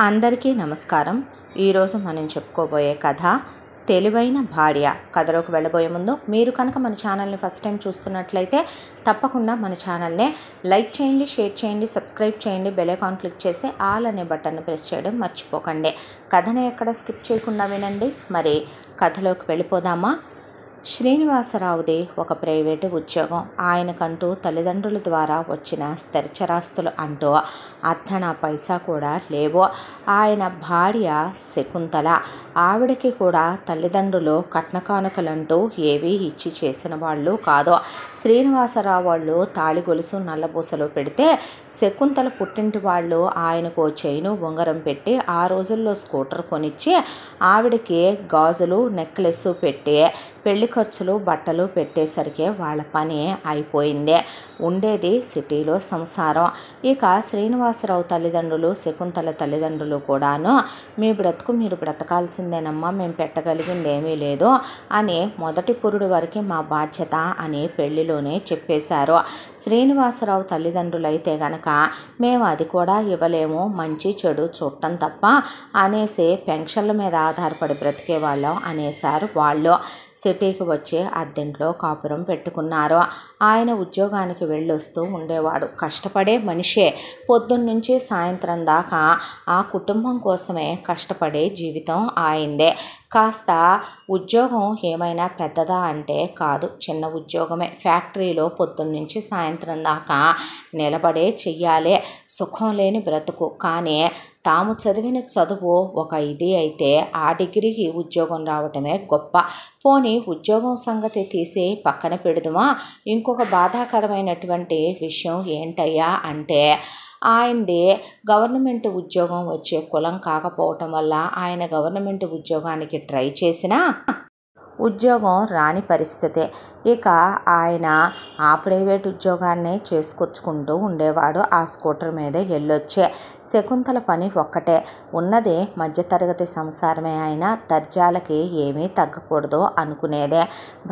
అందరికీ నమస్కారం. ఈరోజు మనం చెప్పుకోబోయే కథ తెలివైన భార్య. కథలోకి వెళ్ళబోయే ముందు మీరు కనుక మన ఛానల్ని ఫస్ట్ టైం చూస్తున్నట్లయితే తప్పకుండా మన ఛానల్ని లైక్ చేయండి, షేర్ చేయండి, సబ్స్క్రైబ్ చేయండి, బెల్ ఐకాన్ క్లిక్ చేసి ఆల్ అనే బటన్ని ప్రెస్ చేయడం మర్చిపోకండి. కథని ఎక్కడ స్కిప్ చేయకుండా వినండి. మరి కథలోకి వెళ్ళిపోదామా? శ్రీనివాసరావుది ఒక ప్రైవేటు ఉద్యోగం. ఆయనకంటూ తల్లిదండ్రుల ద్వారా వచ్చిన స్థిరచరాస్తులు అంటూ అర్ధనా పైసా కూడా లేవు. ఆయన భార్య శకుంతల. ఆవిడకి కూడా తల్లిదండ్రులు కట్న కానుకలంటూ ఏవీ ఇచ్చి చేసిన వాళ్ళు కాదు. శ్రీనివాసరావు వాళ్ళు తాళి గొలుసు నల్లబూసలు పెడితే శకుంతల పుట్టింటి వాళ్ళు ఆయనకు చైను ఉంగరం పెట్టి ఆ రోజుల్లో స్కూటర్ కొనిచ్చి ఆవిడకి గాజులు నెక్లెస్ పెట్టి పెళ్లి ఖర్చులు బట్టలు పెట్టేసరికి వాళ్ళ పని అయిపోయింది. ఉండేది సిటీలో సంసారం. ఇక శ్రీనివాసరావు తల్లిదండ్రులు, శకుంతల తల్లిదండ్రులు కూడాను మీ బ్రతుకు మీరు బ్రతకాల్సిందేనమ్మా, మేము పెట్టగలిగింది ఏమీ లేదు అని మొదటి పురుడు వరకు మా బాధ్యత అని పెళ్లిలోనే చెప్పేశారు. శ్రీనివాసరావు తల్లిదండ్రులు అయితే గనక మేము అది కూడా ఇవ్వలేము, మంచి చెడు చూడటం తప్ప అనేసి పెన్షన్ల మీద ఆధారపడి బ్రతికే వాళ్ళం అనేసారు వాళ్ళు. సిటీకి వచ్చి అద్దెంట్లో కాపురం పెట్టుకున్నారు. ఆయన ఉద్యోగానికి వెళ్ళొస్తూ ఉండేవాడు. కష్టపడే మనిషే. పొద్దున్నుంచి సాయంత్రం దాకా ఆ కుటుంబం కోసమే కష్టపడే జీవితం ఆయిందే. కాస్త ఉద్యోగం ఏమైనా పెద్దదా అంటే కాదు, చిన్న ఉద్యోగమే. ఫ్యాక్టరీలో పొద్దున్నుంచి సాయంత్రం దాకా నిలబడే చెయ్యాలి. సుఖం లేని బ్రతుకు. కానీ తాము చదివిన చదువు ఒక ఇది అయితే ఆ డిగ్రీకి ఉద్యోగం రావటమే గొప్ప. పోనీ ఉద్యోగం సంగతి తీసి పక్కన పెడదుమా, ఇంకొక బాధాకరమైనటువంటి విషయం ఏంటయ్యా అంటే ఆయనది గవర్నమెంట్ ఉద్యోగం వచ్చే కులం కాకపోవటం వల్ల ఆయన గవర్నమెంట్ ఉద్యోగానికి ట్రై చేసినా ఉద్యోగం రాని పరిస్థితే. ఇక ఆయన ఆ ప్రైవేట్ ఉద్యోగాన్నే చేసుకొచ్చుకుంటూ ఉండేవాడు. ఆ స్కూటర్ మీదే వెళ్ళొచ్చే. శకుంతల పని ఒక్కటే. ఉన్నది మధ్యతరగతి సంసారమే అయినా దర్జాలకి ఏమీ తగ్గకూడదు అనుకునేదే.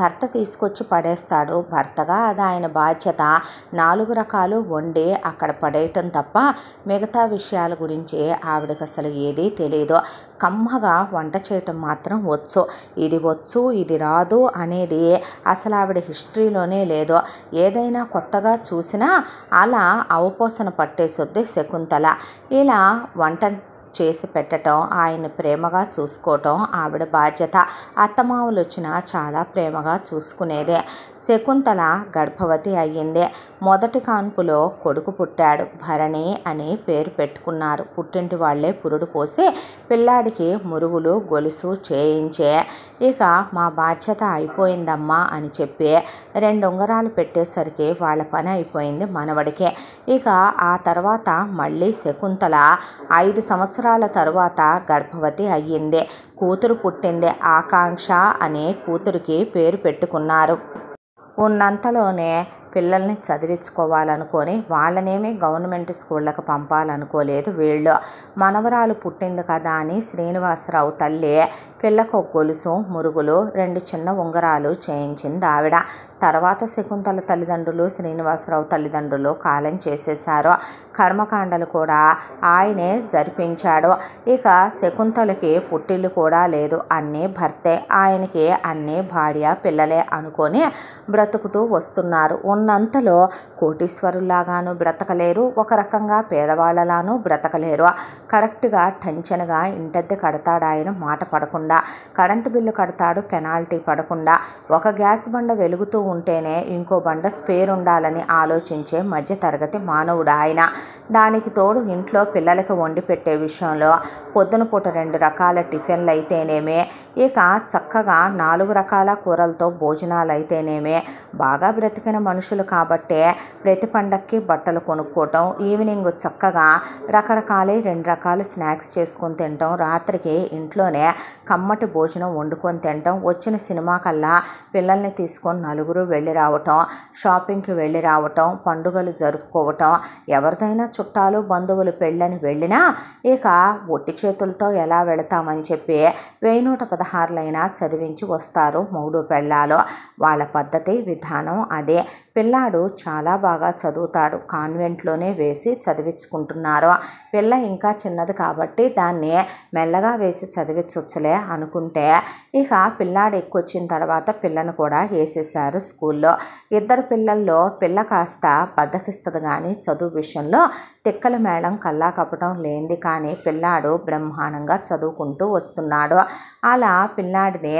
భర్త తీసుకొచ్చి పడేస్తాడు. భర్తగా అది ఆయన బాధ్యత. 4 రకాలు వండి అక్కడ పడేయటం తప్ప మిగతా విషయాల గురించి ఆవిడకి అసలు ఏదీ తెలియదు. కమ్మగా వంట చేయటం మాత్రం వచ్చు. ఇది వచ్చు, ఇది రాదు అనేది అసలు ఆవిడ హిస్టరీలోనే లేదు. ఏదైనా కొత్తగా చూసినా అలా అవపోసన పట్టేసొద్ది శకుంతల. ఇలా వంట చేసి పెట్టడం, ఆయన ప్రేమగా చూసుకోవటం ఆవిడ బాధ్యత. అత్తమామలు వచ్చినా చాలా ప్రేమగా చూసుకునేదే. శకుంతల గర్భవతి అయ్యింది. మొదటి కాన్పులో కొడుకు పుట్టాడు. భరణి అని పేరు పెట్టుకున్నారు. పుట్టింటి వాళ్లే పురుడు పోసి పిల్లాడికి మురుగులు గొలుసు చేయించే. ఇక మా బాధ్యత అయిపోయిందమ్మా అని చెప్పి 2 ఉంగరాలు పెట్టేసరికి వాళ్ళ పని అయిపోయింది మనవడికి. ఇక ఆ తర్వాత మళ్ళీ శకుంతల 5 సంవత్సరాల తరువాత గర్భవతి అయ్యింది. కూతురు పుట్టింది. ఆకాంక్ష అనే కూతురికి పేరు పెట్టుకున్నారు. ఉన్నంతలోనే పిల్లల్ని చదివించుకోవాలనుకొని వాళ్ళనేమి గవర్నమెంట్ స్కూళ్ళకు పంపాలనుకోలేదు వీళ్ళు. మనవరాలు పుట్టింది కదా అని శ్రీనివాసరావు తల్లి పిల్లకు గొలుసు, మురుగులు, 2 చిన్న ఉంగరాలు చేయించింది ఆవిడ. తర్వాత శకుంతల తల్లిదండ్రులు, శ్రీనివాసరావు తల్లిదండ్రులు కాలం చేసేశారు. కర్మకాండలు కూడా ఆయనే జరిపించాడు. ఇక శకుంతలకి పుట్టిల్లు కూడా లేదు. అన్నీ భర్తే. ఆయనకి అన్నీ భార్య పిల్లలే అనుకొని బ్రతుకుతూ వస్తున్నారు. ఉన్నంతలో కోటీశ్వరులాగాను బ్రతకలేరు, ఒక రకంగా పేదవాళ్లలాను బ్రతకలేరు. కరెక్ట్గా టెన్షన్గా ఇంటద్దె కడతాడు ఆయన మాట పడకుండా. కరెంటు బిల్లు కడతాడు పెనాల్టీ పడకుండా. ఒక గ్యాస్ బండ వెలుగుతూ ఉంటేనే ఇంకో బండ స్పేర్ ఉండాలని ఆలోచించే మధ్యతరగతి మానవుడు ఆయన. దానికి తోడు ఇంట్లో పిల్లలకి వండి పెట్టే విషయంలో పొద్దున పూట 2 రకాల టిఫిన్లు అయితేనేమే, ఇక చక్కగా 4 రకాల కూరలతో భోజనాలు అయితేనేమే. బాగా బ్రతికిన మనుషులు కాబట్టే ప్రతి పండక్కి బట్టలు కొనుక్కోవటం, ఈవినింగ్ చక్కగా రకరకాలే 2 రకాల స్నాక్స్ చేసుకొని తినటం, రాత్రికి ఇంట్లోనే కమ్మటి భోజనం వండుకొని తినటం, వచ్చిన సినిమా కల్లా పిల్లల్ని తీసుకొని నలుగురు వెళ్ళి రావటం, షాపింగ్కి వెళ్ళి రావటం, పండుగలు జరుపుకోవటం, ఎవరిదైనా చుట్టాలు బంధువులు పెళ్ళని వెళ్ళినా ఇక ఒట్టి చేతులతో ఎలా వెళతామని చెప్పి 1116 చదివించి వస్తారు 3 పెళ్ళాలు. వాళ్ళ పద్ధతి విధానం అదే. పిల్లాడు చాలా బాగా చదువుతాడు, కాన్వెంట్లోనే వేసి చదివించుకుంటున్నారు. పిల్ల ఇంకా చిన్నది కాబట్టి దాన్ని మెల్లగా వేసి చదివించవచ్చులే అనుకుంటే ఇక పిల్లాడు ఎక్కువచ్చిన తర్వాత పిల్లను కూడా వేసేసారు స్కూల్లో. ఇద్దరు పిల్లల్లో పిల్ల కాస్త బద్దకిస్తుంది కానీ చదువు విషయంలో తిక్కల మేళం కల్లా కప్పటం లేనిది. కానీ పిల్లాడు బ్రహ్మాండంగా చదువుకుంటూ వస్తున్నాడు. అలా పిల్లాడిని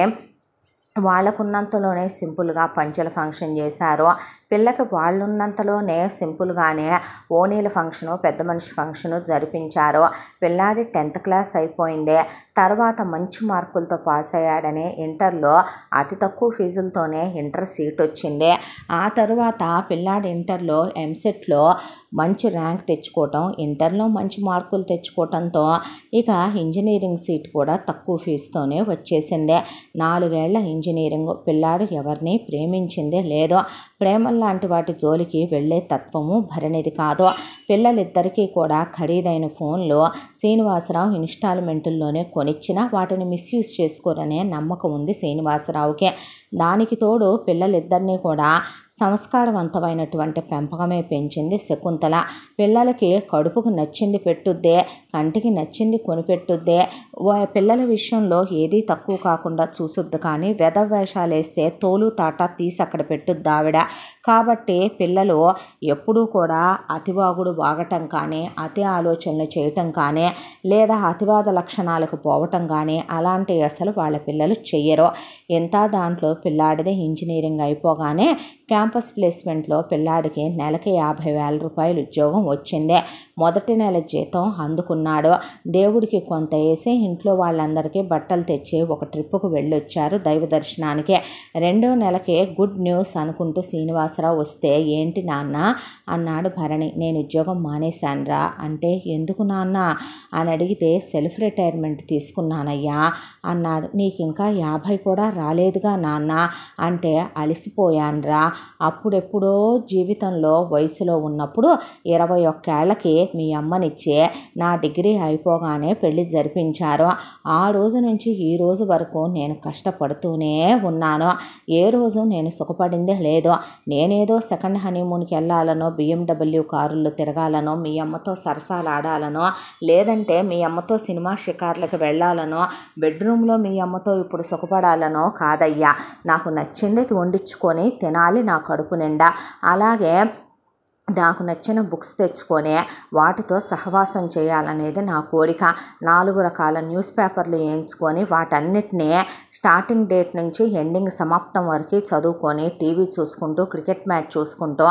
వాళ్ళకున్నంతలోనే సింపుల్గా పంచెల ఫంక్షన్ చేశారు. పిల్లకి వాళ్ళున్నంతలోనే సింపుల్గానే ఓణీల ఫంక్షను, పెద్ద మనిషి ఫంక్షను జరిపించారు. పిల్లాడి 10th క్లాస్ అయిపోయింది. తర్వాత మంచి మార్కులతో పాస్ అయ్యాడని ఇంటర్లో అతి తక్కువ ఫీజులతోనే ఇంటర్ సీట్ వచ్చింది. ఆ తర్వాత పిల్లాడి ఇంటర్లో ఎంసెట్లో మంచి ర్యాంక్ తెచ్చుకోవటం, ఇంటర్లో మంచి మార్కులు తెచ్చుకోవటంతో ఇక ఇంజనీరింగ్ సీట్ కూడా తక్కువ ఫీజుతోనే వచ్చేసింది. 4 ఏళ్ల ఇంజనీరింగ్. పిల్లాడు ఎవరిని ప్రేమించిందే లేదు. ప్రేమ లాంటి వాటి జోలికి వెళ్ళే తత్వము భరణిది కాదు. పిల్లలిద్దరికీ కూడా ఖరీదైన ఫోన్లు శ్రీనివాసరావు ఇన్స్టాల్మెంటుల్లోనే కొనిచ్చినా వాటిని మిస్యూజ్ చేసుకోరనే నమ్మకం ఉంది శ్రీనివాసరావుకి. దానికి తోడు పిల్లలిద్దరినీ కూడా సంస్కారవంతమైనటువంటి పెంపకమే పెంచింది శకుంతల. పిల్లలకి కడుపుకు నచ్చింది పెట్టుద్దే, కంటికి నచ్చింది కొనిపెట్టుద్దే. పిల్లల విషయంలో ఏదీ తక్కువ కాకుండా చూసుద్ది. కానీ వేషాలు వేస్తే తోలు తాట తీసి అక్కడ పెట్టుద్ది ఆవిడ. కాబట్టి పిల్లలు ఎప్పుడూ కూడా అతివాగుడు వాగటం కానీ, అతి ఆలోచనలు చేయటం కానీ, లేదా అతివాద లక్షణాలకు పోవటం కానీ అలాంటివి అసలు వాళ్ళ పిల్లలు చెయ్యరు. ఎంత దాంట్లో పిల్లాడిది ఇంజనీరింగ్ అయిపోగానే క్యాంపస్ ప్లేస్మెంట్లో పిల్లాడికి నెలకి 50,000 రూపాయలు ఉద్యోగం వచ్చింది. మొదటి నెల జీతం అందుకున్నాడు. దేవుడికి కొంత వేసి ఇంట్లో వాళ్ళందరికీ బట్టలు తెచ్చి ఒక ట్రిప్పుకు వెళ్ళొచ్చారు దైవ దర్శనానికి. 2వ నెలకే గుడ్ న్యూస్ అనుకుంటూ శ్రీనివాసరావు వస్తే, ఏంటి నాన్న అన్నాడు భరణి. నేను ఉద్యోగం మానేశానురా అంటే, ఎందుకు నాన్న అని అడిగితే, సెల్ఫ్ రిటైర్మెంట్ తీసుకున్నానయ్యా అన్నాడు. నీకు ఇంకా 50 కూడా రాలేదుగా నాన్న అంటే, అలసిపోయానురా. అప్పుడెప్పుడో జీవితంలో వయసులో ఉన్నప్పుడు 21 ఏళ్లకి మీ అమ్మనిచ్చే నా డిగ్రీ అయిపోగానే పెళ్లి జరిపించారు. ఆ రోజు నుంచి ఈ రోజు వరకు నేను కష్టపడుతూనే ఉన్నాను. ఏ రోజు నేను సుఖపడిందే లేదు. నేనేదో సెకండ్ హనీమూన్కి వెళ్ళాలనో, BMW కారుల్లో తిరగాలనో, మీ అమ్మతో సరసాలు ఆడాలనో, లేదంటే మీ అమ్మతో సినిమా షికార్లకు వెళ్ళాలనో, బెడ్రూమ్లో మీ అమ్మతో ఇప్పుడు సుఖపడాలనో కాదయ్యా. నాకు నచ్చింది వండించుకొని తినాలి నా కడుపు నిండా. అలాగే నాకు నచ్చిన బుక్స్ తెచ్చుకొని వాటితో సహవాసం చేయాలనేది నా కోరిక. 4 రకాల న్యూస్ పేపర్లు వేయించుకొని వాటన్నిటినీ స్టార్టింగ్ డేట్ నుంచి ఎండింగ్ సమాప్తం వరకు చదువుకొని టీవీ చూసుకుంటూ, క్రికెట్ మ్యాచ్ చూసుకుంటూ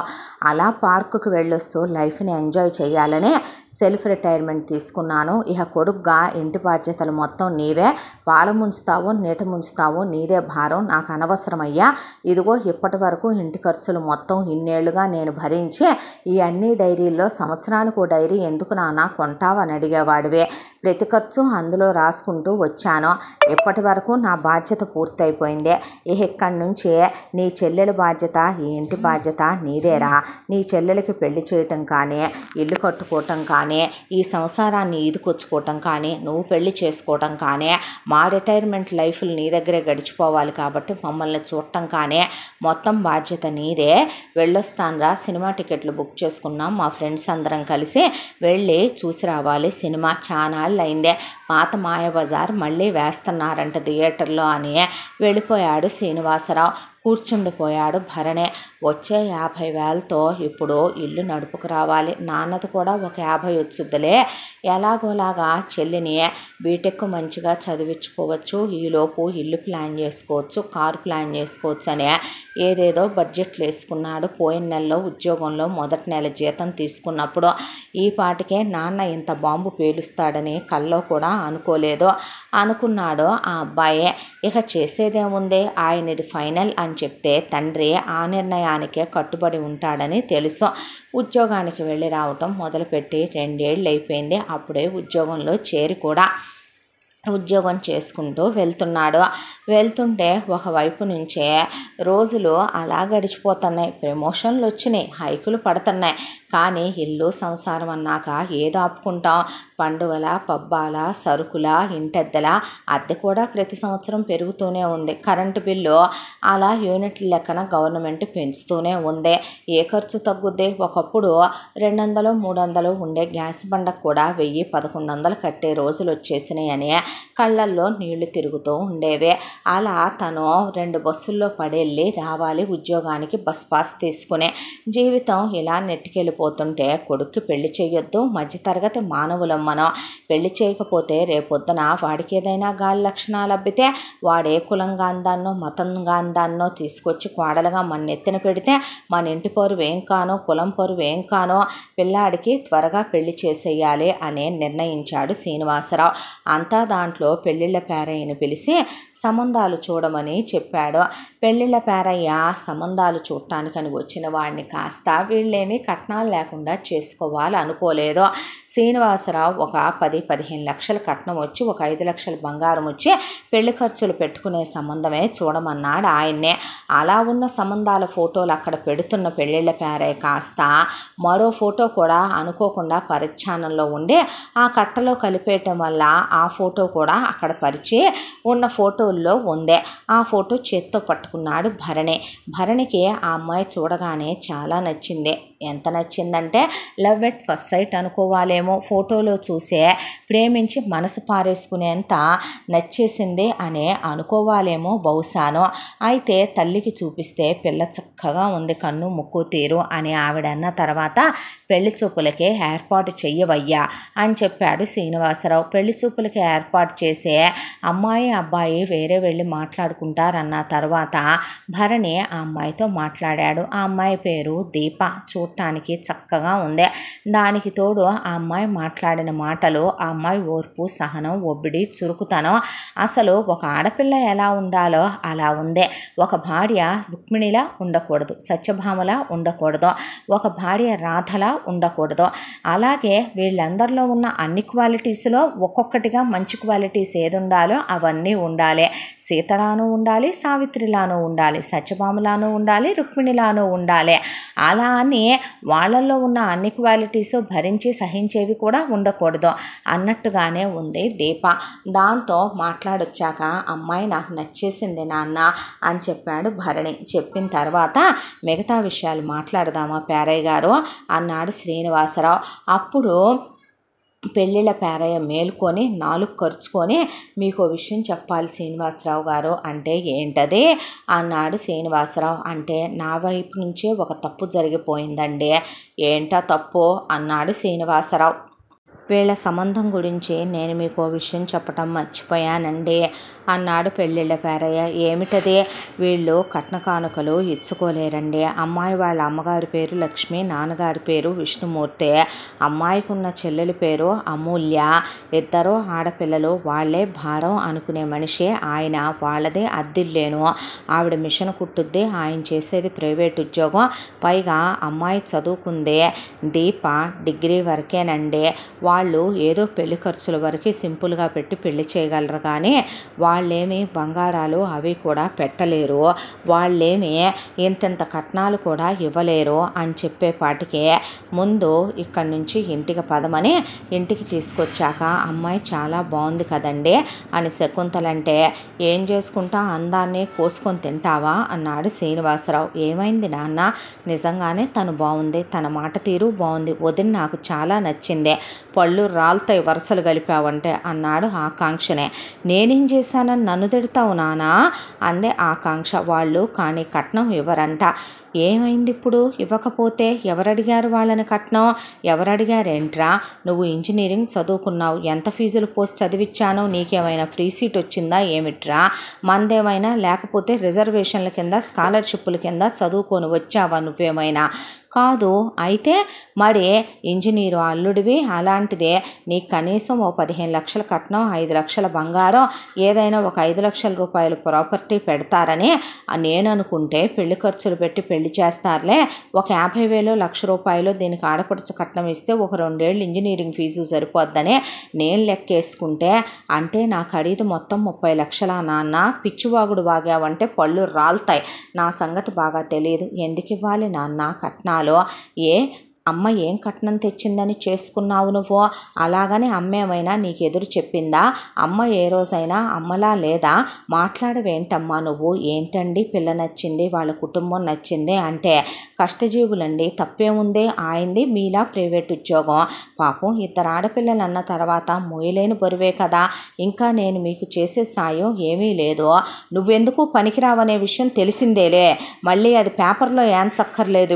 అలా పార్కుకు వెళ్ళొస్తూ లైఫ్ని ఎంజాయ్ చేయాలని సెల్ఫ్ రిటైర్మెంట్ తీసుకున్నాను. ఇక కొడుగ్గా ఇంటి బాధ్యతలు మొత్తం నీవే. పాలు ముంచుతావు, నీట ముంచుతావు, నీదే భారం. నాకు అనవసరమయ్యా. ఇదిగో ఇప్పటి వరకు ఇంటి ఖర్చులు మొత్తం ఇన్నేళ్లుగా నేను భరించి ఈ అన్ని డైరీల్లో సంవత్సరానికి ఓ డైరీ ఎందుకు నాన్న కొంటావని అడిగేవాడివే. ప్రతి ఖర్చు అందులో రాసుకుంటూ వచ్చాను. ఇప్పటి వరకు నా బాధ్యత పూర్తయిపోయింది. ఇక్కడి నుంచి నీ చెల్లెల బాధ్యత, ఈ ఇంటి బాధ్యత నీదేరా. నీ చెల్లెలకి పెళ్లి చేయటం కానీ, ఇల్లు కట్టుకోవటం కానీ, ఈ సంసారాన్ని ఈదుకొచ్చుకోవటం కానీ, నువ్వు పెళ్లి చేసుకోవటం కానీ, మా రిటైర్మెంట్ లైఫ్లు నీ దగ్గరే గడిచిపోవాలి కాబట్టి మమ్మల్ని చూడటం కానీ మొత్తం బాధ్యత నీదే. వెళ్ళొస్తానురా. సినిమా టికెట్లు బుక్ చేసుకున్నాం. మా ఫ్రెండ్స్ అందరం కలిసి వెళ్ళి చూసి రావాలి. సినిమా చానాళ్ళు అయిందే. పాత మాయాబజార్ మళ్ళీ వేస్తున్నారంట థియేటర్లో అని వెళ్ళిపోయాడు శ్రీనివాసరావు. కూర్చుండిపోయాడు భరణి. వచ్చే 50,000తో ఇప్పుడు ఇల్లు నడుపుకు రావాలి. నాన్నది కూడా ఒక 50 వచ్చుద్దిలే. ఎలాగోలాగా చెల్లిని బీటెక్ మంచిగా చదివించుకోవచ్చు, ఈలోపు ఇల్లు ప్లాన్ చేసుకోవచ్చు, కారు ప్లాన్ చేసుకోవచ్చు అని ఏదేదో బడ్జెట్లు వేసుకున్నాడు. పోయిన నెలలో ఉద్యోగంలో మొదటి నెల జీతం తీసుకున్నప్పుడు ఈ పాటికే నాన్న ఇంత బాంబు పేలుస్తాడని కల్లో కూడా అనుకోలేదు. అనుకున్నాడు ఆ అబ్బాయే. ఇక చేసేదేముంది, ఆయనది ఫైనల్ అని చెప్తే తండ్రి ఆ నిర్ణయానికే కట్టుబడి ఉంటాడని తెలుసు. ఉద్యోగానికి వెళ్ళి రావటం మొదలుపెట్టి 2 ఏళ్ళు అయిపోయింది. అప్పుడే ఉద్యోగంలో చేరి కూడా ఉద్యోగం చేసుకుంటూ వెళ్తుంటే ఒకవైపు నుంచే రోజులు అలా గడిచిపోతున్నాయి. ప్రమోషన్లు వచ్చినాయి, హైకులు పడుతున్నాయి. కానీ ఇల్లు సంసారం అన్నాక ఏదో ఆపుకుంటాం. పండుగల పబ్బాల సరుకుల ఇంటెద్దల అద్దె కూడా ప్రతి సంవత్సరం పెరుగుతూనే ఉంది. కరెంటు బిల్లు అలా యూనిట్ల లెక్కన గవర్నమెంట్ పెంచుతూనే ఉంది. ఏ ఖర్చు తగ్గుద్ది? ఒకప్పుడు 200 300 ఉండే గ్యాస్ బండకు కూడా 1000 1100 కట్టే రోజులు వచ్చేసినాయని కళ్ళల్లో నీళ్లు తిరుగుతూ ఉండేవి. అలా తను 2 బస్సుల్లో పడెళ్ళి రావాలి ఉద్యోగానికి బస్ పాస్ తీసుకునే. జీవితం ఇలా నెట్టుకెళ్ళిపోతుంటే కొడుక్కి పెళ్లి చేయొద్దు, మధ్యతరగతి మానవులం మనం, పెళ్లి చేయకపోతే రేపొద్దున వాడికి ఏదైనా గాలి లక్షణాలు అబ్బితే వాడే కులంగా అందాన్నో మతంగా అందాన్నో తీసుకొచ్చి కోడలుగా మన నెత్తిన పెడితే మన ఇంటి పరువు ఏం కానో కులం పరువు ఏం కానో పిల్లాడికి త్వరగా పెళ్లి చేసేయాలి అని నిర్ణయించాడు శ్రీనివాసరావు. అంతా దాంట్లో పెళ్ళిళ్ళ పేరయ్యని పిలిచి సంబంధాలు చూడమని చెప్పాడు. పెళ్ళిళ్ళ పేరయ్య సంబంధాలు చూడటానికని వచ్చిన వాడిని కాస్త వీళ్ళేమీ కట్నాలు లేకుండా చేసుకోవాలనుకోలేదు. శ్రీనివాసరావు ఒక 10-15 లక్షల కట్నం వచ్చి ఒక 5 లక్షల బంగారం వచ్చి పెళ్లి ఖర్చులు పెట్టుకునే సంబంధమే చూడమన్నాడు ఆయన్నే. అలా ఉన్న సంబంధాల ఫోటోలు అక్కడ పెడుతున్న పెళ్ళిళ్ళ పేరయ్య కాస్త మరో ఫోటో కూడా అనుకోకుండా పరిచ్ఛానంలో ఉండి ఆ కట్టలో కలిపేయటం వల్ల ఆ ఫోటో కూడా అక్కడ పరిచి ఉన్న ఫోటోల్లో ఉందే. ఆ ఫోటో చేత్తో పట్టుకున్నాడు భరణి. భరణికి ఆ అమ్మాయి చూడగానే చాలా నచ్చింది. ఎంత నచ్చిందంటే లవ్ ఎట్ ఫస్ట్ సైట్ అనుకోవాలేమో. ఫోటోలో చూసే ప్రేమించి మనసు పారేసుకునేంత నచ్చేసింది అనే అనుకోవాలేమో బహుశాను. అయితే తల్లికి చూపిస్తే పిల్ల చక్కగా ఉంది, కన్ను ముక్కు తీరు అని ఆవిడన్న తర్వాత పెళ్లి చూపులకే ఏర్పాటు చెయ్యవయ్యా అని చెప్పాడు శ్రీనివాసరావు. పెళ్లి చూపులకి ఏర్పాటు చేసే అమ్మాయి అబ్బాయి వేరే వెళ్ళి మాట్లాడుకుంటారన్న తర్వాత భరణి ఆ అమ్మాయితో మాట్లాడాడు. ఆ అమ్మాయి పేరు దీప. చూడటానికి చక్కగా ఉంది. దానికి తోడు ఆ అమ్మాయి మాట్లాడిన మాటలు, ఆ అమ్మాయి ఓర్పు సహనం ఒబ్బిడి చురుకుతనం అసలు ఒక ఆడపిల్ల ఎలా ఉండాలో అలా ఉంది. ఒక భార్య రుక్మిణిలా ఉండకూడదు, సత్యభామలా ఉండకూడదు, ఒక భార్య రాధలా ఉండకూడదు. అలాగే వీళ్ళందరిలో ఉన్న అన్ని క్వాలిటీస్లో ఒక్కొక్కటిగా మంచి క్వాలిటీస్ ఏది ఉండాలో అవన్నీ ఉండాలి. సీతలాను ఉండాలి, సావిత్రిలాను ఉండాలి, సత్యభామలాను ఉండాలి, రుక్మిణిలాను ఉండాలి. అలా అని వాళ్ళల్లో ఉన్న అన్ని క్వాలిటీస్ భరించి సహించేవి కూడా ఉండకూడదు అన్నట్టుగానే ఉంది దీప. దాంతో మాట్లాడొచ్చాక అమ్మాయి నాకు నచ్చేసింది నాన్న అని చెప్పాడు భరణి. చెప్పిన తర్వాత మిగతా విషయాలు మాట్లాడదామా పేరయ్య గారు అన్నాడు శ్రీనివాసరావు. అప్పుడు పెళ్ళిళ్ళ పేరయ్య మేలుకొని నాలుగు ఖర్చుకొని మీకు విషయం చెప్పాలి శ్రీనివాసరావు గారు అంటే ఏంటది అన్నాడు శ్రీనివాసరావు. అంటే నా వైపు నుంచే ఒక తప్పు జరిగిపోయిందండి. ఏంటా తప్పు అన్నాడు శ్రీనివాసరావు. వీళ్ళ సంబంధం గురించి నేను మీకు విషయం చెప్పటం మర్చిపోయానండి అన్నాడు పెళ్ళిళ్ళ పేరయ్య. ఏమిటది? వీళ్ళు కట్న కానుకలు ఇచ్చుకోలేరండి. అమ్మాయి వాళ్ళ అమ్మగారి పేరు లక్ష్మి, నాన్నగారి పేరు విష్ణుమూర్తి. అమ్మాయికి ఉన్న చెల్లెలి పేరు అమూల్య. ఇద్దరు ఆడపిల్లలు. వాళ్లే భారం అనుకునే మనిషి ఆయన. వాళ్ళదే అద్దిల్లేను. ఆవిడ మిషన్ కుట్టుద్ది, ఆయన చేసేది ప్రైవేట్ ఉద్యోగం. పైగా అమ్మాయి చదువుకుందే దీప డిగ్రీ వరకేనండి. వాళ్ళు ఏదో పెళ్లి ఖర్చుల వరకు సింపుల్గా పెట్టి పెళ్లి చేయగలరు కానీ వాళ్ళేమి బంగారాలు అవి కూడా పెట్టలేరు. వాళ్ళేమి ఇంతింత కట్నాలు కూడా ఇవ్వలేరు అని చెప్పేపాటికే ముందు ఇక్కడి నుంచి ఇంటికి పదమని ఇంటికి తీసుకొచ్చాక అమ్మాయి చాలా బాగుంది కదండి అని శకుంతలంటే ఏం చేసుకుంటా అందాన్ని కోసుకొని తింటావా అన్నాడు శ్రీనివాసరావు. ఏమైంది నాన్న? నిజంగానే తను బాగుంది, తన మాట తీరు బాగుంది, వదిన నాకు చాలా నచ్చింది, పళ్ళు రాలుతాయి వరుసలు కలిపావంటే అన్నాడు ఆకాంక్షనే. నేనేం చేశానని నన్ను తిడతావు నానా అందే ఆకాంక్ష. వాళ్ళు కానీ కట్నం ఇవ్వరంట. ఏమైంది ఇప్పుడు? ఇవ్వకపోతే ఎవరడిగారు వాళ్ళని కట్నం? ఎవరడిగారేంట్రా? నువ్వు ఇంజనీరింగ్ చదువుకున్నావు, ఎంత ఫీజులు పోస్ట్ చదివించానో నీకేమైనా ఫ్రీ సీట్ వచ్చిందా ఏమిట్రా? మందేమైనా లేకపోతే రిజర్వేషన్ల కింద స్కాలర్షిప్ల కింద చదువుకొని వచ్చావా నువ్వేమైనా? కాదు. అయితే మరి ఇంజనీరు అల్లుడివి, అలాంటిదే నీకు కనీసం ఓ 15 లక్షల కట్నం, 5 లక్షల బంగారం, ఏదైనా ఒక 5 లక్షల రూపాయలు ప్రాపర్టీ పెడతారని నేను అనుకుంటే పెళ్లి ఖర్చులు పెట్టి పెళ్లి చేస్తారులే, ఒక 50,000 1,00,000 రూపాయలు దీనికి ఆడపడుచు కట్నం ఇస్తే ఒక 2 ఏళ్ళు ఇంజనీరింగ్ ఫీజు సరిపోద్దని నేను లెక్కేసుకుంటే, అంటే నా ఖరీదు మొత్తం 30 లక్షల నాన్న. పిచ్చివాగుడు వాగావంటే పళ్ళు రాలుతాయి. నా సంగతి బాగా తెలియదు. ఎందుకు ఇవ్వాలి నాన్న కట్నాలు? ఏ అమ్మ ఏం కట్నం తెచ్చిందని చేసుకున్నావు నువ్వు? అలాగని అమ్మేమైనా నీకు ఎదురు చెప్పిందా? అమ్మ ఏ రోజైనా అమ్మలా లేదా? మాట్లాడవేంటమ్మా నువ్వు? ఏంటండి పిల్ల నచ్చింది, వాళ్ళ కుటుంబం నచ్చింది అంటే కష్టజీవులండి, తప్పేముంది? ఆయింది మీలా ప్రైవేట్ ఉద్యోగం. పాపం ఇద్దరు ఆడపిల్లలు అన్న తర్వాత మోయలేని బరువే కదా. ఇంకా నేను మీకు చేసే సాయం ఏమీ లేదు. నువ్వెందుకు పనికిరావనే విషయం తెలిసిందేలే. మళ్ళీ అది పేపర్లో ఏం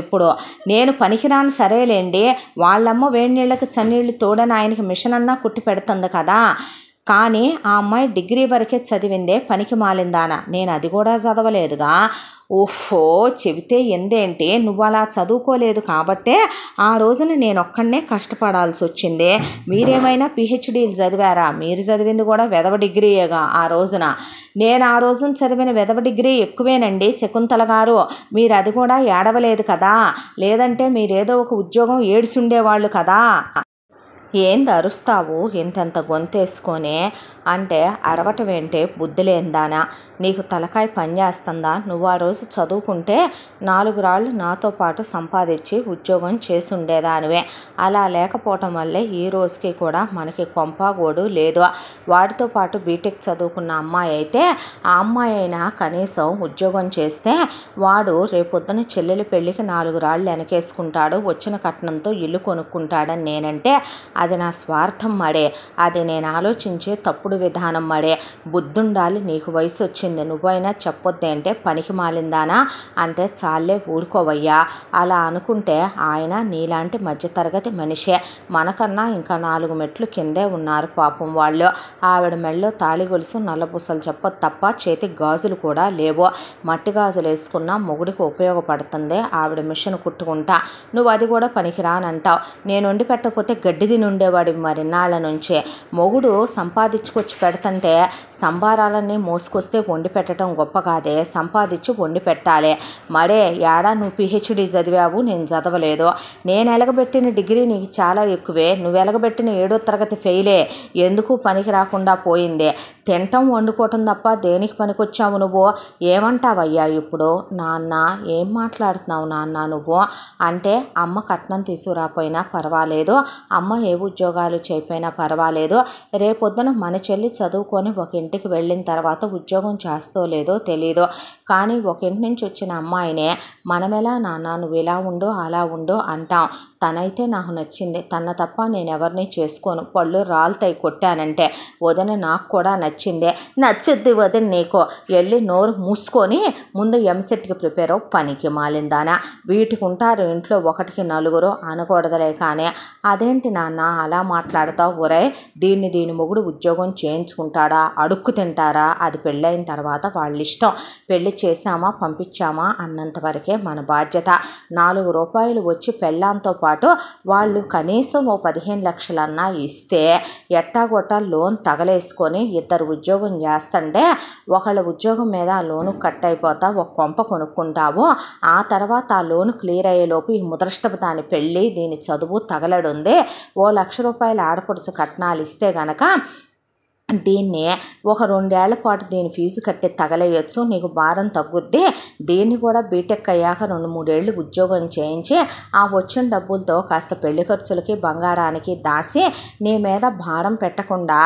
ఇప్పుడు. నేను పనికిరాను సరేలేండి, వాళ్ళమ్మ వేడి నీళ్ళకి చన్నీళ్ళు తోడని ఆయనకి మిషన్ అన్నా కుట్టి పెడుతుంది కదా. కానీ ఆ అమ్మాయి డిగ్రీ వరకే చదివిందే, పనికి మాలిందానా? నేను అది కూడా చదవలేదుగా. ఓహో, చెబితే ఎందేంటి? నువ్వు అలా చదువుకోలేదు కాబట్టే ఆ రోజున నేను ఒక్కడనే కష్టపడాల్సి వచ్చింది. మీరేమైనా పిహెచ్డీలు చదివారా? మీరు చదివింది కూడా వెధవ డిగ్రీయేగా ఆ రోజున. నేను ఆ రోజున చదివిన వెధవ డిగ్రీ ఎక్కువేనండి శకుంతల గారు. మీరు అది కూడా ఏడవలేదు కదా. లేదంటే మీరేదో ఒక ఉద్యోగం ఏడిసి ఉండేవాళ్ళు కదా. ఏంది అరుస్తావు ఇంతంత గొంతేసుకొని అంటే? అరవటం ఏంటే బుద్ధి లేనిదానా? నీకు తలకాయ పని చేస్తుందా? నువ్వు ఆ రోజు చదువుకుంటే 4 రాళ్ళు నాతో పాటు సంపాదించి ఉద్యోగం చేసి ఉండేదానివే. అలా లేకపోవటం వల్లే ఈ రోజుకి కూడా మనకి కొంపాగోడు లేదు. వాడితో పాటు బీటెక్ చదువుకున్న అమ్మాయి అయితే ఆ అమ్మాయి అయినా కనీసం ఉద్యోగం చేస్తే వాడు రేపొద్దున చెల్లెలి పెళ్ళికి 4 రాళ్ళు వెనకేసుకుంటాడు, వచ్చిన కట్నంతో ఇల్లు కొనుక్కుంటాడని నేనంటే అది నా స్వార్థం మడే. అది నేను ఆలోచించే తప్పుడు విధానం మడే. బుద్ధుండాలి, నీకు వయసు వచ్చింది, నువ్వైనా చెప్పొద్దేంటే పనికి మాలిందానా అంటే చాలే ఊరుకోవయ్యా. అలా అనుకుంటే ఆయన నీలాంటి మధ్యతరగతి మనిషే. మనకన్నా ఇంకా 4 మెట్లు కిందే ఉన్నారు పాపం వాళ్ళు. ఆవిడ మెళ్ళో తాళి గొలుసు నల్లబూసలు చెప్పొద్దు తప్ప చేతికి గాజులు కూడా లేవు. మట్టి గాజులు వేసుకున్నా మొగుడికి ఉపయోగపడుతుంది ఆవిడ మిషన్ కుట్టుకుంటా. నువ్వు అది కూడా పనికిరానంటావు. నేను వండి పెట్టకపోతే గడ్డి తిని ఉండేవాడి మరిన్నాళ్ళ నుంచే. మొగుడు సంపాదించుకొచ్చి పెడతంటే సంబారాలన్నీ మోసుకొస్తే వండి పెట్టడం గొప్ప కాదే, సంపాదించి వండి పెట్టాలి. మరే ఏడా నువ్వు పిహెచ్డీ చదివావు, నేను చదవలేదు. నేను ఎలగబెట్టిన డిగ్రీ నీకు చాలా ఎక్కువే, నువ్వు ఎలగబెట్టిన 7వ తరగతి ఫెయిలే. ఎందుకు పనికి రాకుండా పోయింది? తినటం వండుకోవటం తప్ప దేనికి పనికొచ్చావు నువ్వు? ఏమంటావయ్యా ఇప్పుడు? నాన్న ఏం మాట్లాడుతున్నావు నాన్న నువ్వు అంటే, అమ్మ కట్నం తీసుకురాపోయినా పర్వాలేదు, అమ్మ ఏ ఉద్యోగాలు చేయకపోయినా పర్వాలేదు, రేపొద్దున మన చెల్లి చదువుకొని ఒక ఇంటికి వెళ్ళిన తర్వాత ఉద్యోగం చేస్తో లేదో తెలీదు, కానీ ఒక ఇంటి నుంచి వచ్చిన అమ్మాయినే మనమెలా నాన్న నువ్వు ఇలా ఉండు అలా ఉండు అంటాం. తనైతే నాకు నచ్చింది, తన తప్ప నేను ఎవరిని చేసుకోను, పళ్ళు రాలుతాయి కొట్టానంటే. వదిన నాకు కూడా నచ్చిందే. నచ్చుద్ది వదిన నీకు. వెళ్ళి నోరు మూసుకొని ముందు ఎంసెట్కి ప్రిపేర్ అవ్వు, పనికి మాలిందానా. వీటికి ఉంటారు ఇంట్లో 1కి 4 అనకూడదులే. కానీ అదేంటి నాన్న అలా మాట్లాడతావు? ఒరే, దీని మొగుడు ఉద్యోగం చేయించుకుంటాడా, అడుక్కు తింటారా? అది పెళ్ళైన తర్వాత వాళ్ళ ఇష్టం. పెళ్ళి చేశామా పంపించామా అన్నంత వరకే మన బాధ్యత. 4 రూపాయలు వచ్చి పెళ్ళాంతో పాటు వాళ్ళు కనీసం ఓ 15 లక్షలన్నా ఇస్తే ఎట్టాగొట్ట లోన్ తగలేసుకొని ఇద్దరు ఉద్యోగం చేస్తుంటే ఒకళ్ళ ఉద్యోగం మీద ఆ లోను కట్ అయిపోతా ఒక కొంప కొనుక్కుంటావు. ఆ తర్వాత ఆ లోను క్లియర్ అయ్యేలోపు ఈ ముదృష్టపు దాని పెళ్ళి దీని చదువు తగలడుంది. ఓ 1,00,000 రూపాయలు ఆడపడుచు కట్నాలు ఇస్తే గనక దీన్ని ఒక 2 ఏళ్ల పాటు దీని ఫీజు కట్టి తగలేయచ్చు, నీకు భారం తగ్గుద్ది. దీన్ని కూడా బీటెక్ అయ్యాక 2-3 ఏళ్ళు ఉద్యోగం చేయించి ఆ వచ్చిన డబ్బులతో కాస్త పెళ్లి ఖర్చులకి బంగారానికి దాసి నీ మీద భారం పెట్టకుండా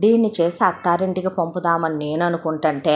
దీన్ని చేసి అత్తారింటికి పంపుదామని నేను అనుకుంటుంటే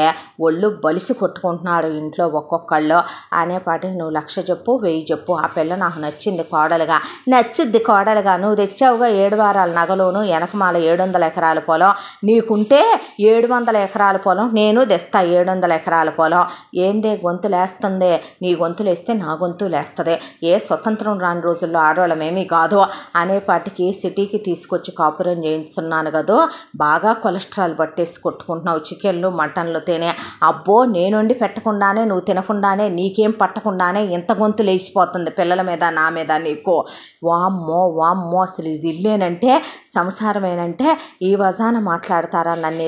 ఒళ్ళు బలిసి కొట్టుకుంటున్నారు ఇంట్లో ఒక్కొక్కళ్ళు. అనేపాటికి నువ్వు 1,00,000 చెప్పు 1,000 చెప్పు, ఆ పిల్ల నాకు నచ్చింది కోడలుగా. నచ్చిద్ది కోడలుగా. నువ్వు తెచ్చావుగా 7 వారాల నగలోను వెనకమాల 700 ఎకరాల పొలం. నీకుంటే 700 ఎకరాల పొలం, నేను తెస్తా 700 ఎకరాల పొలం. ఏందే గొంతు లేస్తుంది? నీ గొంతు లేస్తే నా గొంతు లేస్తుంది. ఏ స్వతంత్రం రాని రోజుల్లో ఆడవాళ్ళమేమీ కాదు. అనేపాటికి సిటీకి తీసుకొచ్చి కాపురం చేయిస్తున్నాను కదా, బాగా కొలెస్ట్రాల్ పట్టేసి కొట్టుకుంటున్నావు చికెన్లు మటన్లు తినే. అబ్బో, నేనుండి పెట్టకుండానే నువ్వు తినకుండానే నీకేం పట్టకుండానే ఇంత గొంతు లేచిపోతుంది పిల్లల మీద నా మీద నీకు. వామ్మో వామ్మో, అసలు ఇది ఇల్లేనంటే సంసారమేనంటే ఈ వజాన మాట్లాడుతుంది మాట్లాడతారా? నన్ను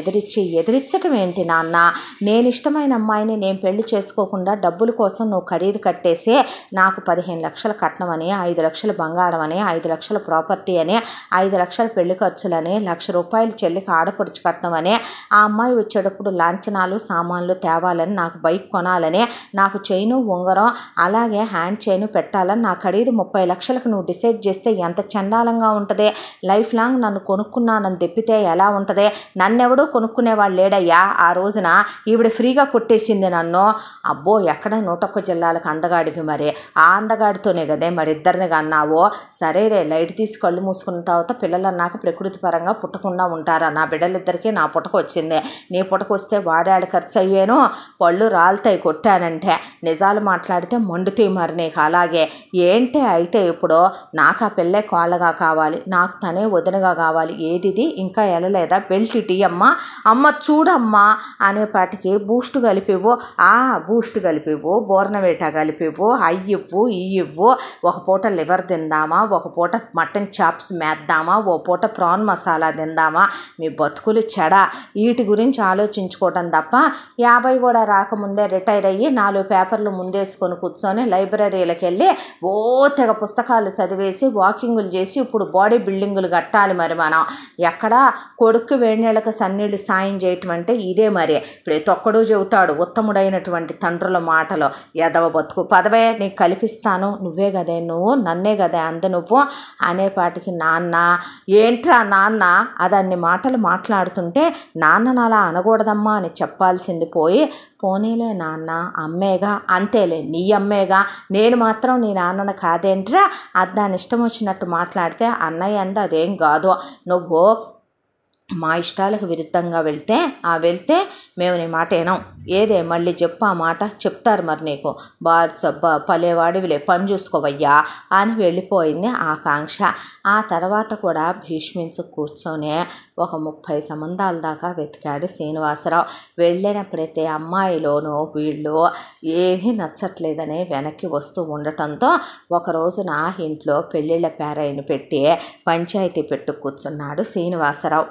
ఎదిరించటం ఏంటి నాన్న? నేను ఇష్టమైన అమ్మాయిని నేను పెళ్లి చేసుకోకుండా డబ్బుల కోసం నువ్వు ఖరీదు కట్టేసి నాకు 15 లక్షల కట్నం అని, 5 లక్షల బంగారం అని, 5 లక్షల ప్రాపర్టీ అని, 5 లక్షల పెళ్లి ఖర్చులని, ₹1,00,000 చెల్లికి ఆడపడుచు కట్నం అని, ఆ అమ్మాయి వచ్చేటప్పుడు లాంఛనాలు సామాన్లు తేవాలని, నాకు బైక్ కొనాలని, నాకు చైను ఉంగరం అలాగే హ్యాండ్ చైను పెట్టాలని, నా ఖరీదు 30 లక్షలకు నువ్వు డిసైడ్ చేస్తే ఎంత చండాలంగా ఉంటుంది? లైఫ్ లాంగ్ నన్ను కొనుక్కున్నానని తెప్పితే ఎలా ఉంటుంది? నన్నెవడూ కొనుక్కునేవాళ్ళు లేడయ్యా. ఆ రోజున ఈవిడ ఫ్రీగా కొట్టేసింది నన్ను. అబ్బో, ఎక్కడ 101 జిల్లాలకు అందగాడివి, మరి ఆ అందగాడితోనే కదే మరి ఇద్దరిని అన్నావో. సరేలే, లైట్ తీసి కళ్ళు మూసుకున్న తర్వాత పిల్లలు అన్నాక ప్రకృతి పరంగా పుట్టకుండా ఉంటారా? నా బిడ్డలిద్దరికీ నా పుట్టకు వచ్చింది. నీ పుట్టకు వస్తే వాడాడి ఖర్చు అయ్యేను, పళ్ళు రాలుతాయి కొట్టానంటే. నిజాలు మాట్లాడితే మండుతాయి మరి నీకు. అలాగే ఏంటి అయితే ఇప్పుడు నాకు ఆ పిల్లే కోళ్ళగా కావాలి, నాకు తనే వదినగా కావాలి. ఏదిది ఇంకా వెళ్ళలేదా? బెల్ట్ ఇయ్యమ్మా, అమ్మ చూడమ్మా అనేపాటికి బూస్ట్ కలిపివ్వు, బూస్ట్ కలిపివ్వు, బోర్నవేటా కలిపివ్వు, అయ్యివ్వు ఇవ్వు, ఒక పూట లివర్ తిందామా, ఒక పూట మటన్ చాప్స్ మేద్దామా, ఓ పూట ప్రాన్ మసాలా తిందామా? మీ బతుకులు చెడ. వీటి గురించి ఆలోచించుకోవటం తప్ప 50 కూడా రాకముందే రిటైర్ అయ్యి 4 పేపర్లు ముందేసుకొని కూర్చొని లైబ్రరీలకు వెళ్ళి తెగ పుస్తకాలు చదివేసి వాకింగులు చేసి ఇప్పుడు బాడీ బిల్డింగులు కట్టాలి. మరి మనం ఎక్కడ కొడుక్కు వేడినీళ్ళకి సన్నీళ్ళు సాయం చేయటం అంటే ఇదే. మరి ప్రతి ఒక్కడూ చెబుతాడు ఉత్తముడైనటువంటి తండ్రుల మాటలు. ఎదవ బతుకు పదవే నీకు కల్పిస్తాను, నువ్వే కదే నువ్వు, నన్నే కదే అంద నువ్వు అనేపాటికి నాన్న ఏంట్రా నాన్న అదన్ని మాటలు మాట్లాడుతుంటే నాన్నను అలా అనకూడదమ్మా అని చెప్పాల్సింది పోయి, పోనీలే నాన్న అమ్మేగా, అంతేలే నీ అమ్మేగా, నేను మాత్రం నీ నాన్నను కాదేంట్రా దాని ఇష్టం వచ్చినట్టు మాట్లాడితే అన్నయ్య అంది అదేం కాదు, నువ్వు మా ఇష్టాలకు విరుద్ధంగా వెళ్తే మేము నీ మాట వినం. ఏదే మళ్ళీ చెప్పు ఆ మాట. చెప్తారు మరి నీకు. పలేవాడివిలే, పని చూసుకోవయ్యా అని వెళ్ళిపోయింది ఆకాంక్ష. ఆ తర్వాత కూడా భీష్మించు కూర్చొని ఒక 30 సంబంధాల దాకా వెతికాడు శ్రీనివాసరావు. వెళ్ళిన ప్రతి అమ్మాయిలోనూ వీళ్ళు ఏమీ నచ్చట్లేదని వెనక్కి వస్తూ ఉండటంతో ఒక రోజున ఇంట్లో పెళ్ళిళ్ళ పేరైన పెట్టి పంచాయతీ పెట్టు కూర్చున్నాడు శ్రీనివాసరావు.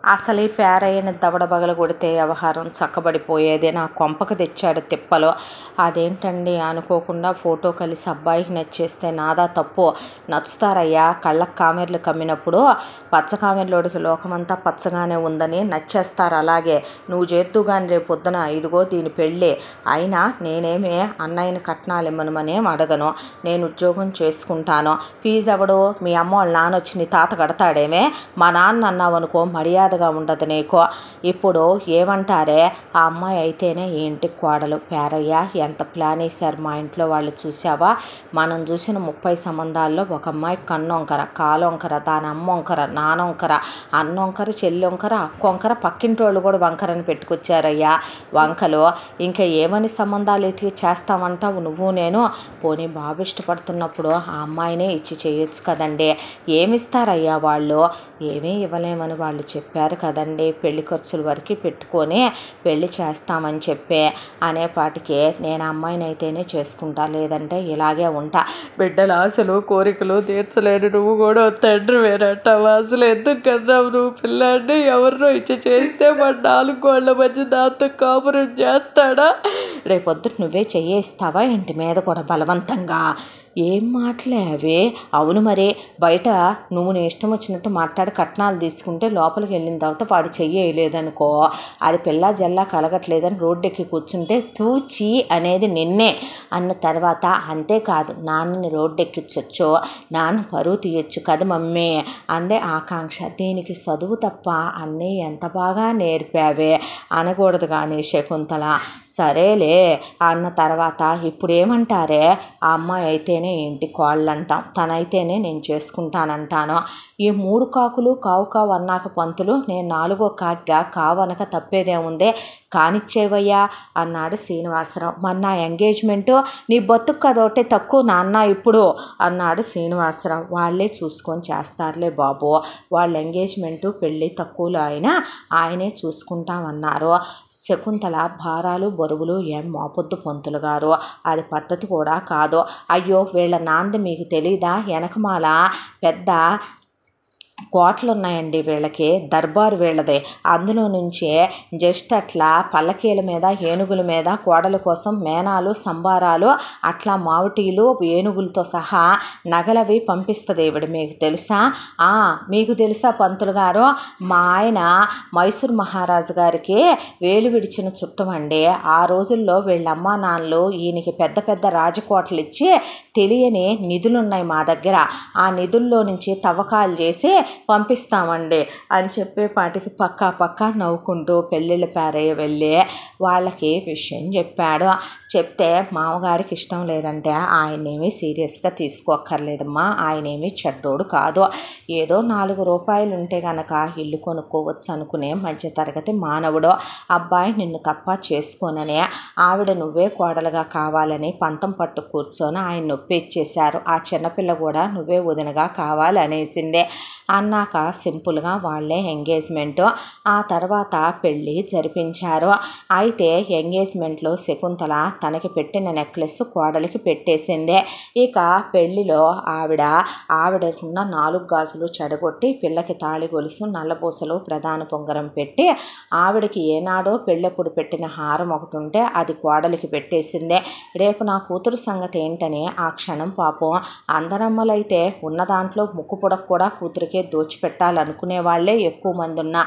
అసలు ఈ పేరయ్యని దవడబగలు కొడితే వ్యవహారం చక్కబడిపోయేది. నా కొంపకు తెచ్చాడు తిప్పలో. అదేంటండి అనుకోకుండా ఫోటో కలిసి అబ్బాయికి నచ్చేస్తే నాదా తప్పు? నచ్చుతారయ్యా, కళ్ళకు కామెర్లు కమ్మినప్పుడు పచ్చ కామెర్లోడికి లోకమంతా పచ్చగానే ఉందని నచ్చేస్తారు. అలాగే నువ్వు చేద్దు కానీ రేపు పొద్దున ఇదిగో దీని పెళ్ళి అయినా నేనేమే అన్నయ్యని కట్నాలు ఇమ్మనమనేం అడగను. నేను ఉద్యోగం చేసుకుంటాను. ఫీజు ఎవడు? మీ అమ్మ వాళ్ళ నాన్న వచ్చి నీ తాత కడతాడేమే? మా నాన్న అన్నావనుకో మర్యాదగా ఉండదు నీకు. ఇప్పుడు ఏమంటారే, ఆ అమ్మాయి అయితేనే ఈ ఇంటికి కోడలు. పేరయ్య ఎంత ప్లాన్ వేశారు మా ఇంట్లో వాళ్ళు చూసావా? మనం చూసిన 30 సంబంధాల్లో ఒక అమ్మాయి కన్నొంకర, కాలొంకర, దాని అమ్మ వంకర, నానొంకర, అన్నొంకర, చెల్లొంకర, అక్కొంకర, పక్కింటి వాళ్ళు కూడా వంకరని పెట్టుకొచ్చారయ్యా. వంకలు ఇంకా ఏమని సంబంధాలు ఎతికి చేస్తామంటావు నువ్వు నేను? పోనీ బాబు ఇష్టపడుతున్నప్పుడు ఆ అమ్మాయినే ఇచ్చి చేయొచ్చు కదండి. ఏమిస్తారయ్యా వాళ్ళు? ఏమీ ఇవ్వలేమని వాళ్ళు చెప్పారు కదండి. పెళ్లి ఖర్చుల వరకు పెట్టుకొని పెళ్లి చేస్తామని చెప్పే అనేపాటికి నేను అమ్మాయిని అయితేనే చేసుకుంటా, లేదంటే ఇలాగే ఉంటా. బిడ్డల ఆశలు కోరికలు తీర్చలేడు నువ్వు కూడా తండ్రి వేరట్టవా? అసలు ఎందుకు కన్నావు నువ్వు పిల్లాడిని? ఎవరినో ఇచ్చి చేస్తే మన 4 కోళ్ళ మధ్య దాంతో కాపురం చేస్తాడా? రేపొద్దు నువ్వే చెయ్యేస్తావా ఇంటి మీద కూడా బలవంతంగా? ఏం మాటలే అవి? అవును మరి బయట నువ్వు నీ ఇష్టం వచ్చినట్టు మాట్లాడి కట్నాలు తీసుకుంటే లోపలికి వెళ్ళిన తర్వాత వాడు చెయ్యలేదనుకో, అది పిల్ల జల్లా కలగట్లేదని రోడ్డెక్కి కూర్చుంటే తూచి అనేది నిన్నే అన్న తర్వాత అంతేకాదు నాన్నని రోడ్డెక్కించొచ్చు, నాన్న పరువు తీయొచ్చు కదా మమ్మీ అందే ఆకాంక్ష. దీనికి చదువు తప్ప అన్నీ ఎంత బాగా నేర్పావే అనకూడదు కానీ శకుంతల. సరేలే అన్న తర్వాత ఇప్పుడు ఏమంటారే, ఆ అమ్మాయి అయితేనే ఇంటి కోళ్ళు అంటాం, తనైతేనే నేను చేసుకుంటానంటాను. ఈ 3 కాకులు కావు కావు అన్నాక పంతులు, నేను 4వ కాకిగా కావనక తప్పేదేముందే, కానిచ్చేవయ్యా అన్నాడు శ్రీనివాసరావు. మరి నా ఎంగేజ్మెంటు నీ బతుకు కదొకటే తక్కువ నాన్న ఇప్పుడు అన్నాడు శ్రీనివాసరావు. వాళ్ళే చూసుకొని చేస్తారులే బాబు, వాళ్ళ ఎంగేజ్మెంటు పెళ్ళి తక్కువలో అయినా ఆయనే చూసుకుంటామన్నారు. శకుంతల భారాలు బరువులు ఏం మోపొద్దు పంతులు గారు, అది పద్ధతి కూడా కాదు. అయ్యో వీళ్ళ నాంది మీకు తెలీదా? వెనకమాల పెద్ద కోటలు ఉన్నాయండి వీళ్ళకి, దర్బారు వీళ్ళదే. అందులో నుంచే జస్ట్ అట్లా పల్లకీల మీద ఏనుగుల మీద కోడల కోసం మేనాలు సంబారాలు అట్లా మావటీలు ఏనుగులతో సహా నగలవి పంపిస్తుంది ఈవిడ. మీకు తెలుసా? మీకు తెలుసా పంతులు గారు, మా ఆయన మైసూర్ మహారాజు గారికి వేలు విడిచిన చుట్టం అండి. ఆ రోజుల్లో వీళ్ళ అమ్మా నాన్నలు ఈయనకి పెద్ద పెద్ద రాజకోటలు ఇచ్చి తెలియని నిధులున్నాయి మా దగ్గర, ఆ నిధుల్లో నుంచి తవ్వకాలు చేసి పంపిస్తామండి అని చెప్పేపాటికి పక్కా నవ్వుకుంటూ పెళ్ళిళ్ళ పేరయ్య వెళ్ళి వాళ్ళకి విషయం చెప్పాడు. చెప్తే మామగారికి ఇష్టం లేదంటే ఆయనేమీ సీరియస్గా తీసుకోక్కర్లేదమ్మా, ఆయనేమీ చెడ్డోడు కాదు, ఏదో 4 రూపాయలు ఉంటే గనక ఇల్లు కొనుక్కోవచ్చు అనుకునే మధ్యతరగతి మానవుడు. అబ్బాయి నిన్ను తప్ప చేసుకోనని ఆవిడ నువ్వే కోడలుగా కావాలని పంతం పట్టు కూర్చొని ఆయన నొప్పిచ్చేశారు. ఆ చిన్నపిల్ల కూడా నువ్వే వదినగా కావాలనేసిందే. అన్నాక సింపుల్గా వాళ్ళే ఎంగేజ్మెంటు, ఆ తర్వాత పెళ్ళి జరిపించారు. అయితే ఎంగేజ్మెంట్లో శకుంతల తనకి పెట్టిన నెక్లెస్ కోడలికి పెట్టేసిందే. ఇక పెళ్ళిలో ఆవిడకున్న 4 గాజులు చెడగొట్టి పిల్లకి తాళి గొలుసు నల్లబూసలు ప్రధాన పొంగరం పెట్టి ఆవిడకి ఏనాడో పెళ్ళప్పుడు పెట్టిన హారం ఒకటి ఉంటే అది కోడలికి పెట్టేసిందే. రేపు నా కూతురు సంగతి ఏంటని ఆ క్షణం పాపం అందరమ్మలైతే ఉన్న దాంట్లో ముక్కు పొడకు కూడా కూతురికే దోచిపెట్టాలనుకునే వాళ్ళే ఎక్కువ మంది ఉన్న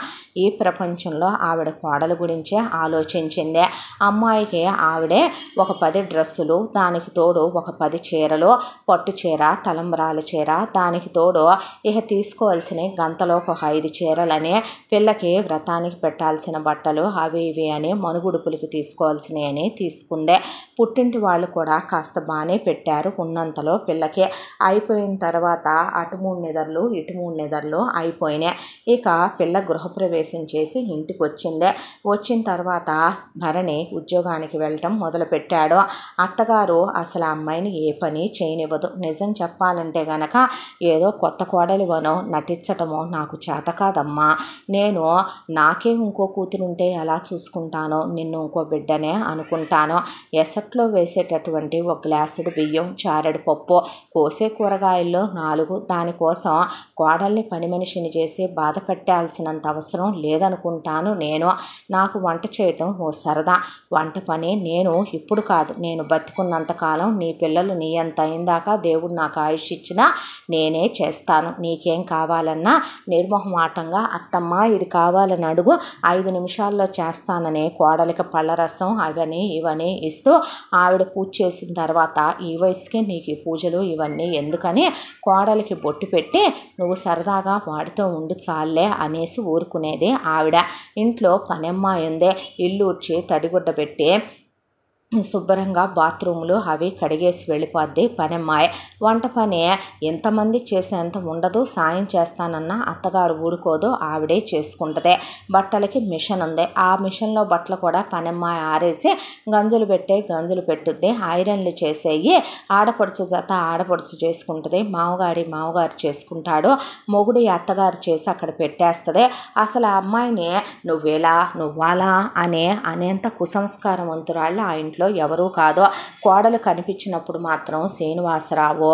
ఈ ప్రపంచంలో ఆవిడ కోడల గురించే ఆలోచించిందే. అమ్మాయికి ఆవిడే ఒక 10 డ్రెస్సులు, దానికి తోడు ఒక 10 చీరలు, పట్టు చీర, తలంబ్రాల చీర, దానికి తోడు ఇక తీసుకోవాల్సిన గంతలో ఒక 5 చీరలని, పిల్లకి వ్రతానికి పెట్టాల్సిన బట్టలు అవి ఇవి అని, మనుగుడుపులకి తీసుకోవాల్సినవి అని తీసుకుందే. పుట్టింటి వాళ్ళు కూడా కాస్త బాగానే పెట్టారు ఉన్నంతలో పిల్లకి. అయిపోయిన తర్వాత అటు 3 నిదర్లు ఇటు 3 నిదర్లు అయిపోయినాయి. ఇక పిల్ల గృహప్రవేశం చేసి ఇంటికి వచ్చిందే. వచ్చిన తర్వాత భరణి ఉద్యోగానికి వెళ్ళటం మొదలుపెట్టాడు. అత్తగారు అసలు ఆ అమ్మాయిని ఏ పని చేయనివ్వదు. నిజం చెప్పాలంటే గనక ఏదో కొత్త కోడలివనో నటించటమో నాకు చేత కాదమ్మా, నేను నాకే ఇంకో కూతురుంటే ఎలా చూసుకుంటానో నిన్ను ఇంకో బిడ్డనే అనుకుంటాను. ఎసట్లో వేసేటటువంటి ఒక గ్లాసుడు బియ్యం, చారెడు పప్పు, కోసే కూరగాయల్లో 4, దానికోసం కోడల్ని పని మనిషిని చేసి బాధ పెట్టాల్సినంత అవసరం లేదనుకుంటాను నేను. నాకు వంట చేయటం ఓ సరదా. వంట పని నేను ఇప్పుడు కాదు, నేను బతికున్నంతకాలం, నీ పిల్లలు నీ అంత అయిందాకా దేవుడు నాకు ఆయుష్ ఇచ్చినా నేనే చేస్తాను. నీకేం కావాలన్నా నిర్మోహమాటంగా అత్తమ్మ ఇది కావాలని అడుగు, 5 నిమిషాల్లో చేస్తానని కోడలికి పళ్ళరసం అవని ఇవని ఇస్తూ ఆవిడ పూజ చేసిన తర్వాత ఈ వయసుకి నీకు ఈ పూజలు ఇవన్నీ ఎందుకని కోడలికి బొట్టు పెట్టి నువ్వు సరదాగా వాడితో ఉండి చాలే అనేసి ఊరుకునేది ఆవిడ. ఇంట్లో పనమ్మాయి ఉందే, ఇల్లు ఉడ్చి తడిగుడ్డ పెట్టి శుభ్రంగా బాత్రూములు అవి కడిగేసి వెళ్ళిపోద్ది పనమ్మాయి. వంట పని ఎంతమంది చేసేంత ఉండదు, సాయం చేస్తానన్న అత్తగారు ఊరుకోదు, ఆవిడే చేసుకుంటుంది. బట్టలకి మిషన్ ఉంది, ఆ మిషన్లో బట్టలు కూడా పనమ్మాయి ఆరేసి గంజులు పెట్టుద్ది. ఐరన్లు చేసేయి ఆడపడుచు జత ఆడపడుచు చేసుకుంటుంది, మామగారు చేసుకుంటాడు, మొగుడు అత్తగారు చేసి అక్కడ పెట్టేస్తుంది. అసలు ఆ అమ్మాయిని నువ్వాలా అనేంత కుసంస్కారవంతురాళ్ళు ఆ ఇంట్లో ఎవరూ కాదు. కోడలు కనిపించినప్పుడు మాత్రం శ్రీనివాసరావు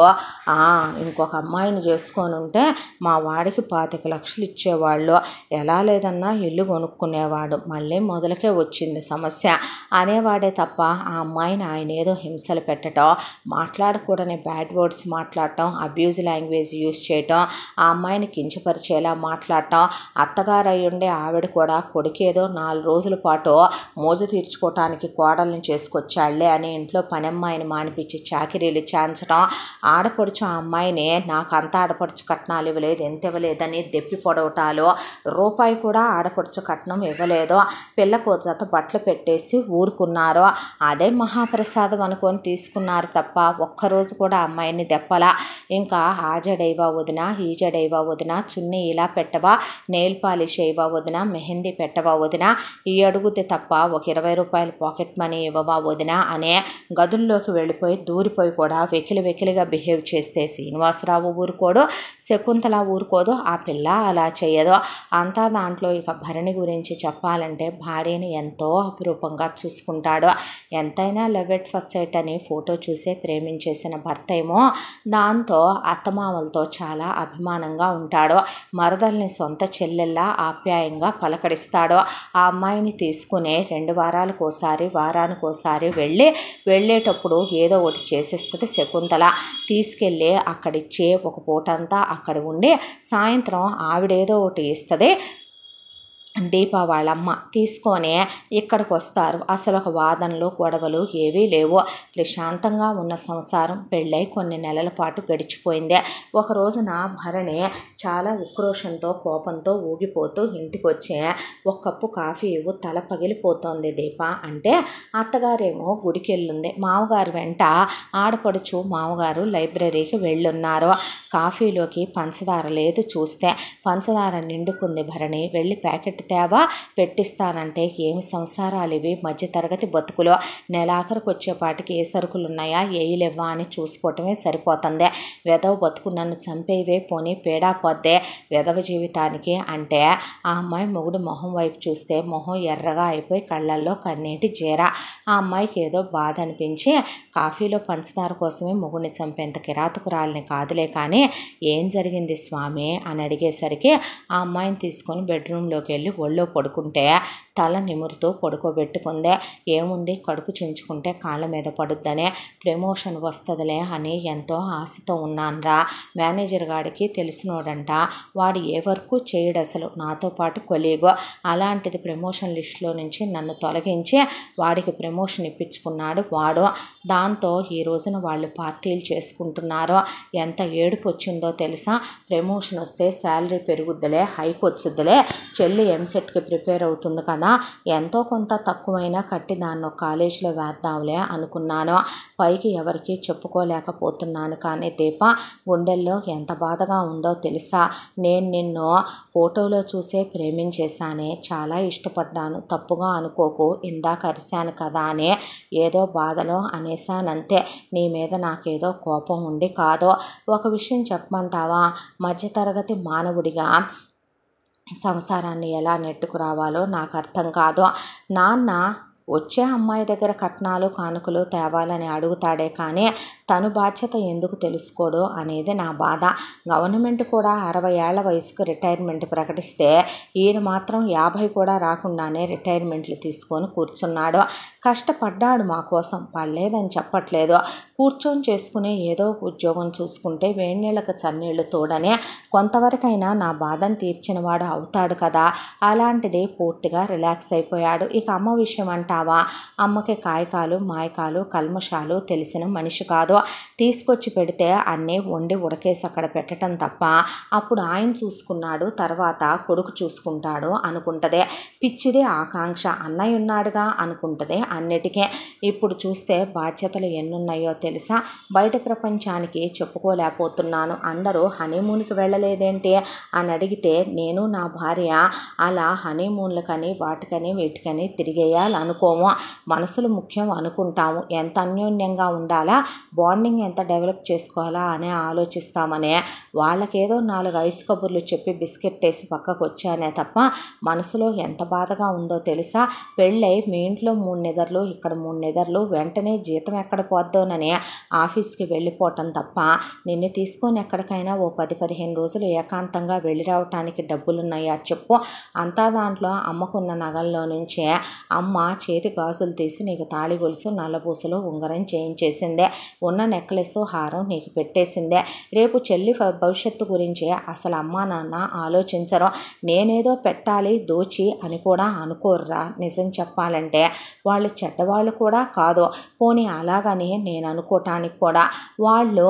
ఇంకొక అమ్మాయిని చేసుకొని ఉంటే మా వాడికి 25 లక్షలు ఇచ్చేవాళ్ళు, ఎలా లేదన్నా ఇల్లు కొనుక్కునేవాడు, మళ్ళీ మొదలకే వచ్చింది సమస్య అనేవాడే తప్ప ఆ అమ్మాయిని ఆయన ఏదో హింసలు పెట్టడం, మాట్లాడకూడని బ్యాడ్ వర్డ్స్ మాట్లాడటం, అబ్యూజ్ లాంగ్వేజ్ యూజ్ చేయటం, ఆ అమ్మాయిని కించపరిచేలా మాట్లాడటం. అత్తగారు అయ్యుండే ఆవిడ కూడా కొడుకేదో 4 రోజుల పాటు మోజు తీర్చుకోవటానికి కోడల్ని చేసుకొచ్చాళ్లే అని ఇంట్లో పనమ్మాయిని మానిపించి చాకిరీలు చేయించడం, ఆడపడుచు ఆ అమ్మాయిని నాకు అంత ఆడపడుచు కట్నాలు ఇవ్వలేదు, ఎంత ఇవ్వలేదని దెప్పి పొడవటాలు, రూపాయి కూడా ఆడపడుచు కట్నం ఇవ్వలేదు, పిల్లకు జత బట్టలు పెట్టేసి ఊరుకున్నారు. అదే మహాప్రసాదం అనుకొని తీసుకున్నారు తప్ప ఒక్కరోజు కూడా అమ్మాయిని దెప్పలా. ఇంకా ఆ జడైవా వదిన, ఈ జడైవా వదిన, చున్నీ ఇలా పెట్టవా, నెయిల్ పాలిష్ అయ్యవా వదిన, మెహందీ పెట్టవా వదిన, ఈ అడుగుతే తప్ప ఒక 20 రూపాయలు పాకెట్ మనీ ఇవ్వవా వదిన అనే గదుల్లోకి వెళ్ళిపోయి దూరిపోయి కూడా వెకిలిగా బిహేవ్ చేస్తే శ్రీనివాసరావు ఊరుకోడు, శకుంతల ఊరుకోదు, ఆ పిల్ల అలా చేయదు. అంతా దాంట్లో ఇక భరణి గురించి చెప్పాలంటే భార్యని ఎంతో అపురూపంగా చూసుకుంటాడు. ఎంతైనా లవ్ ఎట్ ఫస్ట్ సైట్ అని ఫోటో చూసే ప్రేమించేసిన భర్త ఏమో దాంతో అత్తమామలతో చాలా అభిమానంగా ఉంటాడు. మరదల్ని సొంత చెల్లెల్లా ఆప్యాయంగా పలకరిస్తాడు. ఆ అమ్మాయిని తీసుకునే 2 వారాలకోసారి వారానికోసారి వెళ్ళేటప్పుడు ఏదో ఒకటి చేసేస్తుంది శకుంతల. తీసుకెళ్ళి అక్కడిచ్చే ఒక పూటంతా అక్కడ ఉండి సాయంత్రం ఆవిడేదో ఒకటి ఇస్తుంది. దీప వాళ్ళమ్మ తీసుకొని ఇక్కడికి వస్తారు. అసలు ఒక వాదనలు గొడవలు ఏవీ లేవు. ప్రశాంతంగా ఉన్న సంసారం పెళ్ళై కొన్ని నెలల పాటు గడిచిపోయింది. ఒక రోజున భరణి చాలా ఉక్రోషంతో కోపంతో ఊగిపోతూ ఇంటికి వచ్చి ఒక కప్పు కాఫీ ఇవ్వు, తల పగిలిపోతోంది దీప అంటే అత్తగారేమో గుడికి వెళ్ళుంది. మామగారు వెంట ఆడపడుచు మామగారు లైబ్రరీకి వెళ్ళున్నారు. కాఫీలోకి పంచదార లేదు. చూస్తే పంచదార నిండుకుంది. భరణి వెళ్ళి ప్యాకెట్ తేవా పెట్టిస్తానంటే ఏమి సంసారాలు ఇవి, మధ్యతరగతి బతుకులు. నెలాఖరికి వచ్చేపాటికి ఏ సరుకులు ఉన్నాయా ఏయిలేవా అని చూసుకోవటమే సరిపోతుంది. వెధవ బతుకు నన్ను చంపేవే, పోనీ పేడా పొద్దే వెధవ జీవితానికి అంటే ఆ అమ్మాయి మొగుడు మొహం వైపు చూస్తే మొహం ఎర్రగా అయిపోయి కళ్ళల్లో కన్నీటి జీర. ఆ అమ్మాయికి ఏదో బాధ అనిపించి కాఫీలో పంచదార కోసమే మొగుడిని చంపేంత కిరాతకురాలిని కాదులే కానీ ఏం జరిగింది స్వామి అని అడిగేసరికి ఆ అమ్మాయిని తీసుకొని బెడ్రూమ్లోకి వెళ్ళి ఒళ్ళో పడుకుంటే తల నిమురుతూ పడుకోబెట్టుకుందే. ఏముంది, కడుపు చించుకుంటే కాళ్ళ మీద పడుద్దనే, ప్రమోషన్ వస్తుందిలే అని ఎంతో ఆశతో ఉన్నాన్రా. మేనేజర్ గాడికి తెలిసినోడంట, వాడు ఏ వర్క్ చేయడు అసలు, నాతో పాటు కొలీగో. అలాంటిది ప్రమోషన్ లిస్టులో నుంచి నన్ను తొలగించి వాడికి ప్రమోషన్ ఇప్పించుకున్నాడు వాడు. దాంతో ఈ రోజున వాళ్ళు పార్టీలు చేసుకుంటున్నారు. ఎంత ఏడుపు వచ్చిందో తెలుసా. ప్రమోషన్ వస్తే శాలరీ పెరుగుద్దిలే, హైక్ వచ్చుద్దిలే, చెల్లి ఎంసెట్కి ప్రిపేర్ అవుతుంది కదా, ఎంతో కొంత తక్కువైనా కట్టి దాన్ని కాలేజీలో వేద్దాంలే అనుకున్నాను. పైకి ఎవరికి చెప్పుకోలేకపోతున్నాను. కానీ దీప గుండెల్లో ఎంత బాధగా ఉందో తెలుసా. నేను నిన్ను ఫోటోలో చూసే ప్రేమించేశానే, చాలా ఇష్టపడ్డాను, తప్పుగా అనుకోకు, ఇందాక అరిశాను కదా అని ఏదో బాధలో అనేశానంతే. నీ మీద నాకేదో కోపం ఉండి కాదో. ఒక విషయం చెప్పమంటావా, మధ్యతరగతి మానవుడిగా సంసారాన్ని ఎలా నెట్టుకురావాలో నాకు అర్థం కాదు. నాన్న వచ్చే అమ్మాయి దగ్గర కట్నాలు కానుకలు తేవాలని అడుగుతాడే కానీ తను బాధ్యత ఎందుకు తెలుసుకోడు అనేది నా బాధ. గవర్నమెంట్ కూడా 60 ఏళ్ల వయసుకు రిటైర్మెంట్ ప్రకటిస్తే ఈయన మాత్రం 50 కూడా రాకుండానే రిటైర్మెంట్లు తీసుకొని కూర్చున్నాడు. కష్టపడ్డాడు మా కోసం, పడలేదని చెప్పట్లేదు. కూర్చొని చేసుకుని ఏదో ఉద్యోగం చూసుకుంటే వేడినీళ్ళకు చన్నీళ్లు తోడనే కొంతవరకైనా నా బాధను తీర్చినవాడు అవుతాడు కదా. అలాంటిది పూర్తిగా రిలాక్స్ అయిపోయాడు. ఇక అమ్మ విషయం అంటావా, అమ్మకి కాయకాలు మాయకాలు కల్మషాలు తెలిసిన మనిషి కాదు. తీసుకొచ్చి పెడితే అన్నీ వండి ఉడకేసి అక్కడ పెట్టడం తప్ప అప్పుడు ఆయన చూసుకున్నాడు, తర్వాత కొడుకు చూసుకుంటాడు అనుకుంటదే. పిచ్చిదే ఆకాంక్ష, అన్నయ్య ఉన్నాడుగా అనుకుంటదే అన్నిటికీ. ఇప్పుడు చూస్తే బాధ్యతలు ఎన్నున్నాయో తెలుసా. బయట ప్రపంచానికి చెప్పుకోలేకపోతున్నాను. అందరూ హనీమూన్కి వెళ్ళలేదేంటి అని అడిగితే నేను నా భార్య అలా హనీమూన్లకని వాటికని వీటికని తిరిగేయాలనుకోము. మనసులు ముఖ్యం అనుకుంటాము. ఎంత అన్యోన్యంగా ఉండాలా, బాండింగ్ ఎంత డెవలప్ చేసుకోవాలా అని ఆలోచిస్తామనే. వాళ్ళకేదో 4 ఐస్ కబుర్లు చెప్పి బిస్కెట్ వేసి పక్కకు వచ్చానే తప్ప మనసులో ఎంత బాధగా ఉందో తెలుసా. పెళ్ళై మీ ఇంట్లో 3 నిద్రలు ఇక్కడ 3 నిద్రలు, వెంటనే జీతం ఎక్కడ పోద్దోనని ఆఫీస్కి వెళ్ళిపోవటం తప్ప నిన్ను తీసుకొని ఎక్కడికైనా ఓ 10-15 రోజులు ఏకాంతంగా వెళ్ళి రావటానికి డబ్బులున్నాయా చెప్పు. అంతా దాంట్లో అమ్మకున్న నగల్లో నుంచే అమ్మ చేతి గాజులు తీసి నీకు తాళి గొలుసు నల్లబూసలు ఉంగరం చేయించేసిందే, ఉన్న నెక్లెస్ హారం నీకు పెట్టేసిందే. రేపు చెల్లి భవిష్యత్తు గురించి అసలు అమ్మా నాన్న ఆలోచించరు. నేనేదో పెట్టాలి దోచి అని కూడా అనుకోర్రా. నిజం చెప్పాలంటే వాళ్ళు చెడ్డవాళ్ళు కూడా కాదు. పోనీ అలాగని నేను అనుకోవటానికి కూడా వాళ్ళు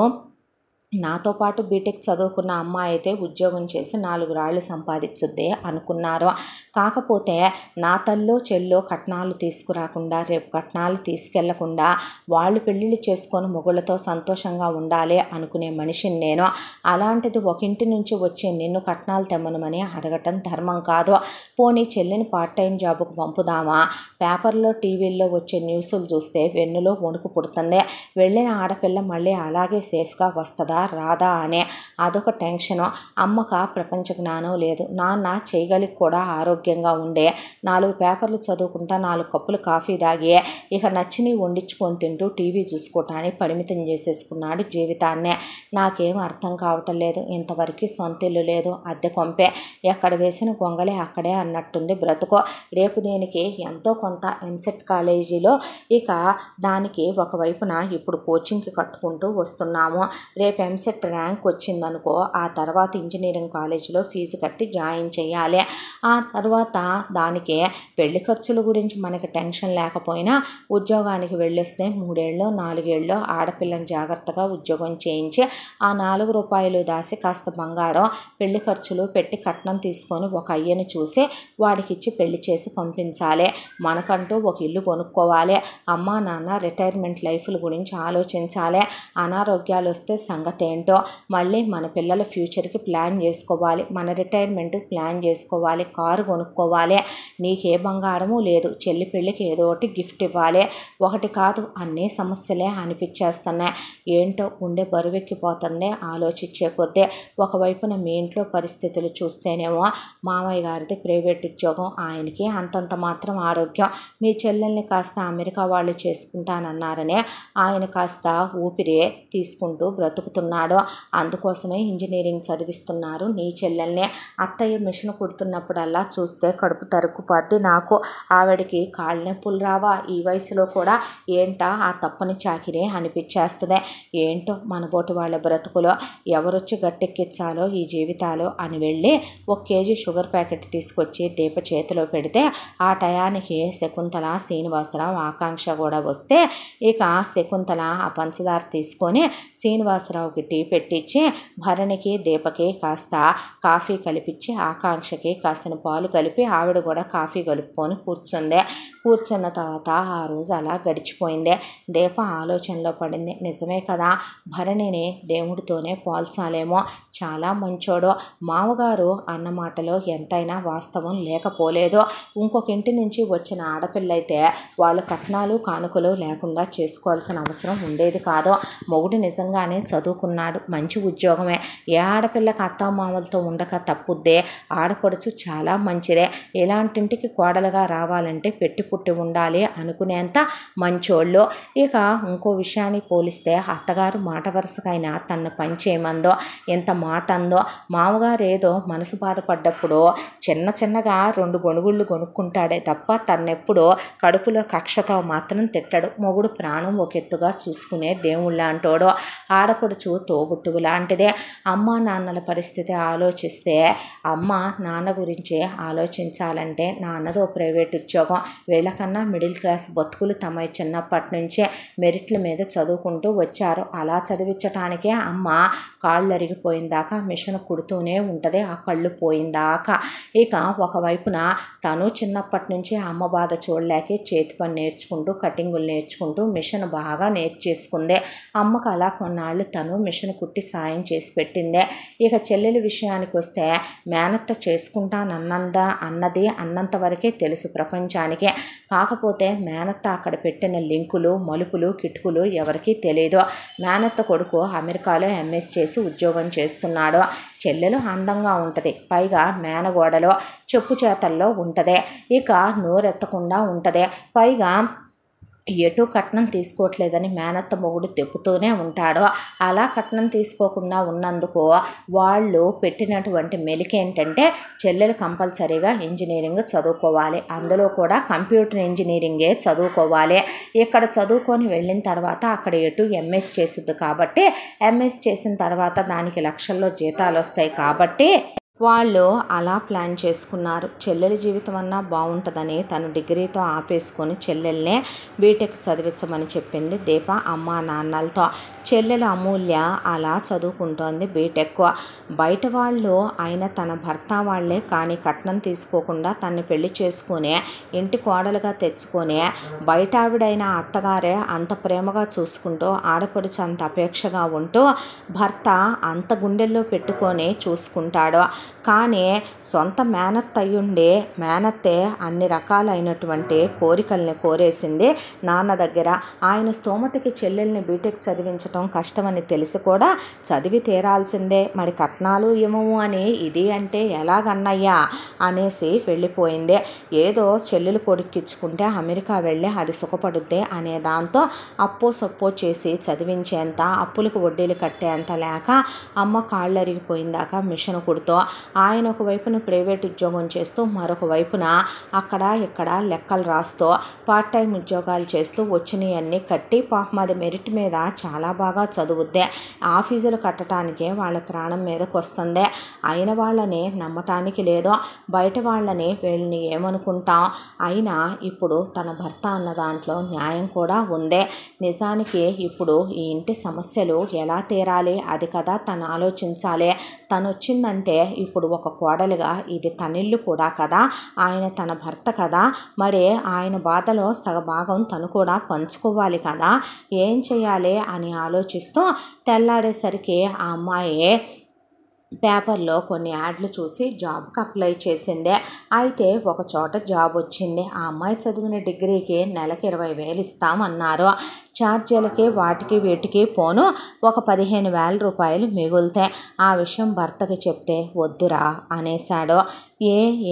నాతో పాటు బీటెక్ చదువుకున్న అమ్మాయి అయితే ఉద్యోగం చేసి 4 రాళ్ళు సంపాదించుద్ది అనుకున్నారు. కాకపోతే నా తల్లో చెల్లో కట్నాలు తీసుకురాకుండా, రేపు కట్నాలు తీసుకెళ్లకుండా వాళ్ళు పెళ్ళిళ్ళు చేసుకొని మొగుళ్ళతో సంతోషంగా ఉండాలి అనుకునే మనిషిని నేను. అలాంటిది ఒక ఇంటి నుంచి వచ్చే నిన్ను కట్నాలు తెమ్మనమని అడగటం ధర్మం కాదు. పోనీ చెల్లిని పార్ట్ టైం జాబుకు పంపుదామా? పేపర్లో టీవీల్లో వచ్చే న్యూస్లు చూస్తే వెన్నులో వణుకు పుడుతుంది. వెళ్ళిన ఆడపిల్ల మళ్ళీ అలాగే సేఫ్గా వస్తుందా రాదా అనే అదొక టెన్షను. అమ్మక ప్రపంచ జ్ఞానం లేదు. నాన్న చేయగలిగి కూడా ఆరోగ్యంగా ఉండే 4 పేపర్లు చదువుకుంటా 4 కప్పులు కాఫీ తాగి ఇక నచ్చిని వండించుకొని తింటూ టీవీ చూసుకోవటానికి పరిమితం చేసేసుకున్నాడు జీవితాన్నే. నాకేం అర్థం కావటం లేదు. ఇంతవరకు సొంత ఇల్లు లేదు, అద్దె కొంపే. ఎక్కడ వేసిన గొంగళే అక్కడే అన్నట్టుంది బ్రతుకో. రేపు దీనికి ఎంతో కొంత ఎంసెట్ కాలేజీలో ఇక దానికి ఒకవైపున ఇప్పుడు కోచింగ్కి కట్టుకుంటూ వస్తున్నాము. రేపు ఎంసెట్ ర్యాంక్ వచ్చిందనుకో ఆ తర్వాత ఇంజనీరింగ్ కాలేజీలో ఫీజు కట్టి జాయిన్ చేయాలి. ఆ తర్వాత దానికి పెళ్లి ఖర్చుల గురించి మనకి టెన్షన్ లేకపోయినా ఉద్యోగానికి వెళ్ళేస్తే 3 ఏళ్ళో 4 ఏళ్ళో ఆడపిల్లని జాగ్రత్తగా ఉద్యోగం చేయించి ఆ 4 రూపాయలు దాసి కాస్త బంగారం పెళ్లి ఖర్చులు పెట్టి కట్నం తీసుకొని ఒక అయ్యను చూసి వాడికి ఇచ్చి పెళ్లి చేసి పంపించాలి. మనకంటూ ఒక ఇల్లు కొనుక్కోవాలి. అమ్మా నాన్న రిటైర్మెంట్ లైఫ్ల గురించి ఆలోచించాలి. అనారోగ్యాలు వస్తే సంగతి ఏంటో మళ్ళీ మన పిల్లల ఫ్యూచర్కి ప్లాన్ చేసుకోవాలి. మన రిటైర్మెంట్ ప్లాన్ చేసుకోవాలి. కారు కొనుక్కోవాలి. నీకే బంగారము లేదు. చెల్లి పెళ్ళికి ఏదో ఒకటి గిఫ్ట్ ఇవ్వాలి. ఒకటి కాదు అన్నీ సమస్యలే అనిపించేస్తున్నాయి. ఏంటో ఉండే బరువెక్కిపోతుంది ఆలోచించే కొద్దీ. ఒకవైపున మీ ఇంట్లో పరిస్థితులు చూస్తేనేమో మామయ్య గారిది ప్రైవేట్ ఉద్యోగం, ఆయనకి అంతంత మాత్రం ఆరోగ్యం. మీ చెల్లెల్ని కాస్త అమెరికా వాళ్ళు చేసుకుంటానన్నారనే ఆయన కాస్త ఊపిరి తీసుకుంటూ బ్రతుకుతున్నాడు. అందుకోసమే ఇంజనీరింగ్ చదివిస్తున్నారు నీ చెల్లెల్ని. అత్తయ్య మిషన్ కుడుతున్నప్పుడల్లా చూస్తే కడుపు తరుక్కుపోద్ది నాకు. ఆవిడికి కాళ్ళ నొప్పులు రావా ఈ వయసులో కూడా? ఏంటా ఆ తప్పని చాకిరి అనిపించేస్తుంది. ఏంటో మనబోటి వాళ్ళ బ్రతుకులో ఎవరొచ్చి గట్టెక్కించాలో ఈ జీవితాలు అని వెళ్ళి 1 కేజీ షుగర్ ప్యాకెట్ తీసుకొచ్చి దీప చేతిలో పెడితే ఆ టయానికి శకుంతల శ్రీనివాసరావు ఆకాంక్ష కూడా వస్తే ఇక శకుంతల ఆ పంచదార తీసుకొని శ్రీనివాసరావుకి టీ పెట్టించి భరణికి దీపకి కాస్త కాఫీ కలిపించి ఆకాంక్షకి కాసిన పాలు కలిపి ఆవిడ కూడా కాఫీ కలుపుకొని కూర్చున్న తర్వాత ఆ రోజు అలా గడిచిపోయింది. దీప ఆలోచనలో పడింది. నిజమే కదా, భరణిని దేవుడితోనే పోల్చాలేమో. చాలా మంచోడు. మామగారు అన్న మాటలో ఎంతైనా వాస్తవం లేకపోలేదు. ఇంకొక ఇంటి నుంచి వచ్చిన ఆడపిల్లయితే వాళ్ళు కట్నాలు కానుకలు లేకుండా చేసుకోవాల్సిన అవసరం ఉండేది కాదు. మొగుడు నిజంగానే చదువుకున్నాడు, మంచి ఉద్యోగమే. ఏ ఆడపిల్లకి అత్తామామలతో ఉండక తప్పుద్దే. ఆడపడుచు చాలా మంచిదే. ఇలాంటింటికి కోడలుగా రావాలంటే పెట్టి పుట్టి ఉండాలి అనుకునేంత మంచోళ్ళు. ఇక ఇంకో విషయాన్ని పోలిస్తే అత్తగారు మాట వరుసకైనా తన పని చేయమందో ఎంత మాట అందో. మామగారు ఏదో మనసు బాధపడ్డప్పుడు చిన్నగా 2 గొనుగుళ్ళు కొనుక్కుంటాడే తప్ప తన్నెప్పుడు కడుపులో కక్షతో మాత్రం తిట్టడు. మొగుడు ప్రాణం ఒక ఎత్తుగా చూసుకునే దేవుళ్ళంటోడు. ఆడపడుచు తోబుట్టువు లాంటిదే. అమ్మ నాన్నల పరిస్థితి ఆలోచిస్తే అమ్మ నాన్న గురించి ఆలోచించాలంటే నాన్నదో ప్రైవేట్ ఉద్యోగం. వీళ్ళకన్నా మిడిల్ క్లాస్ బతుకులు తమ చిన్నప్పటి నుంచే మెరిట్ల మీద చదువుకుంటూ వచ్చారు. అలా చదివించటానికే అమ్మ కాళ్ళు అరిగిపోయిందాకా మిషన్ కుడుతూనే ఉంటుంది, ఆ కళ్ళు పోయిందాకా. ఇక ఒకవైపున తను చిన్నప్పటి నుంచి అమ్మ బాధ చూడలేక చేతి పని నేర్చుకుంటూ కటింగులు నేర్చుకుంటూ మిషన్ బాగా నేర్చేసుకుంది. అమ్మకు అలా కొన్నాళ్ళు తను మిషన్ కుట్టి సాయం చేసి పెట్టిందే. ఇక చెల్లెలి విషయానికి వస్తే మేనత్త అన్నది అన్నంత వరకే తెలుసు ప్రపంచానికి. కాకపోతే మేనత్త అక్కడ పెట్టిన లింకులు మలుపులు కిటుకులు ఎవరికీ తెలియదు. మేనత్త కొడుకు అమెరికాలో ఎంఎస్ చేసి ఉద్యోగం చేస్తున్నాడు. చెల్లెలు అందంగా ఉంటుంది, పైగా మేనగోడలో చెప్పు చేతల్లో ఉంటుంది, ఇక నోరెత్తకుండా ఉంటుంది. పైగా ఎటు కట్నం తీసుకోవట్లేదని మేనత్త మొగుడు తెప్పుతూనే ఉంటాడు. అలా కట్నం తీసుకోకుండా ఉన్నందుకు వాళ్ళు పెట్టినటువంటి మెలికేంటంటే చెల్లెలు కంపల్సరీగా ఇంజనీరింగ్ చదువుకోవాలి, అందులో కూడా కంప్యూటర్ ఇంజనీరింగే చదువుకోవాలి. ఇక్కడ చదువుకొని వెళ్ళిన తర్వాత అక్కడ ఎటు ఎంఎస్ చేస్తుంది కాబట్టి ఎంఎస్ చేసిన తర్వాత దానికి లక్షల్లో జీతాలు వస్తాయి కాబట్టి వాళ్ళు అలా ప్లాన్ చేసుకున్నారు. చెల్లెలి జీవితం అన్నా బాగుంటుందని తను డిగ్రీతో ఆపేసుకొని చెల్లెల్నే బీటెక్ చదివించమని చెప్పింది దీప అమ్మ నాన్నలతో. చెల్లెలు అమూల్య అలా చదువుకుంటోంది బీటెక్. బయట వాళ్ళు అయిన తన భర్త వాళ్ళే కానీ కట్నం తీసుకోకుండా తన్ని పెళ్లి చేసుకుని ఇంటి కోడలుగా తెచ్చుకొని బయట ఆవిడైన అత్తగారే అంత ప్రేమగా చూసుకుంటూ ఆడపడుచు అంత అపేక్షగా ఉంటూ భర్త అంత గుండెల్లో పెట్టుకొని చూసుకుంటాడు. కానీ సొంత మేనత్త అయ్యుండి మేనత్తే అన్ని రకాలైనటువంటి కోరికల్ని కోరేసింది నాన్న దగ్గర. ఆయన స్తోమతకి చెల్లెల్ని బీటెక్ చదివించటం కష్టమని తెలిసి కూడా చదివి తీరాల్సిందే, మరి కట్నాలు ఇవ్వము అని ఇది అంటే ఎలాగన్నయ్యా అనేసి వెళ్ళిపోయింది. ఏదో చెల్లెలు కొడుక్కిచ్చుకుంటే అమెరికా వెళ్ళి అది సుఖపడుద్ది అనే దాంతో అప్పో సప్పో చేసి చదివించేంత, అప్పులకు వడ్డీలు కట్టేంత లేక అమ్మ కాళ్ళు అరిగిపోయిందాక మిషన్ కుడుతూ ఆయన ఒక వైపున ప్రైవేట్ ఉద్యోగం చేస్తూ మరొక వైపున అక్కడ ఇక్కడ లెక్కలు రాస్తూ పార్ట్ టైం ఉద్యోగాలు చేస్తూ వచ్చినవన్నీ కట్టి పాపం అది మెరిట్ మీద చాలా బాగా చదువుద్దే. ఆ ఫీజులు కట్టడానికే వాళ్ళ ప్రాణం మీదకి వస్తుంది. అయిన వాళ్ళని నమ్మటానికి లేదో, బయట వాళ్ళని వీళ్ళని ఏమనుకుంటాం. అయినా ఇప్పుడు తన భర్త అన్న దాంట్లో న్యాయం కూడా ఉందే. నిజానికి ఇప్పుడు ఈ ఇంటి సమస్యలు ఎలా తీరాలి అది కదా తను ఆలోచించాలి. తను వచ్చిందంటే ఇప్పుడు ఒక కోడలుగా ఇది తనిల్లు కూడా కదా, ఆయన తన భర్త కదా, మరి ఆయన బాధలో సగభాగం తను కూడా పంచుకోవాలి కదా. ఏం చేయాలి అని ఆలోచిస్తూ తెల్లాడేసరికి ఆ అమ్మాయి పేపర్లో కొన్ని యాడ్లు చూసి జాబ్కి అప్లై చేసింది. అయితే ఒక చోట జాబ్ వచ్చింది. ఆ అమ్మాయి చదివిన డిగ్రీకి నెలకి 20,000 ఇస్తామన్నారు. ఛార్జీలకి వాటికి వీటికి పోను ఒక 15,000 రూపాయలు మిగులుతాయి. ఆ విషయం భర్తకి చెప్తే వద్దురా అనేశాడు.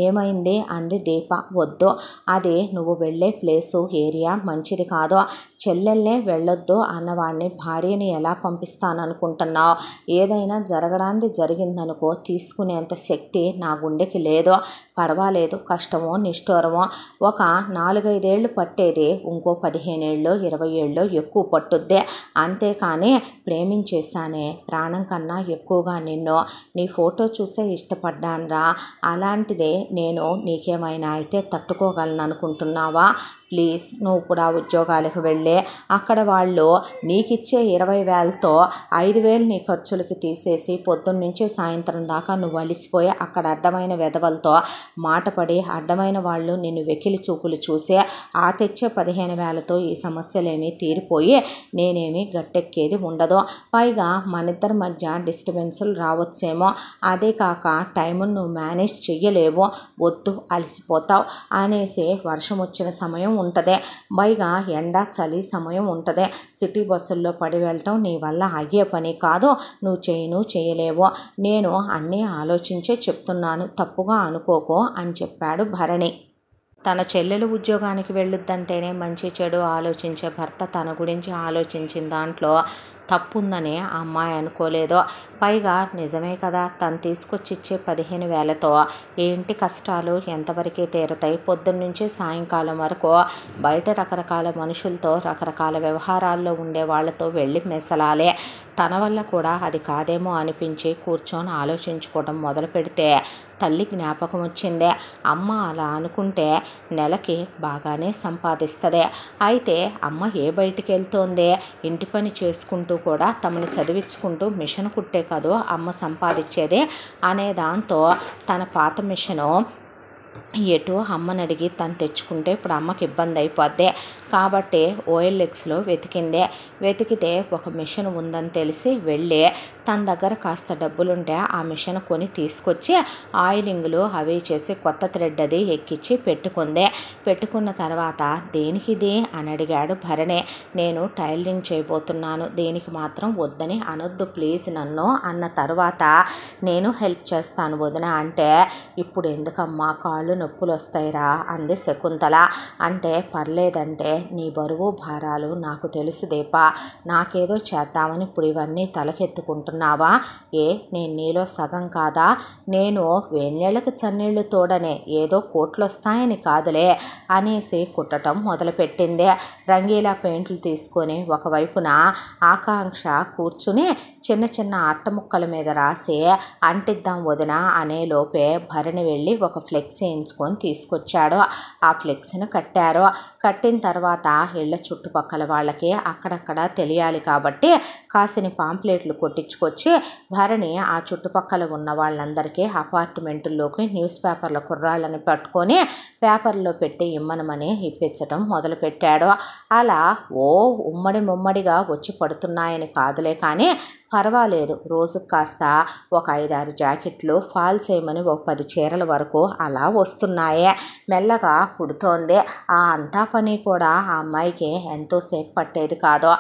ఏమైంది అంది దీప. వద్దు, అది నువ్వు వెళ్ళే ప్లేసు ఏరియా మంచిది కాదు. చెల్లెల్నే వెళ్ళొద్దు అన్నవాడిని భార్యని ఎలా పంపిస్తాననుకుంటున్నావు? ఏదైనా జరగడానికి జరిగిందనుకో తీసుకునేంత శక్తి నా గుండెకి లేదో. పర్వాలేదు, కష్టమో నిష్ఠూరమో ఒక 4-5 ఏళ్ళు పట్టేది ఇంకో 15 ఏళ్ళు 20 ఏళ్ళు ఎక్కువ పట్టుద్దే. అంతేకాని ప్రేమించేశానే, ప్రాణం కన్నా ఎక్కువగా నిన్ను, నీ ఫోటో చూసే ఇష్టపడ్డానురా. అలాంటిదే నేను నీకేమైనా అయితే తట్టుకోగలను అనుకుంటున్నావా? ప్లీజ్ నువ్వు ఇప్పుడు ఆ ఉద్యోగాలకు వెళ్ళి అక్కడ వాళ్ళు నీకిచ్చే 20,000తో 5,000 నీ ఖర్చులకి తీసేసి పొద్దున్నుంచి సాయంత్రం దాకా నువ్వు అలిసిపోయి అక్కడ అడ్డమైన వెధవలతో మాటపడి అడ్డమైన వాళ్ళు నిన్ను వెకిలి చూపులు చూసి ఆ తెచ్చే 15,000తో ఈ సమస్యలేమీ తీరిపోయి నేనేమి గట్టెక్కేది ఉండదు. పైగా మనిద్దరి మధ్య డిస్టర్బెన్సులు రావచ్చేమో. అదే కాక టైమును నువ్వు మేనేజ్ చెయ్యలేవు. వద్దు, అలసిపోతావు అనేసి వర్షం వచ్చిన సమయం ఉంటుంది, పైగా ఎండ చలి సమయం ఉంటుంది. సిటీ బస్సుల్లో పడి వెళ్ళటం నీ వల్ల అయ్యే పని కాదు. నువ్వు చేయలేవు. నేను అన్నీ ఆలోచించే చెప్తున్నాను, తప్పుగా అనుకోకో అని చెప్పాడు భరణి. తన చెల్లెలు ఉద్యోగానికి వెళ్ళొద్దంటేనే మంచి చెడు ఆలోచించే భర్త తన గురించి ఆలోచించిన దాంట్లో తప్పుందని ఆ అమ్మాయి అనుకోలేదు. పైగా నిజమే కదా, తను తీసుకొచ్చి ఇచ్చే 15,000తో ఈ ఇంటి కష్టాలు ఎంతవరకు తీరతాయి? పొద్దున్నుంచి సాయంకాలం వరకు బయట రకరకాల మనుషులతో రకరకాల వ్యవహారాల్లో ఉండే వాళ్ళతో వెళ్ళి మెసలాలే. తన వల్ల కూడా అది కాదేమో అనిపించి కూర్చొని ఆలోచించుకోవడం మొదలు పెడితే తల్లి జ్ఞాపకం వచ్చిందే. అమ్మ అలా అనుకుంటే నెలకి బాగానే సంపాదిస్తుంది. అయితే అమ్మ బయటికి వెళ్తోందే, ఇంటి పని చేసుకుంటూ కూడా తమను చదివించుకుంటూ మిషన్ కుట్టే కదో అమ్మ సంపాదించేదే అనే దాంతో తన పాత మిషను ఎటు అమ్మని అడిగి తను తెచ్చుకుంటే ఇప్పుడు అమ్మకి ఇబ్బంది అయిపోద్ది కాబట్టి OLXలో వెతికితే ఒక మిషన్ ఉందని తెలిసి వెళ్ళి తన దగ్గర కాస్త డబ్బులుంటే ఆ మిషన్ కొని తీసుకొచ్చి ఆయిలింగ్లు అవి చేసి కొత్త థ్రెడ్ అది ఎక్కించి పెట్టుకున్న తర్వాత దేనికిది అని అడిగాడు భరణి. నేను టైలరింగ్ చేయబోతున్నాను, దేనికి మాత్రం వద్దని అనొద్దు ప్లీజ్ నన్ను అన్న తర్వాత నేను హెల్ప్ చేస్తాను వదిన అంటే ఇప్పుడు ఎందుకమ్మా కాళ్ళు కాళ్ళు నొప్పులు వస్తాయిరా అంది శకుంతల. అంటే పర్లేదంటే నీ బరువు భారాలు నాకు తెలుసు దీప, నాకేదో చేద్దామని ఇప్పుడు ఇవన్నీ తలకెత్తుకుంటున్నావా? నేను నీలో సగం కాదా? నేను వేణేళ్లకు చన్నీళ్లు తోడనే ఏదో కోట్లు వస్తాయని కాదులే అనేసి కుట్టడం మొదలుపెట్టింది. రంగీలా పెయింట్లు తీసుకొని ఒకవైపున ఆకాంక్ష కూర్చుని చిన్న చిన్న అట్టముక్కల మీద రాసి అంటిద్దాం వదిన అనే లోపే భరణి వెళ్ళి ఒక ఫ్లెక్స్ వేయించుకొని తీసుకొచ్చాడు. ఆ ఫ్లెక్స్ను కట్టారు. కట్టిన తర్వాత ఇళ్ల చుట్టుపక్కల వాళ్ళకి అక్కడక్కడ తెలియాలి కాబట్టి కాసిని పాంప్లెట్లు కొట్టించుకొచ్చి భరణి ఆ చుట్టుపక్కల ఉన్న వాళ్ళందరికీ అపార్ట్మెంటుల్లోకి న్యూస్ పేపర్ల కుర్రాళ్ళని పట్టుకొని పేపర్లో పెట్టి ఇమ్మనమని ఇప్పించడం మొదలుపెట్టాడు. అలా ముమ్మడిగా వచ్చి పడుతున్నాయని కాదులే కానీ పర్వాలేదు, రోజుకు కాస్త ఒక 5-6 జాకెట్లు ఫాల్స్ వేయమని ఒక 10 చీరల వరకు అలా వస్తున్నాయే. మెల్లగా పుడుతోంది. ఆ అంతా పని కూడా ఆ అమ్మాయికి ఎంతోసేపు పట్టేది కాదు.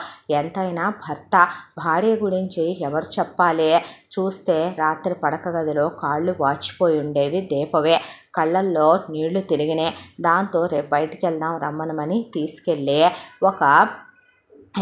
ఎంతైనా భర్త, భార్య గురించి ఎవరు చెప్పాలి? చూస్తే రాత్రి పడక గదిలో కాళ్ళు వాచిపోయి ఉండేవి దీపవే. కళ్ళల్లో నీళ్లు తిరిగినాయి. దాంతో రేపు బయటికి వెళ్దాం రమ్మనమని తీసుకెళ్ళి ఒక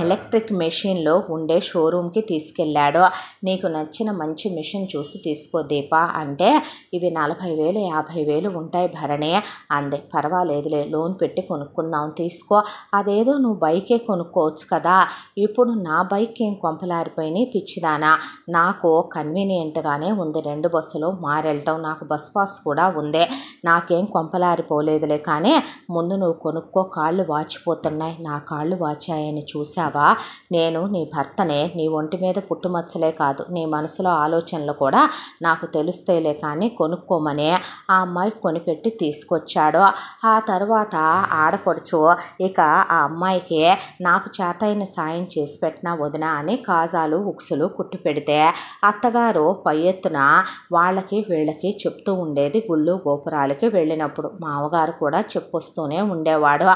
ఎలక్ట్రిక్ మెషిన్లో ఉండే షోరూమ్కి తీసుకెళ్ళాడు. నీకు నచ్చిన మంచి మిషన్ చూసి తీసుకో దీప అంటే ఇవి 40,000 50,000 ఉంటాయి భరణి అందే. పర్వాలేదులే, లోన్ పెట్టి కొనుక్కుందాం, తీసుకో. అదేదో నువ్వు బైకే కొనుక్కోవచ్చు కదా. ఇప్పుడు నా బైక్ ఏం కొంపలారిపోయినాయి పిచ్చిదానా? నాకు కన్వీనియంట్గానే ఉంది 2 బస్సులు మారెళ్ళటం, నాకు బస్ పాస్ కూడా ఉంది. నాకేం కొంపలారిపోలేదులే కానీ ముందు నువ్వు కొనుక్కో, కాళ్ళు వాచిపోతున్నాయి. నా కాళ్ళు వాచాయని చూసా. నేను నీ భర్తనే. నీ ఒంటి మీద పుట్టుమచ్చలే కాదు, నీ మనసులో ఆలోచనలు కూడా నాకు తెలుస్తేలే కానీ కొనుక్కోమని ఆ అమ్మాయికి కొనిపెట్టి తీసుకొచ్చాడు. ఆ తర్వాత ఆడపడుచు ఇక ఆ అమ్మాయికి నాకు చేతైన సాయం చేసి పెట్టినా వదిన అని కాజాలు ఉక్సులు కుట్టి పెడితే అత్తగారు పై ఎత్తున వాళ్ళకి వీళ్ళకి చెప్తూ ఉండేది. గుళ్ళు గోపురాలకి వెళ్ళినప్పుడు మామగారు కూడా చెప్పొస్తూనే ఉండేవాడు.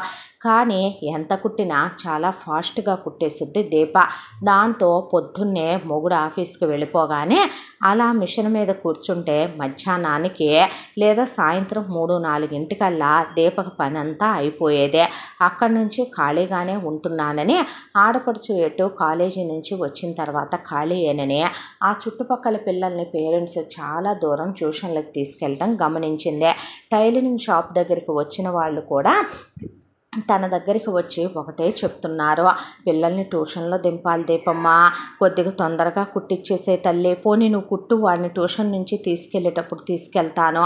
కానీ ఎంత కుట్టినా చాలా ఫాస్ట్గా కుట్టేసిద్ది దీప. దాంతో పొద్దున్నే మొగుడు ఆఫీస్కి వెళ్ళిపోగానే అలా మిషన్ మీద కూర్చుంటే మధ్యాహ్నానికి లేదా సాయంత్రం 3-4 దీపక పని అంతా అయిపోయేదే. అక్కడి నుంచి ఖాళీగానే ఉంటున్నానని ఆడపడుచు ఎటు కాలేజీ నుంచి వచ్చిన తర్వాత ఖాళీ ఏనని ఆ చుట్టుపక్కల పిల్లల్ని పేరెంట్స్ చాలా దూరం ట్యూషన్లకు తీసుకెళ్ళడం గమనించింది. టైలరింగ్ షాప్ దగ్గరికి వచ్చిన వాళ్ళు కూడా తన దగ్గరికి వచ్చి ఒకటే చెప్తున్నారు, పిల్లల్ని ట్యూషన్లో దింపాలి దీపమ్మ, కొద్దిగా తొందరగా కుట్టిచ్చేసే తల్లి, పోనీ నువ్వు కుట్టు, వాడిని ట్యూషన్ నుంచి తీసుకెళ్ళేటప్పుడు తీసుకెళ్తాను,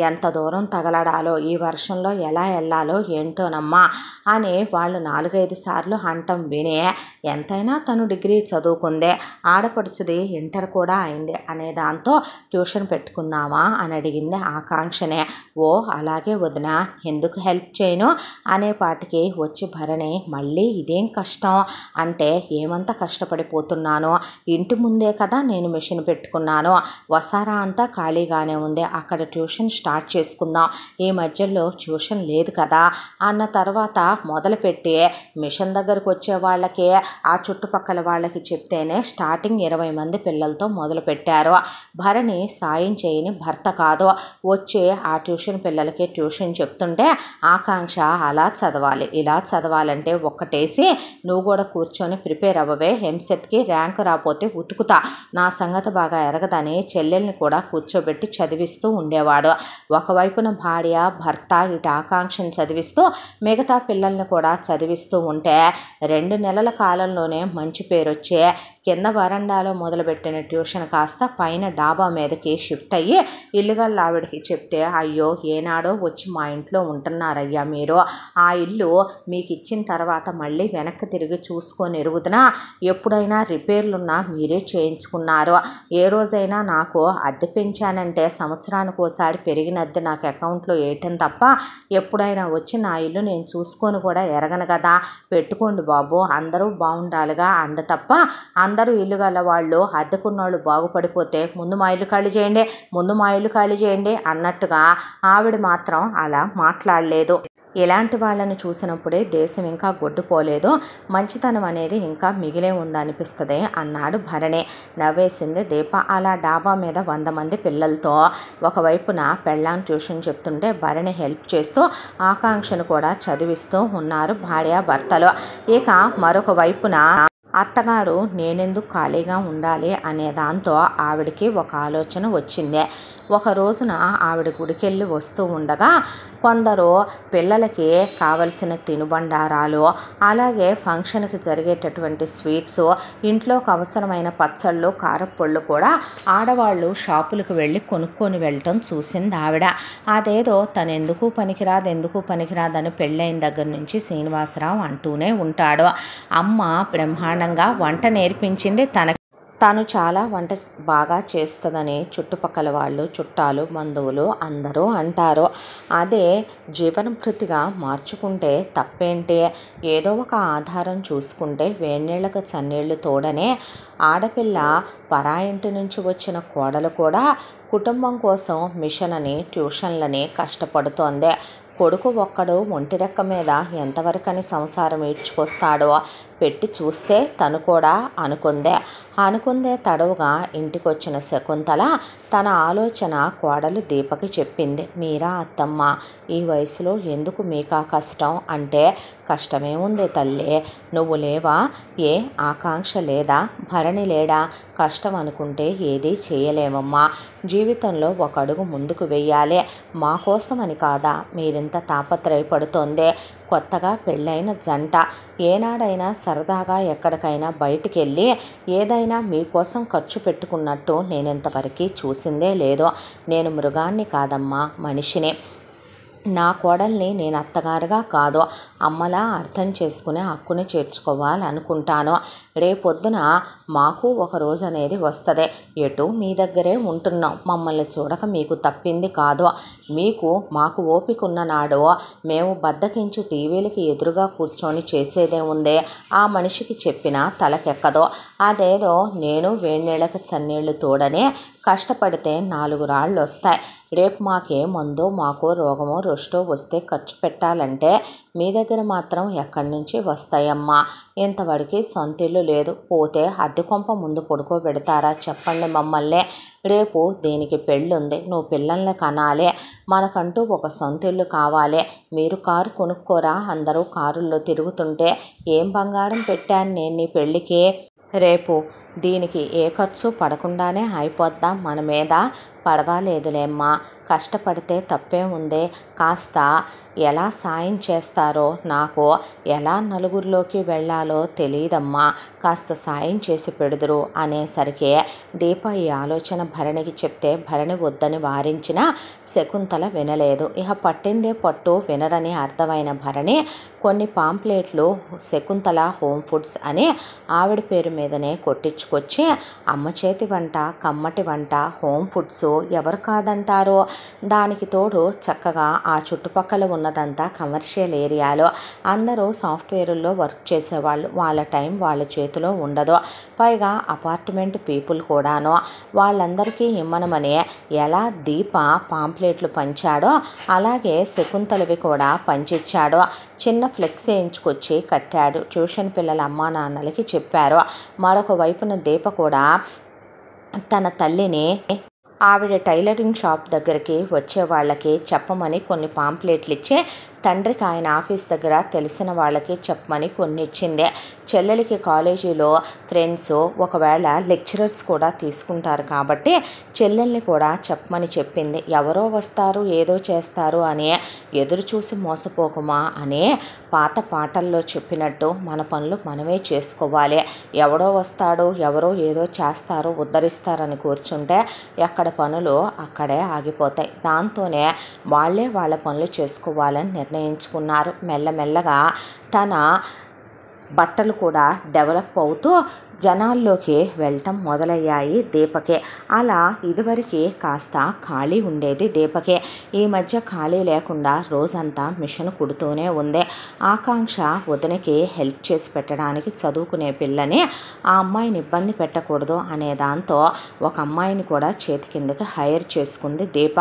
ఎంత దూరం తగలడాలో ఈ వర్షంలో ఎలా వెళ్ళాలో ఏంటోనమ్మా అని వాళ్ళు 4-5 సార్లు అంటం విని ఎంతైనా తను డిగ్రీ చదువుకుందే, ఆడపడుచుది ఇంటర్ కూడా అయింది అనే దాంతో ట్యూషన్ పెట్టుకుందామా అని అడిగింది ఆకాంక్షనే. ఓ అలాగే వదిన, ఎందుకు హెల్ప్ చేయను అనే పాటికి వచ్చి భరణి మళ్ళీ ఇదేం కష్టం అంటే ఏమంత కష్టపడిపోతున్నాను, ఇంటి ముందే కదా నేను మిషన్ పెట్టుకున్నాను, వసారా అంతా ఖాళీగానే ఉంది, అక్కడ ట్యూషన్ స్టార్ట్ చేసుకుందాం, ఈ మధ్యలో ట్యూషన్ లేదు కదా అన్న తర్వాత మొదలుపెట్టి మిషన్ దగ్గరకు వచ్చే వాళ్ళకి ఆ చుట్టుపక్కల వాళ్ళకి చెప్తేనే స్టార్టింగ్ 20 మంది పిల్లలతో మొదలుపెట్టారు. భరణి సాయం చేయని భర్త కాదు. వచ్చి ఆ ట్యూషన్ పిల్లలకి ట్యూషన్ చెప్తుంటే ఆకాంక్ష అలా చదవాలి ఇలా చదవాలంటే ఒక్కటేసి నువ్వు కూడా కూర్చొని ప్రిపేర్ అవ్వవే, ఎంసెట్కి ర్యాంక్ రాపోతే ఉతుకుతా, నా సంగతి బాగా ఎరగదని చెల్లెల్ని కూడా కూర్చోబెట్టి చదివిస్తూ ఉండేవాడు. ఒకవైపున భార్య భర్త ఇటు ఆకాంక్షను చదివిస్తూ మిగతా పిల్లల్ని కూడా చదివిస్తూ ఉంటే 2 నెలల కాలంలోనే మంచి పేరు వచ్చే కింద వరండాలో మొదలుపెట్టిన ట్యూషన్ కాస్త పైన డాబా మీదకి షిఫ్ట్ అయ్యి ఇల్లుగల్ల ఆవిడకి చెప్తే, అయ్యో ఏనాడో వచ్చి మా ఇంట్లో ఉంటున్నారయ్యా మీరు, ఆ ఇల్లు మీకు ఇచ్చిన తర్వాత మళ్ళీ వెనక్కి తిరిగి చూసుకొని ఎరుగుతున్నా, ఎప్పుడైనా రిపేర్లున్నా మీరే చేయించుకున్నారు, ఏ రోజైనా నాకు అద్దె పెంచానంటే సంవత్సరానికి ఒకసారి పెరిగిన అద్దె నాకు అకౌంట్లో వేయటం తప్ప ఎప్పుడైనా వచ్చి నా ఇల్లు నేను చూసుకొని కూడా ఎరగను కదా, పెట్టుకోండి బాబు, అందరూ బాగుండాలిగా అంద తప్ప అందరూ ఇల్లు గల వాళ్ళు అద్దెకున్నోళ్ళు బాగుపడిపోతే ముందు మా ఇల్లు ఖాళీ చేయండి, ముందు మా ఇల్లు ఖాళీ చేయండి అన్నట్టుగా ఆవిడ మాత్రం అలా మాట్లాడలేదు. ఇలాంటి వాళ్ళను చూసినప్పుడే దేశం ఇంకా గొడ్డుపోలేదు, మంచితనం అనేది ఇంకా మిగిలే ఉందనిపిస్తుంది అన్నాడు భరణి. నవ్వేసింది దీప. అలా డాబా మీద 100 మంది పిల్లలతో ఒకవైపున పెళ్ళాం ట్యూషన్ చెప్తుంటే భరణి హెల్ప్ చేస్తూ ఆకాంక్షను కూడా చదివిస్తూ ఉన్నారు భార్యాభర్తలు. ఇక మరొక వైపున అత్తగారు నేనెందుకు ఖాళీగా ఉండాలి అనే దాంతో ఆవిడికి ఒక ఆలోచన వచ్చింది. ఒక రోజున ఆవిడ గుడికెళ్ళి వస్తూ ఉండగా కొందరు పిల్లలకి కావలసిన తినుబండారాలు, అలాగే ఫంక్షన్కి జరిగేటటువంటి స్వీట్స్, ఇంట్లోకి అవసరమైన పచ్చళ్ళు, కారప్పొళ్ళు కూడా ఆడవాళ్ళు షాపులకు వెళ్ళి కొనుక్కొని వెళ్ళటం చూసింది ఆవిడ. అదేదో తను ఎందుకు పనికిరాదని పెళ్ళైన దగ్గర నుంచి శ్రీనివాసరావు అంటూనే ఉంటాడు. అమ్మ బ్రహ్మాండంగా వంట నేర్పించింది తను చాలా వంట బాగా చేస్తుందని చుట్టుపక్కల వాళ్ళు, చుట్టాలు, బంధువులు అందరూ అంటారు. అదే జీవనభృతిగా మార్చుకుంటే తప్పేంటి? ఏదో ఒక ఆధారం చూసుకుంటే వేడినీళ్ళకు చన్నీళ్లు తోడనే. ఆడపిల్ల పరాయింటి నుంచి వచ్చిన కోడలు కూడా కుటుంబం కోసం మిషన్ అని, ట్యూషన్లని కష్టపడుతోంది. కొడుకు ఒక్కడు ఒంటిరెక్క మీద ఎంతవరకని సంసారం ఈడ్చుకొస్తాడో పెట్టి చూస్తే తను కూడా అనుకుందే తడవుగా ఇంటికొచ్చిన శకుంతల తన ఆలోచన కోడలు దీపకి చెప్పింది. మీరా అత్తమ్మ, ఈ వయసులో ఎందుకు మీకా కష్టం అంటే, కష్టమే ఉంది తల్లి, నువ్వు లేవా? ఏ ఆకాంక్ష లేదా? భరణి లేడా? కష్టం అనుకుంటే ఏదీ చేయలేమమ్మా. జీవితంలో ఒక అడుగు ముందుకు వెయ్యాలి. మా కోసమని కాదా మీరింత తాపత్రయపడుతోందే? కొత్తగా పెళ్ళైన జంట ఏనాడైనా సరదాగా ఎక్కడికైనా బయటికి వెళ్ళి ఏదైనా మీకోసం ఖర్చు పెట్టుకున్నట్టు నేనింతవరకు చూసిందే లేదు. నేను మృగాన్ని కాదమ్మా, మనిషిని. నా కోడల్ని నేను అత్తగారుగా కాదు, అమ్మలా అర్థం చేసుకునే హక్కుని చేర్చుకోవాలనుకుంటాను. రేపొద్దున మాకు ఒక రోజు అనేది వస్తుంది. ఎటు మీ దగ్గరే ఉంటున్నాం, మమ్మల్ని చూడక మీకు తప్పింది కాదు. మాకు ఓపిక ఉన్న నాడు మేము బద్దకించి టీవీలకి ఎదురుగా కూర్చొని చేసేదే ఉందే. ఆ మనిషికి చెప్పినా తలకెక్కదో. అదేదో నేను వేడినీళ్ళకి చన్నీళ్లు తోడనే కష్టపడితే 4 రాళ్ళు వస్తాయి. రేపు మాకే మందో మాకో రోగమో రుష్టో వస్తే ఖర్చు పెట్టాలంటే మీ దగ్గర మాత్రం ఎక్కడి నుంచి వస్తాయమ్మా? ఇంతవరకు సొంతిల్లు లేదు, పోతే అద్దె కొంప ముందు పడుకోబెడతారా చెప్పండి మమ్మల్ని? రేపు దీనికి పెళ్ళుంది, నువ్వు పిల్లల్ని కనాలి, మనకంటూ ఒక సొంతిల్లు కావాలి. మీరు కారు కొనుక్కోరా? అందరూ కారుల్లో తిరుగుతుంటే ఏం బంగారం పెట్టాను నేను నీ పెళ్ళికి? రేపు దీనికి ఏ ఖర్చు పడకుండానే అయిపోద్దాం మన మీద. పడవాలేదులేమ్మా, కష్టపడితే తప్పే ఉంది. కాస్త ఎలా సాయం చేస్తారో, నాకు ఎలా నలుగురిలోకి వెళ్ళాలో తెలియదమ్మా, కాస్త సాయం చేసి పెడుదురు అనేసరికి దీప ఈ ఆలోచన భరణికి చెప్తే భరణి వద్దని వారించిన శకుంతల వినలేదు. ఇక పట్టిందే పట్టు వినరని అర్థమైన భరణి కొన్ని పాంప్లెట్లు శకుంతల హోమ్ ఫుడ్స్ అని ఆవిడ పేరు మీదనే కొట్టించుకొచ్చి అమ్మ చేతి వంట, కమ్మటి వంట, హోమ్ ఫుడ్స్ ఎవరు కాదంటారో. దానికి తోడు చక్కగా ఆ చుట్టుపక్కల ఉన్నదంతా కమర్షియల్ ఏరియాలో అందరూ సాఫ్ట్వేర్లో వర్క్ చేసేవాళ్ళు, వాళ్ళ టైం వాళ్ళ చేతిలో ఉండదు. పైగా అపార్ట్మెంట్ పీపుల్ కూడాను. వాళ్ళందరికీ ఇమ్మనమని ఎలా దీప పాంప్లెట్లు పంచాడో అలాగే శకుంతలవి కూడా పంచిచ్చాడు. చిన్న ఫ్లెక్స్ వేయించుకొచ్చి కట్టాడు. ట్యూషన్ పిల్లల అమ్మా నాన్నలకి చెప్పారు. మరొక వైపున దీప కూడా తన తల్లిని ఆవిడ టైలరింగ్ షాప్ దగ్గరికి వచ్చే వాళ్ళకి చెప్పమని కొన్ని పాంప్లెట్లు ఇచ్చి, తండ్రికి ఆయన ఆఫీస్ దగ్గర తెలిసిన వాళ్ళకి చెప్పమని కొన్ని ఇచ్చింది. చెల్లెలికి కాలేజీలో ఫ్రెండ్స్ ఒకవేళ లెక్చరర్స్ కూడా తీసుకుంటారు కాబట్టి చెల్లెల్ని కూడా చెప్పమని చెప్పింది. ఎవరో వస్తారు ఏదో చేస్తారు అని ఎదురు చూసి మోసపోకుమా అని పాత పాటల్లో చెప్పినట్టు మన పనులు మనమే చేసుకోవాలి. ఎవడో వస్తాడు, ఎవరో ఏదో చేస్తారు, ఉద్ధరిస్తారని కూర్చుంటే ఎక్కడ పనులు అక్కడే ఆగిపోతాయి. దాంతోనే వాళ్ళే వాళ్ళ పనులు చేసుకోవాలని నిర్ణయించుకున్నారు. మెల్లమెల్లగా తన బట్టలు కూడా డెవలప్ అవుతూ జనాల్లోకి వెళ్ళటం మొదలయ్యాయి దీపకే. అలా ఇదివరకు కాస్త ఖాళీ ఉండేది దీపకే. ఈ మధ్య ఖాళీ లేకుండా రోజంతా మిషన్ కుడుతూనే ఉంది. ఆకాంక్ష వదినకి హెల్ప్ చేసి పెట్టడానికి చదువుకునే పిల్లని ఆ అమ్మాయిని ఇబ్బంది పెట్టకూడదు అనే దాంతో ఒక అమ్మాయిని కూడా చేతి కిందకి హైర్ చేసుకుంది దీప.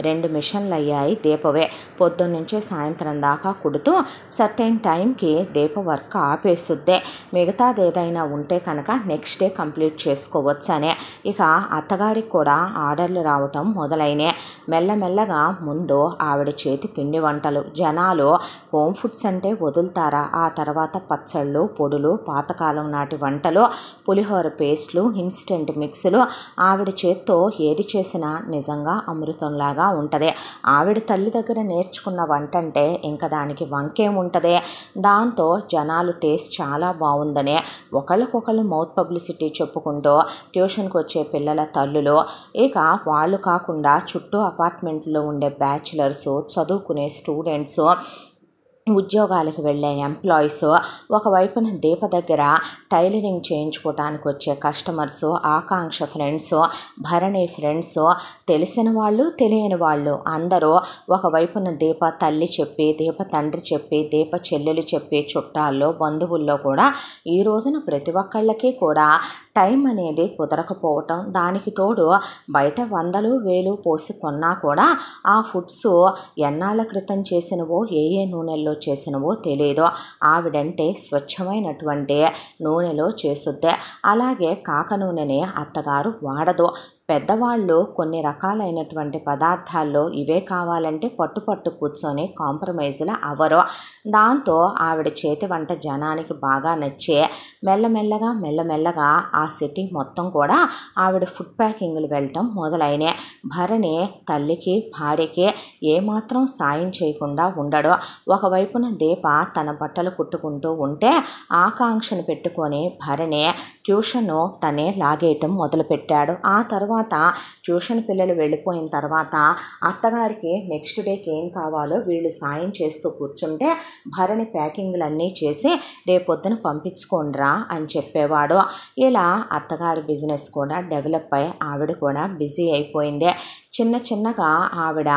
2 మిషన్లు అయ్యాయి దీపవే. పొద్దున్నుంచి సాయంత్రం దాకా కుడుతూ సర్టెన్ టైంకి దీప వర్క్ ఆపేసుద్దే. మిగతాది ఏదైనా ఉంటే కనుక నెక్స్ట్ డే కంప్లీట్ చేసుకోవచ్చనే. ఇక అత్తగారికి కూడా ఆర్డర్లు రావటం మొదలైనాయి. మెల్లమెల్లగా ముందు ఆవిడ చేతి పిండి వంటలు. జనాలు హోమ్ ఫుడ్స్ అంటే వదులుతారా? ఆ తర్వాత పచ్చళ్ళు, పొడులు, పాతకాలం నాటి వంటలు, పులిహోర పేస్ట్లు, ఇన్స్టెంట్ మిక్సులు. ఆవిడ చేత్తో ఏది చేసినా నిజంగా అమృతంలాగా ఉంటుంది. ఆవిడ తల్లి దగ్గర నేర్చుకున్న వంట అంటే ఇంకా దానికి వంకేముంటుంది. దాంతో జనాలు టేస్ట్ చాలా బాగుందనే ఒకళ్ళకొకళ్ళు మౌత్ పబ్లిసిటీ చెప్పుకుంటూ ట్యూషన్కి వచ్చే పిల్లల తల్లులు, ఇక వాళ్ళు కాకుండా చుట్టూ అపార్ట్మెంట్లో ఉండే బ్యాచులర్స్, చదువుకునే స్టూడెంట్స్, ఉద్యోగాలకు వెళ్ళే ఎంప్లాయీస్, ఒకవైపున దీప దగ్గర టైలరింగ్ చేయించుకోవటానికి వచ్చే కస్టమర్స్, ఆకాంక్ష ఫ్రెండ్స్, భరణి ఫ్రెండ్స్, తెలిసిన వాళ్ళు తెలియని వాళ్ళు అందరూ ఒకవైపున దీప తల్లి చెప్పి, దీప తండ్రి చెప్పి, దీప చెల్లెలు చెప్పి, చుట్టాల్లో బంధువుల్లో కూడా ఈ రోజున ప్రతి ఒక్కళ్ళకి కూడా టైం అనేది కుదరకపోవటం, దానికి తోడు బయట 100,000 పోసి కొన్నా కూడా ఆ ఫుడ్స్ ఎన్నాళ్ళ క్రితం చేసినవో ఏ నూనెల్లో చేసినవో తెలియదు. ఆవిడంటే స్వచ్ఛమైనటువంటి నూనెలో చేసుద్దే. అలాగే కాక నూనెని అత్తగారు వాడదు. పెద్దవాళ్ళు కొన్ని రకాలైనటువంటి పదార్థాల్లో ఇవే కావాలంటే పట్టు కూర్చొని కాంప్రమైజ్లు అవ్వరు. దాంతో ఆవిడ చేతి వంట జనానికి బాగా నచ్చే మెల్లమెల్లగా ఆ సిటీ మొత్తం కూడా ఆవిడ ఫుడ్ ప్యాకింగ్లు వెళ్ళటం మొదలైనాయి. భరణి తల్లికి భార్యకి ఏమాత్రం సాయం చేయకుండా ఉండడు. ఒకవైపున దీప తన బట్టలు కుట్టుకుంటూ ఉంటే ఆకాంక్షను పెట్టుకొని భరణి ట్యూషను తనే లాగేయటం మొదలుపెట్టాడు. ఆ తర్వాత ట్యూషన్ పిల్లలు వెళ్ళిపోయిన తర్వాత అత్తగారికి నెక్స్ట్ డేకి ఏం కావాలో వీళ్ళు సాయం చేస్తూ కూర్చుంటే భరణి ప్యాకింగ్లన్నీ చేసి రేపొద్దున పంపించుకోండిరా అని చెప్పేవాడు. ఇలా అత్తగారి బిజినెస్ కూడా డెవలప్ అయ్యి ఆవిడ కూడా బిజీ అయిపోయింది. చిన్నగా ఆవిడ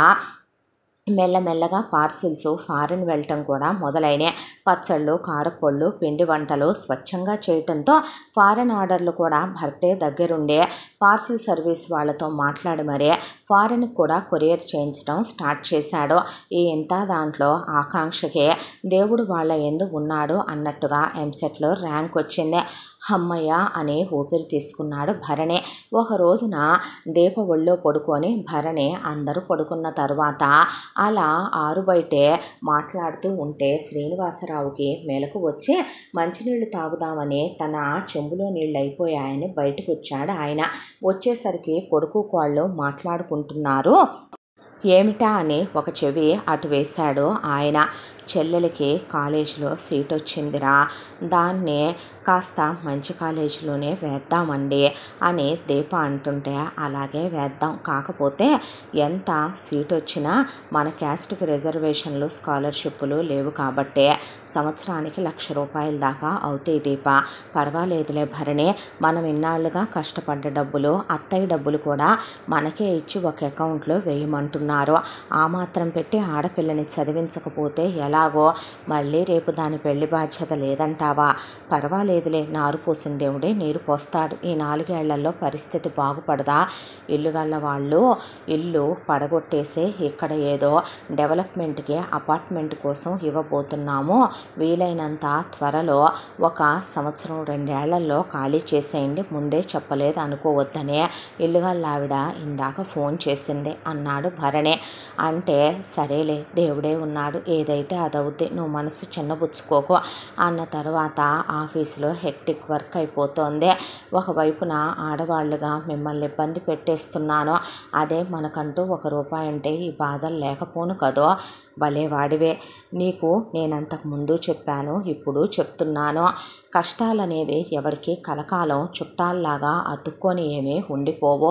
మెల్లమెల్లగా పార్సిల్స్ ఫారిన్ వెళ్ళటం కూడా మొదలైనాయి. పచ్చళ్ళు, కారపొళ్ళు, పిండి వంటలు స్వచ్ఛంగా చేయటంతో ఫారిన్ ఆర్డర్లు కూడా భర్తే దగ్గరుండే పార్సిల్ సర్వీస్ వాళ్ళతో మాట్లాడి మరీ ఫారిన్కి కూడా కొరియర్ చేయించడం స్టార్ట్ చేశాడు. ఈ ఇంత దాంట్లో ఆకాంక్షకే దేవుడు వాళ్ళ ఎందు ఉన్నాడు అన్నట్టుగా ఎంసెట్లో ర్యాంక్ వచ్చింది. అమ్మయ్య అని ఊపిరి తీసుకున్నాడు భరణి. ఒక రోజున దీప ఒళ్ళో పడుకొని భరణి అందరూ పడుకున్న తర్వాత అలా ఆరుబయటే మాట్లాడుతూ ఉంటే శ్రీనివాసరావుకి మెలకు వచ్చి మంచినీళ్ళు తాగుదామని తన చెంబులో నీళ్ళు అయిపోయాయని బయటకు వచ్చాడు ఆయన. వచ్చేసరికి కొడుకు కోళ్ళు మాట్లాడుకుంటున్నారు. ఏమిటా అని ఒక చెవి అటు వేశాడు ఆయన. చెల్లెలకి కాలేజీలో సీట్ వచ్చిందిరా, దాన్ని కాస్త మంచి కాలేజీలోనే వేద్దామండి అని దీప అంటుంటే అలాగే వేద్దాం, కాకపోతే ఎంత సీట్ వచ్చినా మన క్యాస్ట్కి రిజర్వేషన్లు స్కాలర్షిప్లు లేవు కాబట్టి సంవత్సరానికి 1,00,000 రూపాయల దాకా అవుతాయి దీప. పర్వాలేదులే భరణి, మనం ఇన్నాళ్ళుగా కష్టపడ్డ డబ్బులు, అత్తయ్య డబ్బులు కూడా మనకే ఇచ్చి ఒక అకౌంట్లో వేయమంటున్నారు. ఆ మాత్రం పెట్టి ఆడపిల్లని చదివించకపోతే ఎలాగో, మళ్ళీ రేపు దాని పెళ్లి బాధ్యత లేదంటావా? పర్వాలేదులే, నారు పోసిన దేవుడే నీరు పోస్తాడు. ఈ 4 ఏళ్లలో పరిస్థితి బాగుపడదా? ఇల్లు గల్ల వాళ్ళు ఇల్లు పడగొట్టేసి ఇక్కడ ఏదో డెవలప్మెంట్కి అపార్ట్మెంట్ కోసం ఇవ్వబోతున్నాము. వీలైనంత త్వరలో 1 సంవత్సరం 2 ఏళ్లలో ఖాళీ చేసేయండి, ముందే చెప్పలేదు అనుకోవద్దనే ఇల్లు గల్ల ఆవిడ ఇందాక ఫోన్ చేసింది అన్నాడు భరణి. అంటే సరేలే, దేవుడే ఉన్నాడు, ఏదైతే అదవుద్ది, నువ్వు మనసు చిన్నబుచ్చుకోకు అన్న తర్వాత ఆఫీసులో హెక్టిక్ వర్క్ అయిపోతుంది. ఒకవైపున ఆడవాళ్ళుగా మిమ్మల్ని ఇబ్బంది పెట్టేస్తున్నాను, అదే మనకంటూ 1 రూపాయి ఉంటే ఈ బాధలు లేకపోను కదో. భలేవాడివే, నీకు నేనంతకు ముందు చెప్పాను, ఇప్పుడు చెప్తున్నాను. కష్టాలనేవి ఎవరికి కలకాలం చుట్టాల్లాగా అతుక్కొని ఏమీ ఉండిపోవో,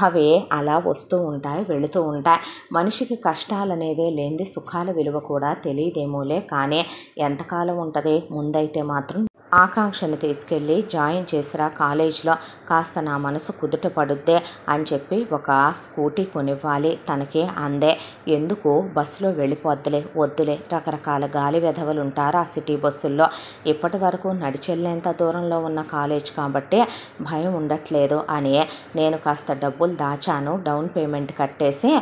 అవి అలా వస్తూ ఉంటాయి, వెళుతూ ఉంటాయి. మనిషికి కష్టాలనేదే లేనిది సుఖాల విలువ కూడా తెలియదేమోలే, కానీ ఎంతకాలం ఉంటుంది? ముందైతే మాత్రం ఆకాంక్షను తీసుకెళ్ళి జాయిన్ చేసిరా కాలేజీలో, కాస్త నా మనసు కుదుట పడుద్దే అని చెప్పి ఒక స్కూటీ కొనివ్వాలి. తనకి అందే. ఎందుకు బస్సులో వెళ్ళిపోద్దులే, వద్దులే, రకరకాల గాలి వెధవలు ఉంటారు ఆ సిటీ బస్సుల్లో. ఇప్పటి వరకు నడిచెళ్ళేంత దూరంలో ఉన్న కాలేజ్ కాబట్టి భయం ఉండట్లేదు అని నేను కాస్త డబ్బులు దాచాను, డౌన్ పేమెంట్ కట్టేసి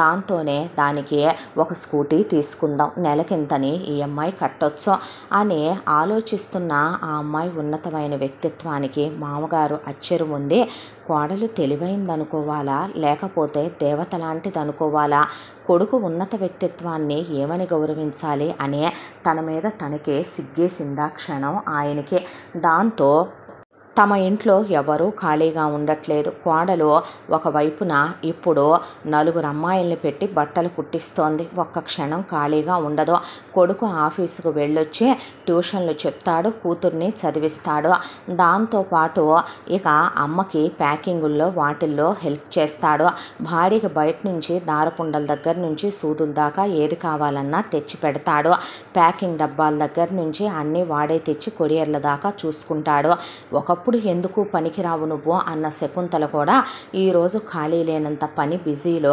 దాంతోనే దానికి ఒక స్కూటీ తీసుకుందాం, నెలకింతని ఈఎంఐ కట్టొచ్చు అని ఆలోచిస్తున్న ఆ అమ్మాయి ఉన్నతమైన వ్యక్తిత్వానికి మామగారు అచ్చెరు ముందే కోడలు తెలివైందనుకోవాలా, లేకపోతే దేవత లాంటిదనుకోవాలా, కొడుకు ఉన్నత వ్యక్తిత్వాన్ని ఏమని గౌరవించాలి అనే తన మీద తనకే సిగ్గేసిందా క్షణం ఆయనకి. దాంతో తమ ఇంట్లో ఎవరూ ఖాళీగా ఉండట్లేదు. కోడలు ఒకవైపున ఇప్పుడు 4 అమ్మాయిల్ని పెట్టి బట్టలు కుట్టిస్తోంది. ఒక్క క్షణం ఖాళీగా ఉండదు. కొడుకు ఆఫీసుకు వెళ్ళొచ్చి ట్యూషన్లు చెప్తాడు, కూతుర్ని చదివిస్తాడు. దాంతోపాటు ఇక అమ్మకి ప్యాకింగుల్లో వాటిల్లో హెల్ప్ చేస్తాడు. భార్యకి బయట నుంచి దారపుండల దగ్గర నుంచి సూదుల దాకా ఏది కావాలన్నా తెచ్చి పెడతాడు. ప్యాకింగ్ డబ్బాల దగ్గర నుంచి అన్నీ వాడే తెచ్చి కొరియర్ల దాకా చూసుకుంటాడు. ఒకప్పుడు ఎందుకు పనికిరావు నువ్వు అన్న శకుంతల కూడా ఈరోజు ఖాళీ లేనంత పని బిజీలో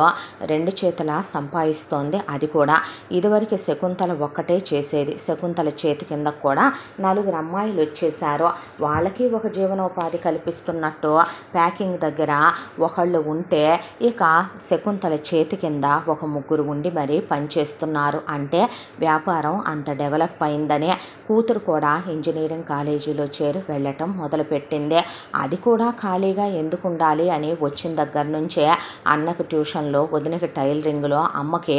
2 చేతులా సంపాదిస్తోంది. అది కూడా ఇదివరకు శకుంతల ఒక్కటే చేసేది. శకుంతల చేతి కింద కూడా 4 అమ్మాయిలు వచ్చేసారు. వాళ్ళకి ఒక జీవనోపాధి కల్పిస్తున్నట్టు ప్యాకింగ్ దగ్గర ఒకళ్ళు ఉంటే ఇక శకుంతల చేతి కింద ఒక 3 ఉండి మరీ పనిచేస్తున్నారు. అంటే వ్యాపారం అంత డెవలప్ అయిందనే. కూతురు కూడా ఇంజనీరింగ్ కాలేజీలో చేరి వెళ్ళటం మొదలుపెట్టింది. అది కూడా ఖాళీగా ఎందుకు ఉండాలి అని వచ్చిన దగ్గర నుంచే అన్నకు ట్యూషన్లో, వదినకి టైలరింగ్లో, అమ్మకి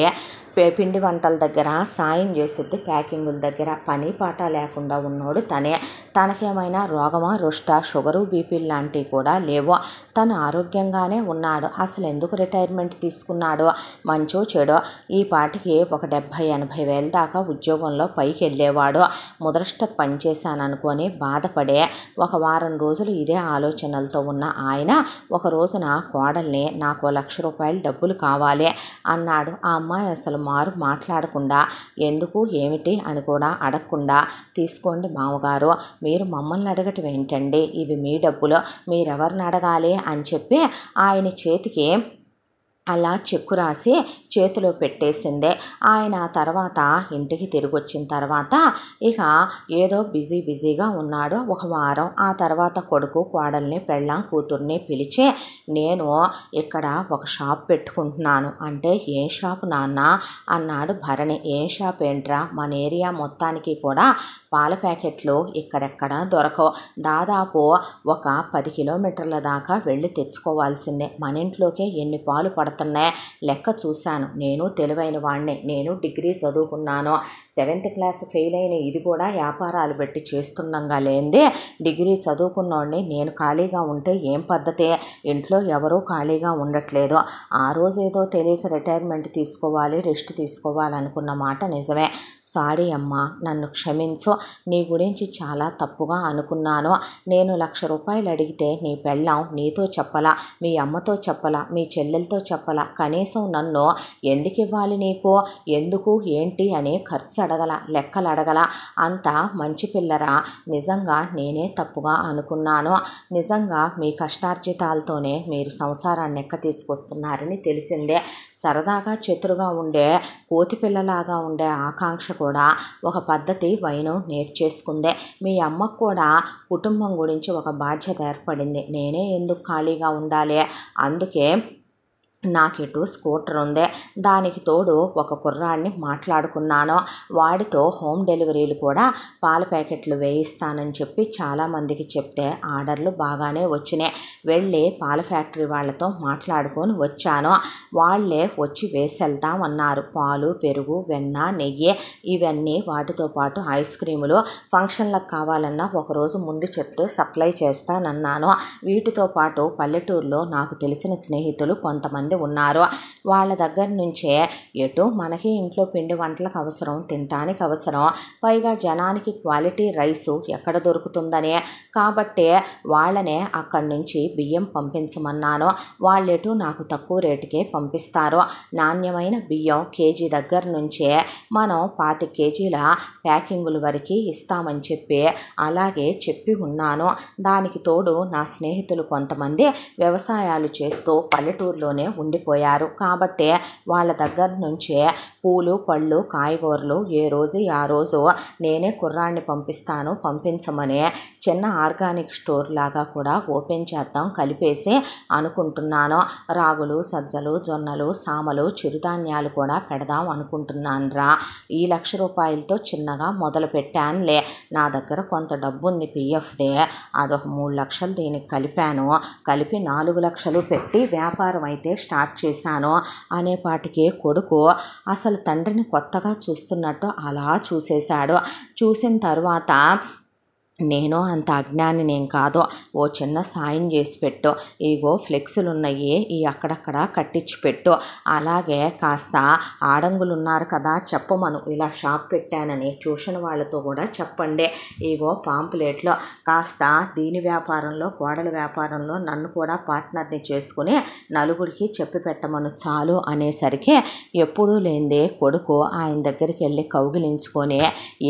పిండి వంటల దగ్గర సాయం చేస్తుంది. ప్యాకింగుల దగ్గర పని పాట లేకుండా ఉన్నోడు తనే. తనకేమైనా రోగమా, రుష్ట, షుగరు, బీపీలు లాంటివి కూడా లేవు. తను ఆరోగ్యంగానే ఉన్నాడు. అసలు ఎందుకు రిటైర్మెంట్ తీసుకున్నాడో, మంచో చెడో ఈ పాటికి ఒక 70-80 వేల దాకా ఉద్యోగంలో పైకి వెళ్ళేవాడు. ముదరష్ట పనిచేశాననుకొని బాధపడే ఒక వారం రోజులు ఇదే ఆలోచనలతో ఉన్న ఆయన ఒక రోజున కోడల్ని నాకు 1,00,000 రూపాయలు డబ్బులు కావాలి అన్నాడు. ఆ అమ్మాయి అసలు మాట్లాడకుండా, ఎందుకు ఏమిటి అని కూడా అడగకుండా, తీసుకోండి మామగారు, మీరు మమ్మల్ని అడగటం ఏంటండి, ఇవి మీ డబ్బులు, మీరెవరిని అడగాలి అని చెప్పి ఆయన చేతికి అలా చెక్కు రాసి చేతిలో పెట్టేసిందే. ఆయన తర్వాత ఇంటికి తిరిగి వచ్చిన తర్వాత ఇక ఏదో బిజీగా ఉన్నాడు ఒక వారం. ఆ తర్వాత కొడుకు కోడల్ని పెళ్ళాం కూతుర్ని పిలిచి, నేను ఇక్కడ ఒక షాప్ పెట్టుకుంటున్నాను అంటే, ఏం షాపు నాన్న అన్నాడు భరణి. ఏం షాప్ ఏంట్రా, మన ఏరియా మొత్తానికి కూడా పాల ప్యాకెట్లు ఇక్కడెక్కడ దొరకవు. దాదాపు ఒక 10 కిలోమీటర్ల దాకా వెళ్ళి తెచ్చుకోవాల్సిందే. మన ఇంట్లోకే ఎన్ని పాలు పడుతున్నాయి లెక్క చూశాను. నేను తెలివైన వాడిని, నేను డిగ్రీ చదువుకున్నాను. 7th క్లాస్ ఫెయిల్ అయిన ఇది కూడా వ్యాపారాలు పెట్టి చేస్తుండగా లేనిదే డిగ్రీ చదువుకున్నోడిని నేను ఖాళీగా ఉంటే ఏం పద్ధతి? ఇంట్లో ఎవరూ ఖాళీగా ఉండట్లేదు. ఆ రోజు ఏదో తెలియక రిటైర్మెంట్ తీసుకోవాలి, రెస్ట్ తీసుకోవాలనుకున్న మాట నిజమే. సారీ అమ్మా, నన్ను క్షమించు. నీ గురించి చాలా తప్పుగా అనుకున్నాను. నేను 1,00,000 రూపాయలు అడిగితే నీ పెళ్ళాం నీతో చెప్పలా, మీ అమ్మతో చెప్పలా, మీ చెల్లెలతో చెప్పలా, కనీసం నన్ను ఎందుకు ఇవ్వాలి నీకు, ఎందుకు ఏంటి అని ఖర్చు అడగల, లెక్కలు అడగల. అంత మంచి పిల్లరా, నిజంగా నేనే తప్పుగా అనుకున్నాను. నిజంగా మీ కష్టార్జితాలతోనే మీరు సంసారాన్ని ఎక్క తీసుకొస్తున్నారని తెలిసిందే. సరదాగా చతురుగా ఉండే కోతి పిల్లలాగా ఉండే ఆకాంక్ష కూడా ఒక పద్ధతి వైనం నేర్చేసుకుందే. మీ అమ్మకు కూడా కుటుంబం గురించి ఒక బాధ్యత ఏర్పడింది. నేనే ఎందుకు ఖాళీగా ఉండాలి, అందుకే నాకిటు స్కూటర్ ఉంది. దానికి తోడు ఒక కుర్రాడిని మాట్లాడుకున్నాను. వాడితో హోమ్ డెలివరీలు కూడా పాల ప్యాకెట్లు వేయిస్తానని చెప్పి చాలామందికి చెప్తే ఆర్డర్లు బాగానే వచ్చినాయి. వెళ్ళి పాల ఫ్యాక్టరీ వాళ్ళతో మాట్లాడుకొని వచ్చాను. వాళ్ళే వచ్చి వేసెళ్తామన్నారు. పాలు, పెరుగు, వెన్న, నెయ్యి ఇవన్నీ, వాటితో పాటు ఐస్ క్రీములు ఫంక్షన్లకు కావాలన్నా ఒకరోజు ముందు చెప్తే సప్లై చేస్తానన్నాను. వీటితో పాటు పల్లెటూరులో నాకు తెలిసిన స్నేహితులు కొంతమంది మంది ఉన్నారు. వాళ్ళ దగ్గర నుంచే ఎటు మనకి ఇంట్లో పిండి వంటలకు అవసరం, తినటానికి అవసరం, పైగా జనానికి క్వాలిటీ రైసు ఎక్కడ దొరుకుతుందనే కాబట్టే వాళ్ళనే అక్కడి నుంచి బియ్యం పంపించమన్నాను. వాళ్ళెటు నాకు తక్కువ రేటుకే పంపిస్తారు. నాణ్యమైన బియ్యం కేజీ దగ్గర నుంచే మనం 25 కేజీల ప్యాకింగుల వరకు ఇస్తామని చెప్పి అలాగే చెప్పి ఉన్నాను. దానికి తోడు నా స్నేహితులు కొంతమంది వ్యవసాయాలు చేస్తూ పల్లెటూరులోనే ఉండిపోయారు కాబట్టి వాళ్ళ దగ్గర నుంచే పూలు, పళ్ళు, కాయగూరలు ఏ రోజు ఆ రోజు నేనే కుర్రాన్ని పంపించమని చిన్న ఆర్గానిక్ స్టోర్ లాగా కూడా ఓపెన్ చేద్దాం కలిపేసి అనుకుంటున్నాను. రాగులు, సజ్జలు, జొన్నలు, సామలు, చిరుధాన్యాలు కూడా పెడదాం అనుకుంటున్నాను రా. ఈ 1,00,000 రూపాయలతో చిన్నగా మొదలు పెట్టానులే. నా దగ్గర కొంత డబ్బు ఉంది పిఎఫ్దే, అదొక 3 లక్షలు దీనికి కలిపి 4 లక్షలు పెట్టి వ్యాపారం అయితే స్టార్ట్ చేశాను అనేపాటికి కొడుకు అసలు తండ్రిని కొత్తగా చూస్తున్నట్టు అలా చూసేశాడు. చూసిన తర్వాత నేను అంత అజ్ఞానినేం కాదు, ఓ చిన్న సాయం చేసి పెట్టు, ఇగో ఫ్లెక్సులు ఉన్నాయి, ఈ అక్కడక్కడ కట్టించి పెట్టు, అలాగే కాస్త ఆడంగులు ఉన్నారు కదా చెప్పమను, ఇలా షాప్ పెట్టానని ట్యూషన్ వాళ్ళతో కూడా చెప్పండి, ఇగో పాంప్లెట్లో కాస్త దీని వ్యాపారంలో, కోడల వ్యాపారంలో నన్ను కూడా పార్ట్నర్ని చేసుకుని నలుగురికి చెప్పి పెట్టమను చాలు అనేసరికి ఎప్పుడూ లేనిదే కొడుకు ఆయన దగ్గరికి వెళ్ళి కౌగిలించుకొని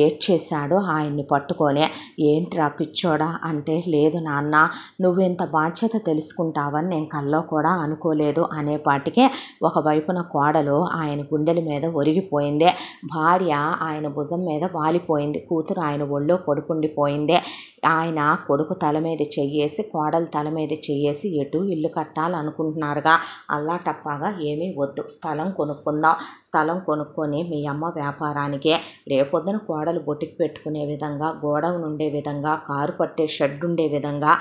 ఏడ్చేశాడు. ఆయన్ని పట్టుకొని ఏంట్రా పిచ్చోడా అంటే, లేదు నాన్న, నువ్వెంత బాధ్యత తెలుసుకుంటావని నేను కల్లో కూడా అనుకోలేదు అనేపాటికే ఒకవైపున కోడలు ఆయన గుండెల మీద ఒరిగిపోయింది, భార్య ఆయన భుజం మీద వాలిపోయింది, కూతురు ఆయన ఒళ్ళో పడుకుండిపోయింది. ఆయన కొడుకు తల మీద చెయ్యేసి కోడలు తల మీద చెయ్యేసి ఎటు ఇల్లు కట్టాలనుకుంటున్నారుగా, అల్లా టప్పాగా ఏమీ వద్దు, స్థలం కొనుక్కుందాం, స్థలం కొనుక్కొని మీ అమ్మ వ్యాపారానికి రేపొద్దున కోడలు బొటికి పెట్టుకునే విధంగా, గోడౌన్ ఉండే విధంగా, కారు పట్టే షెడ్ ఉండే విధంగా,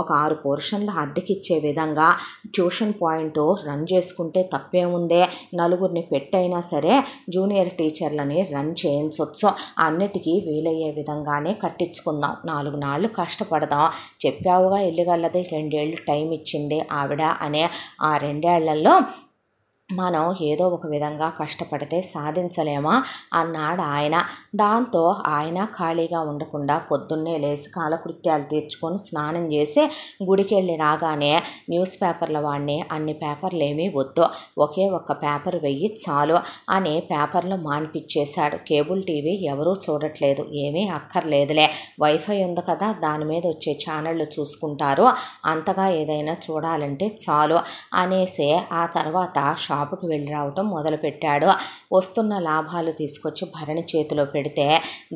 ఒక 6 పోర్షన్లు అద్దెకిచ్చే విధంగా ట్యూషన్ పాయింట్ రన్ చేసుకుంటే తప్పేముందే, నలుగురిని పెట్టైనా సరే జూనియర్ టీచర్లని రన్ చేయించవచ్చు, అన్నిటికీ వీలయ్యే విధంగానే కట్టించుకుందాం, 4 నాళ్ళు కష్టపడదాం, చెప్పావుగా ఇల్లుగల్లది 2 ఏళ్ళు టైం ఇచ్చింది ఆవిడ అనే ఆ 2 ఏళ్లలో మనం ఏదో ఒక విధంగా కష్టపడితే సాధించలేమా అన్నాడు ఆయన. దాంతో ఆయన ఖాళీగా ఉండకుండా పొద్దున్నే లేచి కాలకృత్యాలు తీర్చుకొని స్నానం చేసి గుడికి వెళ్ళి రాగానే న్యూస్ పేపర్ల వాడిని అన్ని పేపర్లు ఏమీ వద్దు, ఒకే ఒక్క పేపర్ వెయ్యి చాలు అని పేపర్లు మానిపించేశాడు. కేబుల్ టీవీ ఎవరూ చూడట్లేదు, ఏమీ అక్కర్లేదులే, వైఫై ఉంది కదా దాని మీద వచ్చే ఛానళ్ళు చూసుకుంటారు, అంతగా ఏదైనా చూడాలంటే చాలు అనేసి ఆ తర్వాత షాపుకి వెళ్ళి రావటం మొదలుపెట్టాడు. వస్తున్న లాభాలు తీసుకొచ్చి భరణి చేతిలో పెడితే,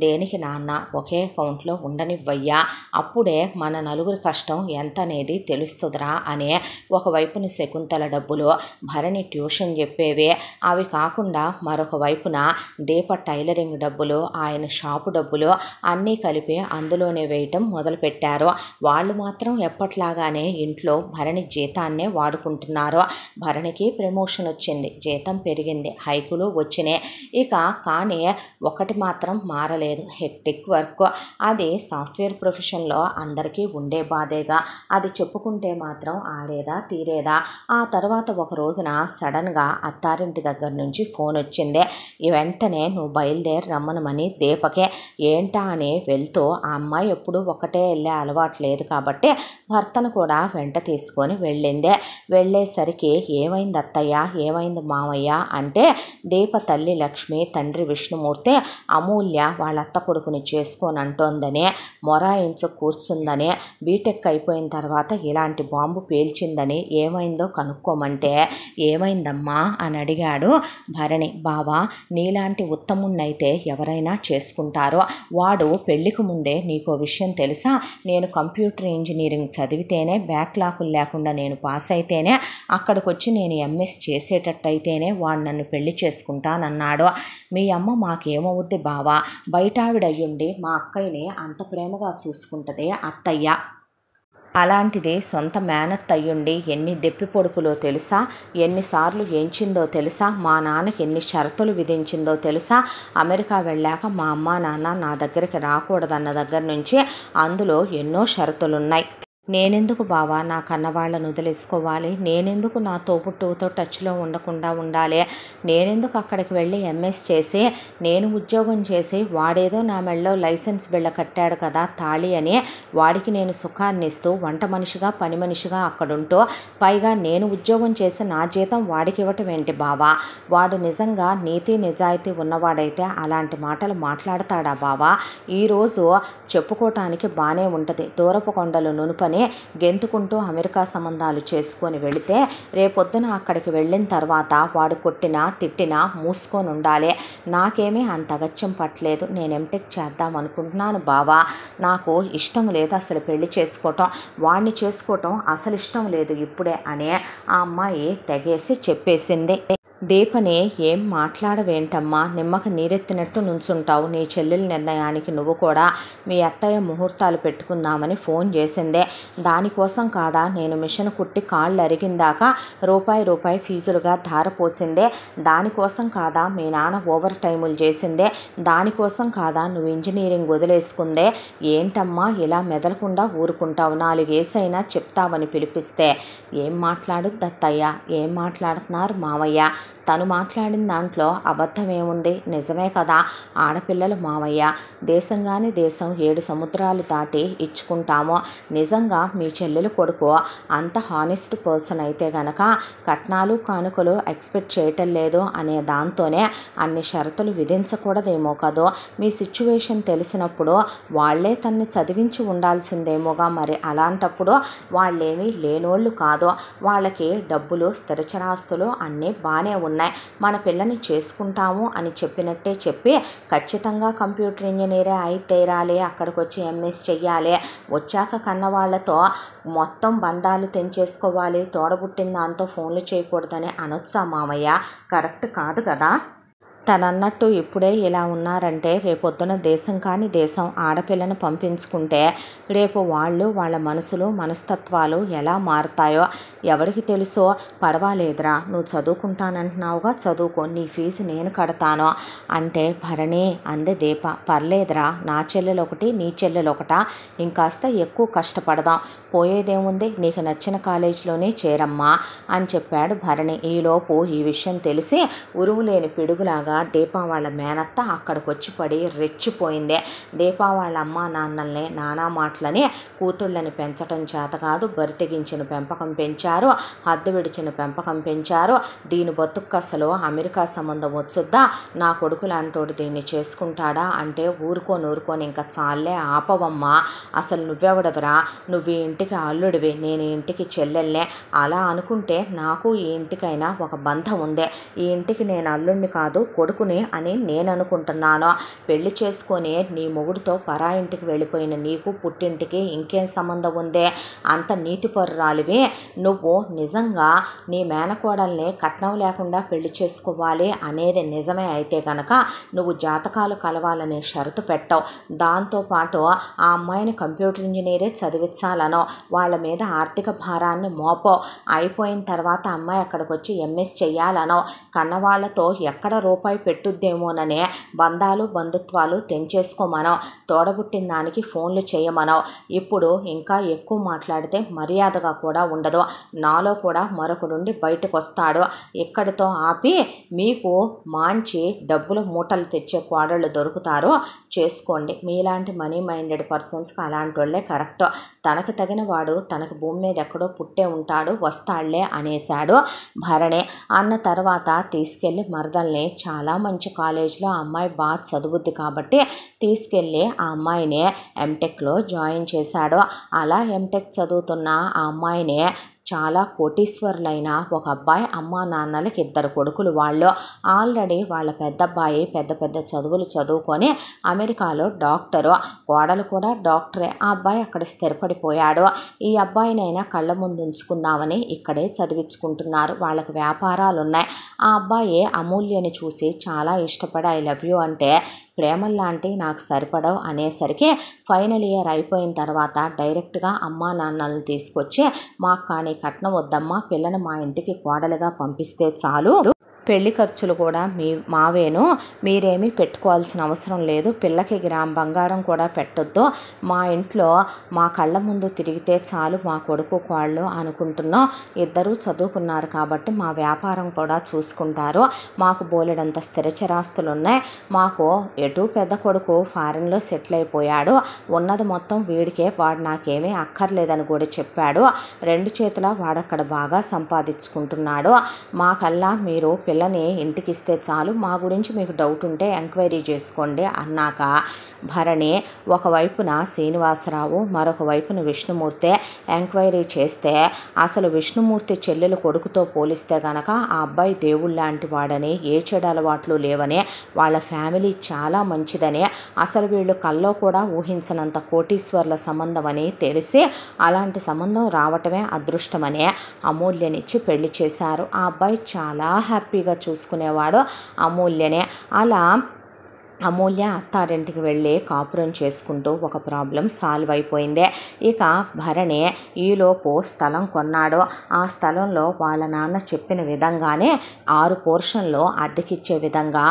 దేనికి నాన్న, ఒకే అకౌంట్లో ఉండనివ్వయ్యా, అప్పుడే మన నలుగురి కష్టం ఎంత అనేది తెలుస్తుందిరా అనే ఒకవైపున శకుంతల డబ్బులు, భరణి ట్యూషన్ చెప్పేవి, అవి కాకుండా మరొక వైపున దీప టైలరింగ్ డబ్బులు, ఆయన షాపు డబ్బులు అన్నీ కలిపి అందులోనే వేయటం మొదలుపెట్టారు. వాళ్ళు మాత్రం ఎప్పట్లాగానే ఇంట్లో భరణి జీతాన్నే వాడుకుంటున్నారు. భరణికి ప్రమోషన్ వచ్చింది, జీతం పెరిగింది, హైకులు వచ్చినాయి. ఇక కానీ ఒకటి మాత్రం మారలేదు, హెక్టిక్ వర్క్. అది సాఫ్ట్వేర్ ప్రొఫెషన్లో అందరికీ ఉండే బాధేగా, అది చెప్పుకుంటే మాత్రం ఆడేదా తీరేదా. ఆ తర్వాత ఒక రోజున సడన్గా అత్తారింటి దగ్గర నుంచి ఫోన్ వచ్చింది. వెంటనే నువ్వు బయలుదేరి రమ్మనమని దీపకే. ఏంటా అని వెళ్తూ, ఆ అమ్మాయి ఎప్పుడు ఒకటే వెళ్ళే అలవాటు లేదు కాబట్టి భర్తను కూడా వెంట తీసుకొని వెళ్ళింది. వెళ్ళేసరికి ఏమైంది అత్తయ్య, ఏమైంది మామయ్య అంటే, దీప తల్లి లక్ష్మి, తండ్రి విష్ణుమూర్తి అమూల్య వాళ్ళ అత్త కొడుకుని చేసుకొని అంటోందని, మొరాయించు కూర్చుందని, బీటెక్ అయిపోయిన తర్వాత ఇలాంటి బాంబు పేల్చిందని, ఏమైందో కనుక్కోమంటే, ఏమైందమ్మా అని అడిగాడు భరణి. బావా, నీలాంటి ఉత్తమున్నైతే ఎవరైనా చేసుకుంటారో, వాడు పెళ్లికి ముందే నీకో విషయం తెలుసా, నేను కంప్యూటర్ ఇంజనీరింగ్ చదివితేనే, బ్యాక్లాకులు లేకుండా నేను పాస్ అయితేనే, అక్కడికి వచ్చి నేను ఎంఎస్ చేసేటట్టయితేనే వాడు నన్ను పెళ్లి చేసుకుంటానన్నాడు. మీ అమ్మ మాకేమవుద్ది బావా, బయట ఆవిడయ్యుండి మా అక్కయ్యని అంత ప్రేమగా చూసుకుంటుంది అత్తయ్య, అలాంటిది సొంత మేనత్ అయ్యుండి ఎన్ని దెప్పి పొడుపులో తెలుసా, ఎన్నిసార్లు ఎంచిందో తెలుసా, మా నాన్నకి ఎన్ని షరతులు విధించిందో తెలుసా, అమెరికా వెళ్ళాక మా అమ్మ నాన్న నా దగ్గరికి రాకూడదన్న దగ్గర నుంచి అందులో ఎన్నో షరతులున్నాయి. నేనెందుకు బావా నా కన్నవాళ్ళను వదిలేసుకోవాలి? నేనెందుకు నా తోబుట్టువుతో టచ్లో ఉండకుండా ఉండాలి? నేనెందుకు అక్కడికి వెళ్ళి ఎంఎస్ చేసి నేను ఉద్యోగం చేసి వాడేదో నా మెడలో లైసెన్స్ బిళ్ళ కట్టాడు కదా తాళి అని వాడికి నేను సుఖాన్ని ఇస్తూ వంట మనిషిగా పని మనిషిగా అక్కడుంటూ పైగా నేను ఉద్యోగం చేసి నా జీతం వాడికి ఇవ్వటం ఏంటి బావా? వాడు నిజంగా నీతి నిజాయితీ ఉన్నవాడైతే అలాంటి మాటలు మాట్లాడతాడా బావా? ఈరోజు చెప్పుకోవటానికి బాగానే ఉంటుంది. దూరపు కొండలు నునుపని గెంతుకుంటూ అమెరికా సంబంధాలు చేసుకొని వెళితే రేపొద్దున అక్కడికి వెళ్ళిన తర్వాత వాడు కొట్టినా తిట్టినా మూసుకొని ఉండాలి. నాకేమీ అంత అగత్యం పట్టలేదు. నేను ఎంటెక్ చేద్దాం అనుకుంటున్నాను బావా. నాకు ఇష్టం లేదు అసలు పెళ్లి చేసుకోవటం, వాడిని చేసుకోవటం అసలు ఇష్టం లేదు ఇప్పుడే అని ఆ అమ్మాయి తెగేసి చెప్పేసింది. దీపని ఏం మాట్లాడవేంటమ్మా? నిమ్మక నీరెత్తినట్టు నుంచుంటావు. నీ చెల్లెల నిర్ణయానికి నువ్వు కూడా మీ అత్తయ్య ముహూర్తాలు పెట్టుకుందామని ఫోన్ చేసిందే. దానికోసం కాదా నేను మిషన్ కుట్టి కాళ్ళు అరిగిందాకా రూపాయి ఫీజులుగా ధారపోసిందే? దానికోసం కాదా మీ నాన్న ఓవర్ టైములు చేసిందే? దానికోసం కాదా నువ్వు ఇంజనీరింగ్ వదిలేసుకుందే? ఏంటమ్మా ఇలా మెదలకుండా ఊరుకుంటావు? 4 ఏసైనా చెప్తావని పిలిపిస్తే ఏం మాట్లాడు దత్తయ్య, ఏం మాట్లాడుతున్నారు మావయ్య? తను మాట్లాడిన దాంట్లో అబద్ధం ఏముంది? నిజమే కదా. ఆడపిల్లలు మావయ్య, దేశంగాని దేశం 7 సముద్రాలు దాటి ఇచ్చుకుంటాము. నిజంగా మీ చెల్లెలు కొడుకు అంత హానెస్ట్ పర్సన్ అయితే గనక కట్నాలు కానుకలు ఎక్స్పెక్ట్ చేయటం లేదు అనే దాంతోనే అన్ని షరతులు విధించకూడదేమో కదో. మీ సిచ్యువేషన్ తెలిసినప్పుడు వాళ్లే తన్ని చదివించి ఉండాల్సిందేమోగా. మరి అలాంటప్పుడు వాళ్ళేమీ లేనోళ్ళు కాదు. వాళ్ళకి డబ్బులు స్థిరచరాస్తులు అన్నీ బాగానే ఉన్నాయి. మన పిల్లని చేసుకుంటాము అని చెప్పినట్టే చెప్పి ఖచ్చితంగా కంప్యూటర్ ఇంజనీరే అయి తీరాలి, అక్కడికి వచ్చి ఎంఎస్ చెయ్యాలి, వచ్చాక కన్నవాళ్లతో మొత్తం బంధాలు తెంచేసుకోవాలి, తోడబుట్టిన దాంతో ఫోన్లు చేయకూడదని అనొచ్చా మామయ్య? కరెక్ట్ కాదు కదా. తనన్నట్టు ఇప్పుడే ఇలా ఉన్నారంటే రేపొద్దున దేశం కాని దేశం ఆడపిల్లను పంపించుకుంటే రేపు వాళ్ళు వాళ్ళ మనసులు మనస్తత్వాలు ఎలా మారుతాయో ఎవరికి తెలుసో. పర్వాలేదురా, నువ్వు చదువుకుంటానంటున్నావుగా, చదువుకో, నీ ఫీజు నేను కడతాను అంటే భరణి అంది దీప. పర్లేదురా, నా చెల్లెలు ఒకటి నీ చెల్లెలు ఒకటా? ఇంకాస్త ఎక్కువ కష్టపడదాం, పోయేదేముంది, నీకు నచ్చిన కాలేజీలోనే చేరమ్మా అని చెప్పాడు భరణి. ఈలోపు ఈ విషయం తెలిసి ఉరువులేని పిడుగులాగా దీప వాళ్ళ మేనత్త అక్కడికి వచ్చి పడి రెచ్చిపోయింది. దీప వాళ్ళ అమ్మ నాన్నల్ని నానా మాటలని కూతుళ్ళని పెంచటం చేత కాదు, బరితెగించిన పెంపకం పెంచారు, హద్దు విడిచిన పెంపకం పెంచారు. దీని బతుకు అసలు అమెరికా సంబంధం వచ్చుద్దా? నా కొడుకు లాంటోడు దీన్ని చేసుకుంటాడా అంటే ఊరుకోని ఇంకా చాలే ఆపవమ్మా. అసలు నువ్వెవడవరా? నువ్వు ఈ ఇంటికి అల్లుడివి, నేను ఈ ఇంటికి చెల్లెల్నే. అలా అనుకుంటే నాకు ఈ ఇంటికైనా ఒక బంధం ఉంది. ఈ ఇంటికి నేను అల్లుడిని కాదు కొడుకుని అని నేను అనుకుంటున్నాను. పెళ్లి చేసుకొని నీ మొగుడితో పరా ఇంటికి వెళ్ళిపోయిన నీకు పుట్టింటికి ఇంకేం సంబంధం ఉందే? అంత నీతిపరురాలివి నువ్వు. నిజంగా నీ మేనకోడల్ని కట్నం లేకుండా పెళ్లి చేసుకోవాలి అనేది నిజమే అయితే కనుక నువ్వు జాతకాలు కలవాలనే షరతు పెట్టవు. దాంతోపాటు ఆ అమ్మాయిని కంప్యూటర్ ఇంజనీరే చదివించాలనో, వాళ్ళ మీద ఆర్థిక భారాన్ని మోపో, అయిపోయిన తర్వాత అమ్మాయి అక్కడికి వచ్చి ఎంఎస్ చెయ్యాలనో, కన్నవాళ్లతో ఎక్కడ రూపాయి పెట్టుద్దేమోననే బంధాలు బంధుత్వాలు తెంచేసుకోమనో, తోడబుట్టిన దానికి ఫోన్లు చేయమనో. ఇప్పుడు ఇంకా ఎక్కువ మాట్లాడితే మర్యాదగా కూడా ఉండదు. నాలో కూడా మరొకడుండి బయటకు వస్తాడు. ఇక్కడితో ఆపి మీకు మంచి డబ్బులు మూటలు తెచ్చే కోడళ్ళు దొరుకుతారో చేసుకోండి. మీలాంటి మనీ మైండెడ్ పర్సన్స్కి అలాంటి వాళ్ళే కరెక్ట్. తనకు తగిన వాడు తనకు భూమి మీద ఎక్కడో పుట్టే ఉంటాడు, వస్తాళ్లే అనేశాడు భరణి. అన్న తర్వాత తీసుకెళ్ళి మరదల్ని చాలా మంచి కాలేజీలో ఆ అమ్మాయి బాగా చదువుద్ది కాబట్టి తీసుకెళ్ళి ఆ అమ్మాయిని ఎంటెక్లో జాయిన్ చేశాడు. అలా ఎంటెక్ చదువుతున్న ఆ అమ్మాయిని చాలా కోటీశ్వరులైన ఒక అబ్బాయి, అమ్మా నాన్నలకి 2 కొడుకులు. వాళ్ళు ఆల్రెడీ వాళ్ళ పెద్దబ్బాయి పెద్ద పెద్ద చదువులు చదువుకొని అమెరికాలో డాక్టరు, కోడలు కూడా డాక్టరే. ఆ అబ్బాయి అక్కడ స్థిరపడిపోయాడు. ఈ అబ్బాయినైనా కళ్ళ ముందు ఉంచుకుందామని ఇక్కడే చదివించుకుంటున్నారు. వాళ్ళకి వ్యాపారాలు ఉన్నాయి. ఆ అబ్బాయి అమూల్యని చూసి చాలా ఇష్టపడి ఐ లవ్ యూ అంటే ప్రేమల్లాంటి నాకు సరిపడవు అనేసరికి ఫైనల్ ఇయర్ అయిపోయిన తర్వాత డైరెక్ట్గా అమ్మా నాన్నలను తీసుకొచ్చి మాకు కానీ కట్నం వద్దమ్మా, పిల్లని మా ఇంటికి కోడలుగా పంపిస్తే చాలు పెళ్లి ఖర్చులు కూడా మావేను, మీరేమీ పెట్టుకోవాల్సిన అవసరం లేదు, పిల్లకి గ్రామ్ బంగారం కూడా పెట్టొద్దు, మా ఇంట్లో మా కళ్ళ ముందు తిరిగితే చాలు మా కొడుకు కోళ్ళు అనుకుంటున్నాం, ఇద్దరూ చదువుకున్నారు కాబట్టి మా వ్యాపారం కూడా చూసుకుంటారు, మాకు బోలెడంత స్థిరచరాస్తులు ఉన్నాయి, మాకు ఎటు పెద్ద కొడుకు ఫారెన్లో సెటిల్ అయిపోయాడు, ఉన్నది మొత్తం వీడికే, వాడు నాకేమీ అక్కర్లేదని కూడా చెప్పాడు, 2 చేతుల వాడక్కడ బాగా సంపాదించుకుంటున్నాడు, మాకల్లా మీరు పిల్లని ఇంటికి ఇస్తే చాలు, మా గురించి మీకు డౌట్ ఉంటే ఎంక్వైరీ చేసుకోండి అన్నాక భరణి ఒకవైపున శ్రీనివాసరావు మరొక వైపున విష్ణుమూర్తి ఎంక్వైరీ చేస్తే అసలు విష్ణుమూర్తి చెల్లెలు కొడుకుతో పోలిస్తే గనక ఆ అబ్బాయి దేవుళ్ళ లాంటి వాడని, ఏ చెడు అలవాట్లు లేవని, వాళ్ళ ఫ్యామిలీ చాలా మంచిదని, అసలు వీళ్ళు కల్లో కూడా ఊహించనంత కోటీశ్వర్ల సంబంధం అని తెలిసి అలాంటి సంబంధం రావటమే అదృష్టమని అమూల్యనిచ్చి పెళ్లి చేశారు. ఆ అబ్బాయి చాలా హ్యాపీగా చూసుకునేవాడు అమూల్యనే. అలా అమూల్య అత్తారింటికి వెళ్ళి కాపురం చేసుకుంటూ ఒక ప్రాబ్లం సాల్వ్ అయిపోయింది. ఇక భరణి ఈలోపు స్థలం కొన్నాడు. ఆ స్థలంలో వాళ్ళ నాన్న చెప్పిన విధంగానే 6 పోర్షన్లో అద్దెకిచ్చే విధంగా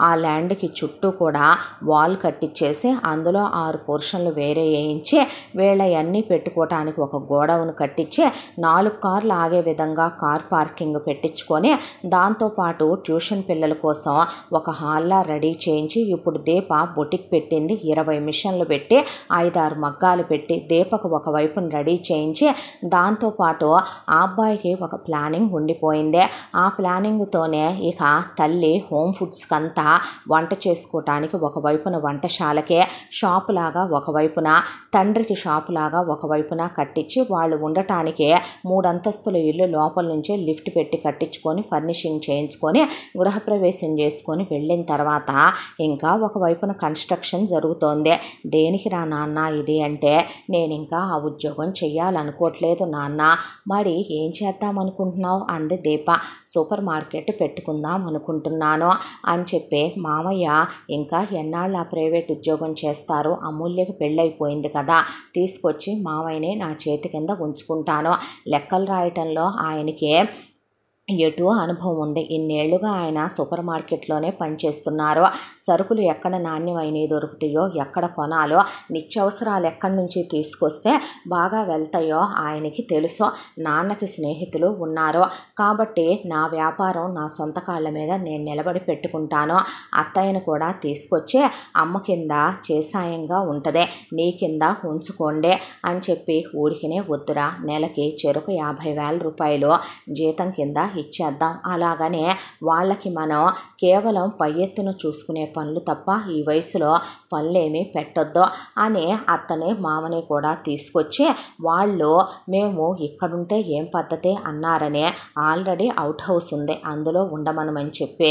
ఆ ల్యాండ్కి చుట్టూ కూడా వాల్ కట్టించేసి అందులో 6 పోర్షన్లు వేరే వేయించి వీళ్ళవన్నీ పెట్టుకోవటానికి ఒక గోడౌన్ కట్టించి 4 కార్లు ఆగే విధంగా కార్ పార్కింగ్ పెట్టించుకొని దాంతోపాటు ట్యూషన్ పిల్లల కోసం ఒక హాల్లా రెడీ చేయించి ఇప్పుడు దీప బొటిక్ పెట్టింది. 20 మిషన్లు పెట్టి 5-6 మగ్గాలు పెట్టి దీపకు ఒకవైపును రెడీ చేయించి దాంతోపాటు ఆ అబ్బాయికి ఒక ప్లానింగ్ ఉండిపోయింది. ఆ ప్లానింగ్తోనే ఇక తల్లి హోమ్ ఫుడ్స్కి అంతా వంట చేసుకోవటానికి ఒకవైపున వంటశాలకే షాపు లాగా ఒకవైపున, తండ్రికి షాపు లాగా ఒకవైపున కట్టించి వాళ్ళు ఉండటానికి 3 అంతస్తుల ఇల్లు లోపల నుంచే లిఫ్ట్ పెట్టి కట్టించుకొని ఫర్నిషింగ్ చేయించుకొని గృహప్రవేశం చేసుకొని వెళ్ళిన తర్వాత ఇంకా ఒకవైపున కన్స్ట్రక్షన్ జరుగుతోంది. దేనికి రా నాన్న ఇది అంటే, నేను ఇంకా ఆ ఉద్యోగం చెయ్యాలనుకోవట్లేదు నాన్న, మరి ఏం చేద్దాం అనుకుంటున్నావు అంది దీప. సూపర్ మార్కెట్ పెట్టుకుందాం అనుకుంటున్నాను అని చెప్పి మామయ్య ఇంకా ఎన్నాళ్ళు ఆ ప్రైవేట్ ఉద్యోగం చేస్తారు, అమూల్యకి పెళ్ళైపోయింది కదా, తీసుకొచ్చి మామయ్యనే నా చేతి కింద ఉంచుకుంటాను, లెక్కలు రాయటంలో ఆయనకి ఎటు అనుభవం ఉంది, ఇన్నేళ్లుగా ఆయన సూపర్ మార్కెట్లోనే పనిచేస్తున్నారు, సరుకులు ఎక్కడ నాణ్యమైనవి దొరుకుతాయో, ఎక్కడ కొనాలో, నిత్యావసరాలు ఎక్కడి నుంచి తీసుకొస్తే బాగా వెళ్తాయో ఆయనకి తెలుసు, నాన్నకి స్నేహితులు ఉన్నారు కాబట్టి నా వ్యాపారం నా సొంత కాళ్ళ మీద నేను నిలబడి పెట్టుకుంటాను, అత్తయ్యను కూడా తీసుకొచ్చి అమ్మ కింద చేసాయంగా ఉంటుంది, నీ కింద ఉంచుకోండి అని చెప్పి ఊడికినే వద్దురా, నెలకి చెరకు 50,000 రూపాయలు జీతం కింద ఇచ్చేద్దాం, అలాగనే వాళ్ళకి మనం కేవలం పై ఎత్తున చూసుకునే పనులు తప్ప ఈ వయసులో పనులేమీ పెట్టొద్దు అని అత్తని మామని కూడా తీసుకొచ్చి వాళ్ళు మేము ఇక్కడుంటే ఏం పద్ధతి అన్నారని ఆల్రెడీ అవుట్ హౌస్ ఉంది అందులో ఉండమనమని చెప్పి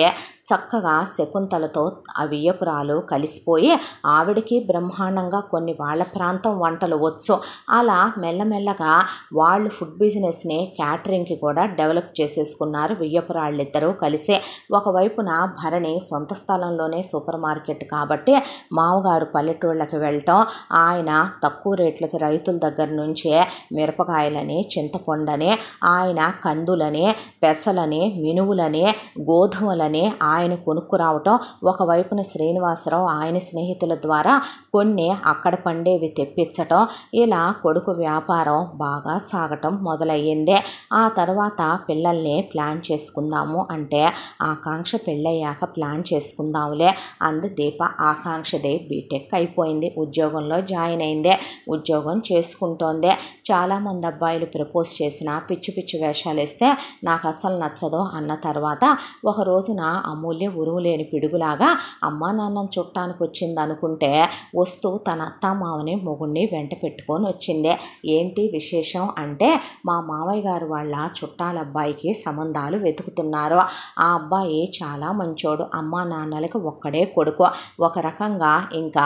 చక్కగా శకుంతలతో ఆ వియ్యపురాలు కలిసిపోయి ఆవిడికి బ్రహ్మాండంగా కొన్ని వాళ్ళ ప్రాంతం వంటలు వచ్చు, అలా మెల్లమెల్లగా వాళ్ళు ఫుడ్ బిజినెస్ని క్యాటరింగ్కి కూడా డెవలప్ చేసేసుకున్నారు వియ్యపురాళ్ళిద్దరూ కలిసి. ఒకవైపున భరణి సొంత స్థలంలోనే సూపర్ మార్కెట్ కాబట్టి మామగారు పల్లెటూళ్ళకి వెళ్ళటం, ఆయన తక్కువ రేట్లకి రైతుల దగ్గర నుంచే మిరపకాయలని, చింతపండని, ఆయన కందులని, పెసలని, మినువులని, గోధుమలని ఆయన కొనుక్కురావటం, ఒకవైపున శ్రీనివాసరావు ఆయన స్నేహితుల ద్వారా కొన్ని అక్కడ పండేవి తెప్పించటం, ఇలా కొడుకు వ్యాపారం బాగా సాగటం మొదలయ్యింది. ఆ తర్వాత పిల్లల్ని ప్లాన్ చేసుకుందాము అంటే ఆకాంక్ష పెళ్ళయ్యాక ప్లాన్ చేసుకుందాంలే అంది దీప. ఆకాంక్షదే బీటెక్ అయిపోయింది, ఉద్యోగంలో జాయిన్ అయింది, ఉద్యోగం చేసుకుంటోంది. చాలామంది అబ్బాయిలు ప్రపోజ్ చేసిన పిచ్చి పిచ్చి వేషాలు వేస్తే నాకు అసలు నచ్చదు అన్న తర్వాత ఒక రోజున అమూల్య ఉరుము లేని పిడుగులాగా అమ్మా నాన్నని చుట్టానికి వచ్చింది అనుకుంటే వస్తూ తన అత్త మామని మొగుడిని వెంట పెట్టుకొని వచ్చింది. ఏంటి విశేషం అంటే మా మామయ్య గారు వాళ్ళ చుట్టాల అబ్బాయికి సంబంధాలు వెతుకుతున్నారు, ఆ అబ్బాయి చాలా మంచోడు, అమ్మా నాన్నలకి ఒక్కడే కొడుకు, ఒక రకంగా ఇంకా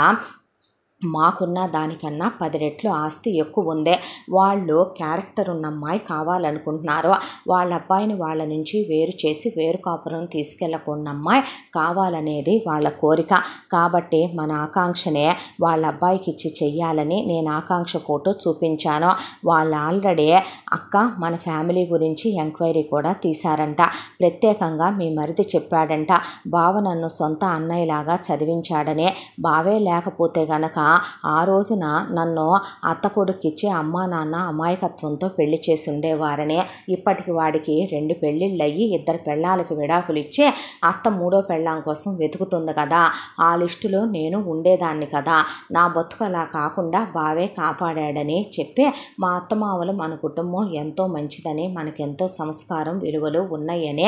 మాకున్న దానికన్నా 10 రెట్లు ఆస్తి ఎక్కువ ఉంది. వాళ్ళు క్యారెక్టర్ ఉన్న అమ్మాయి కావాలనుకుంటున్నారు. వాళ్ళ అబ్బాయిని వాళ్ళ నుంచి వేరు చేసి వేరు కాపురం తీసుకెళ్ళకుండా అమ్మాయి కావాలనేది వాళ్ళ కోరిక. కాబట్టి మన ఆకాంక్షనే వాళ్ళ అబ్బాయికి ఇచ్చి చెయ్యాలని నేను ఆకాంక్ష ఫోటో చూపించాను. వాళ్ళు ఆల్రెడీ అక్క మన ఫ్యామిలీ గురించి ఎంక్వైరీ కూడా తీశారంట. ప్రత్యేకంగా మీ మరిది చెప్పాడంట, బావ నన్ను సొంత అన్నయ్యలాగా చదివించాడని. బావే లేకపోతే గనక ఆ రోజున నన్ను అత్త కొడుక్కిచ్చి అమ్మా నాన్న అమాయకత్వంతో పెళ్లి చేసి ఉండేవారని. ఇప్పటికి వాడికి 2 పెళ్ళిళ్ళు అయ్యి 2 పెళ్ళాలకు విడాకులు ఇచ్చి అత్త 3వ పెళ్ళాం కోసం వెతుకుతుంది కదా, ఆ లిస్టులో నేను ఉండేదాన్ని కదా. నా బతుకు అలా కాకుండా బావే కాపాడాడని చెప్పి మా అత్తమామలు మన కుటుంబం ఎంతో మంచిదని, మనకెంతో సంస్కారం విలువలు ఉన్నాయని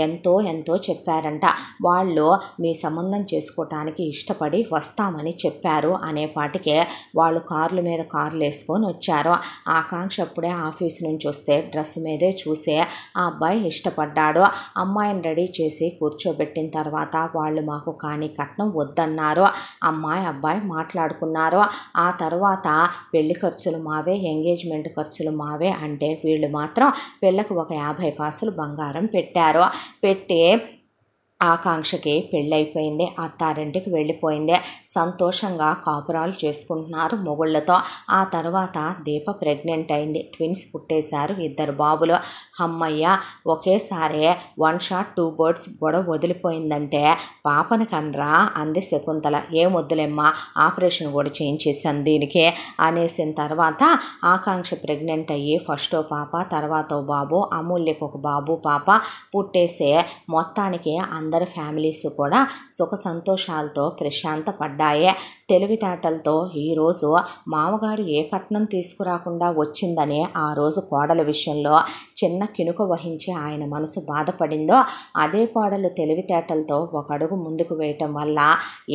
ఎంతో చెప్పారంట. వాళ్ళు మీ సంబంధం చేసుకోవటానికి ఇష్టపడి వస్తామని చెప్పారు అనేపాటికే వాళ్ళు కార్ల మీద కార్లు వేసుకొని వచ్చారు. ఆకాంక్ష అప్పుడే ఆఫీసు నుంచి వస్తే డ్రెస్ మీదే చూసే ఆ అబ్బాయి ఇష్టపడ్డాడు. అమ్మాయిని రెడీ చేసి కూర్చోబెట్టిన తర్వాత వాళ్ళు మాకు కానీ కట్నం వద్దన్నారు. అమ్మాయి అబ్బాయి మాట్లాడుకున్నారు. ఆ తర్వాత పెళ్లి ఖర్చులు మావే, ఎంగేజ్మెంట్ ఖర్చులు మావే అంటే వీళ్ళు మాత్రం పెళ్ళకు ఒక 50 కాసులు బంగారం పెట్టారు. పెట్టి ఆకాంక్షకి పెళ్ళైపోయింది, అత్తారింటికి వెళ్ళిపోయింది. సంతోషంగా కాపురాలు చేసుకుంటున్నారు మొగుళ్ళతో. ఆ తర్వాత దీప ప్రెగ్నెంట్ అయింది. ట్విన్స్ పుట్టేశారు, 2 బాబులు. అమ్మయ్య ఒకేసారి 1 షాట్ 2 బర్డ్స్ గొడవ వదిలిపోయిందంటే పాపని కనరా అంది శకుంతల. ఏం వద్దులేమ్మా, ఆపరేషన్ కూడా చేయించేసాను దీనికి అనేసిన తర్వాత ఆకాంక్ష ప్రెగ్నెంట్ అయ్యి ఫస్ట్ పాప, తర్వాత బాబు, అమూల్యకు ఒక బాబు పాప పుట్టేసే మొత్తానికి అందరి ఫ్యామిలీస్ కూడా సుఖ సంతోషాలతో ప్రశాంత పడ్డాయి. తెలివితేటలతో ఈరోజు మామగారు ఏ కట్నం తీసుకురాకుండా వచ్చిందని ఆ రోజు కోడల విషయంలో చిన్న కినుక వహించి ఆయన మనసు బాధపడిందో, అదే కోడలు తెలివితేటలతో ఒక అడుగు ముందుకు వేయటం వల్ల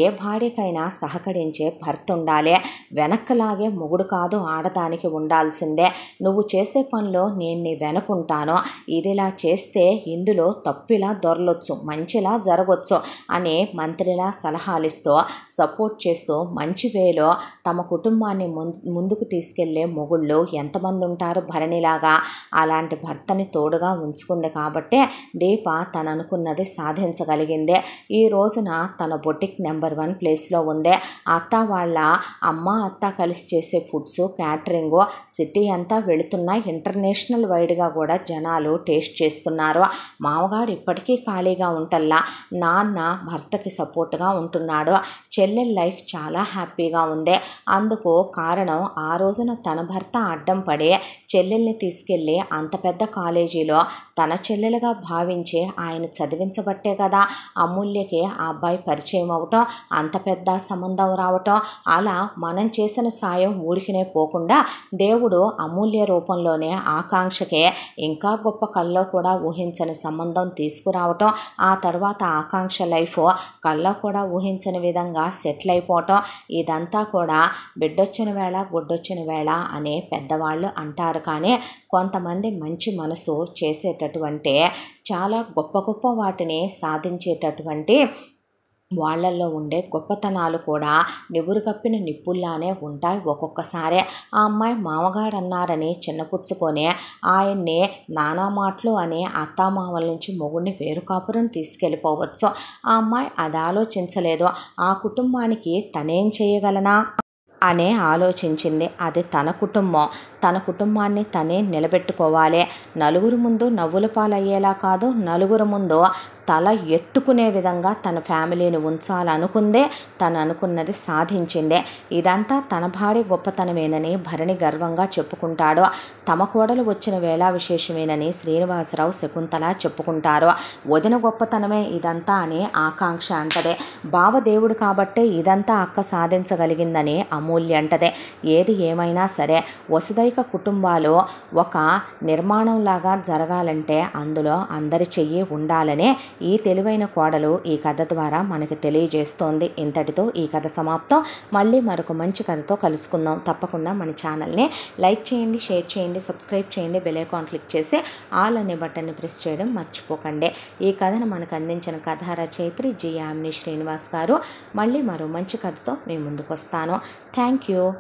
ఏ భార్యకైనా సహకరించే భర్త ఉండాలి. వెనక్కలాగే మొగుడు కాదు ఆడదానికి ఉండాల్సిందే. నువ్వు చేసే పనిలో నేను నీ వెనకుంటాను, ఇదిలా చేస్తే ఇందులో తప్పిలా దొరలొచ్చు, మంచిలా జరగవచ్చు అని మంత్రిలా సలహాలిస్తూ సపోర్ట్ చేస్తూ మంచి వేలో తమ కుటుంబాన్ని ముందుకు తీసుకెళ్లే మొగుళ్ళు ఎంతమంది ఉంటారు భరణిలాగా. అలాంటి భర్తని తోడుగా ఉంచుకుంది కాబట్టే దీప తను అనుకున్నది సాధించగలిగింది. ఈ రోజున తన బొటిక్ నెంబర్ 1 ప్లేస్లో ఉంది. అత్త వాళ్ళ అత్త కలిసి చేసే ఫుడ్స్, క్యాటరింగ్ సిటీ అంతా వెళుతున్నాయి. ఇంటర్నేషనల్ వైడ్గా కూడా జనాలు టేస్ట్ చేస్తున్నారు. మామగారు ఇప్పటికీ ఖాళీగా ఉంటల్లా, నాన్న భర్తకి సపోర్ట్గా ఉంటున్నాడు. చెల్లెల లైఫ్ చాలా హ్యాపీగా ఉంది. అందుకు కారణం ఆ రోజున తన భర్త అడ్డం పడి చెల్లెల్ని తీసుకెళ్ళి అంత పెద్ద కాలేజీలో తన చెల్లెలుగా భావించి ఆయన చదివించబట్టే కదా అమూల్యకి ఆ అబ్బాయి పరిచయం అవటం, అంత పెద్ద సంబంధం రావటం. అలా మనం చేసిన సాయం ఊరికినే పోకుండా దేవుడు అమూల్య రూపంలోనే ఆకాంక్షకే ఇంకా గొప్ప కల్లో కూడా ఊహించని సంబంధం తీసుకురావటం, ఆ తర్వాత ఆకాంక్ష లైఫ్ కల్లో కూడా ఊహించని విధంగా సెటిల్ అయిపోవటం, ఇదంతా కూడా బిడ్డొచ్చిన వేళ గుడ్డొచ్చిన వేళ అనే పెద్దవాళ్ళు అంటారు. కానీ కొంతమంది మంచి మనసు చేసేటటువంటి చాలా గొప్ప గొప్ప వాటిని సాధించేటటువంటి వాళ్ళల్లో ఉండే గొప్పతనాలు కూడా నివురు కప్పిన నిప్పుల్లానే ఉంటాయి. ఒక్కొక్కసారి ఆ అమ్మాయి మామగారు అన్నారని చిన్నపుచ్చుకొని ఆయన్ని నానా మాటలు అని అత్తామామల నుంచి మొగుడిని వేరు కాపురం తీసుకెళ్ళిపోవచ్చు. ఆ అమ్మాయి అది ఆలోచించలేదు. ఆ కుటుంబానికి తనేం చేయగలనా అనే ఆలోచించింది. అది తన కుటుంబం, తన కుటుంబాన్ని తనే నిలబెట్టుకోవాలి. నలుగురు ముందు నవ్వుల పాలయ్యేలా కాదు, నలుగురు ముందు తల ఎత్తుకునే విధంగా తన ఫ్యామిలీని ఉంచాలనుకుందే. తను అనుకున్నది సాధించిందే. ఇదంతా తన భార్య గొప్పతనమేనని భరణి గర్వంగా చెప్పుకుంటాడు. తమ కోడలు వచ్చిన వేళ విశేషమేనని శ్రీనివాసరావు, శకుంతల చెప్పుకుంటారు. వదిన గొప్పతనమే ఇదంతా అని ఆకాంక్ష అంటదే. బావదేవుడు కాబట్టే ఇదంతా అక్క సాధించగలిగిందని అమూల్య అంటదే. ఏది ఏమైనా సరే వసుదైక కుటుంబాలు ఒక నిర్మాణంలాగా జరగాలంటే అందులో అందరి చెయ్యి ఉండాలనే ఈ తెలివైన కోడలు ఈ కథ ద్వారా మనకి తెలియజేస్తోంది. ఇంతటితో ఈ కథ సమాప్తం. మళ్ళీ మరొక మంచి కథతో కలుసుకుందాం. తప్పకుండా మన ఛానల్ని లైక్ చేయండి, షేర్ చేయండి, సబ్స్క్రైబ్ చేయండి, బెల్ ఐకాన్ క్లిక్ చేసి ఆల్ అనే బటన్ని ప్రెస్ చేయడం మర్చిపోకండి. ఈ కథను మనకు అందించిన కథా రచయిత్రి జి యామిని శ్రీనివాస్ గారు. మళ్ళీ మరో మంచి కథతో మీ ముందుకు వస్తాను. Thank you.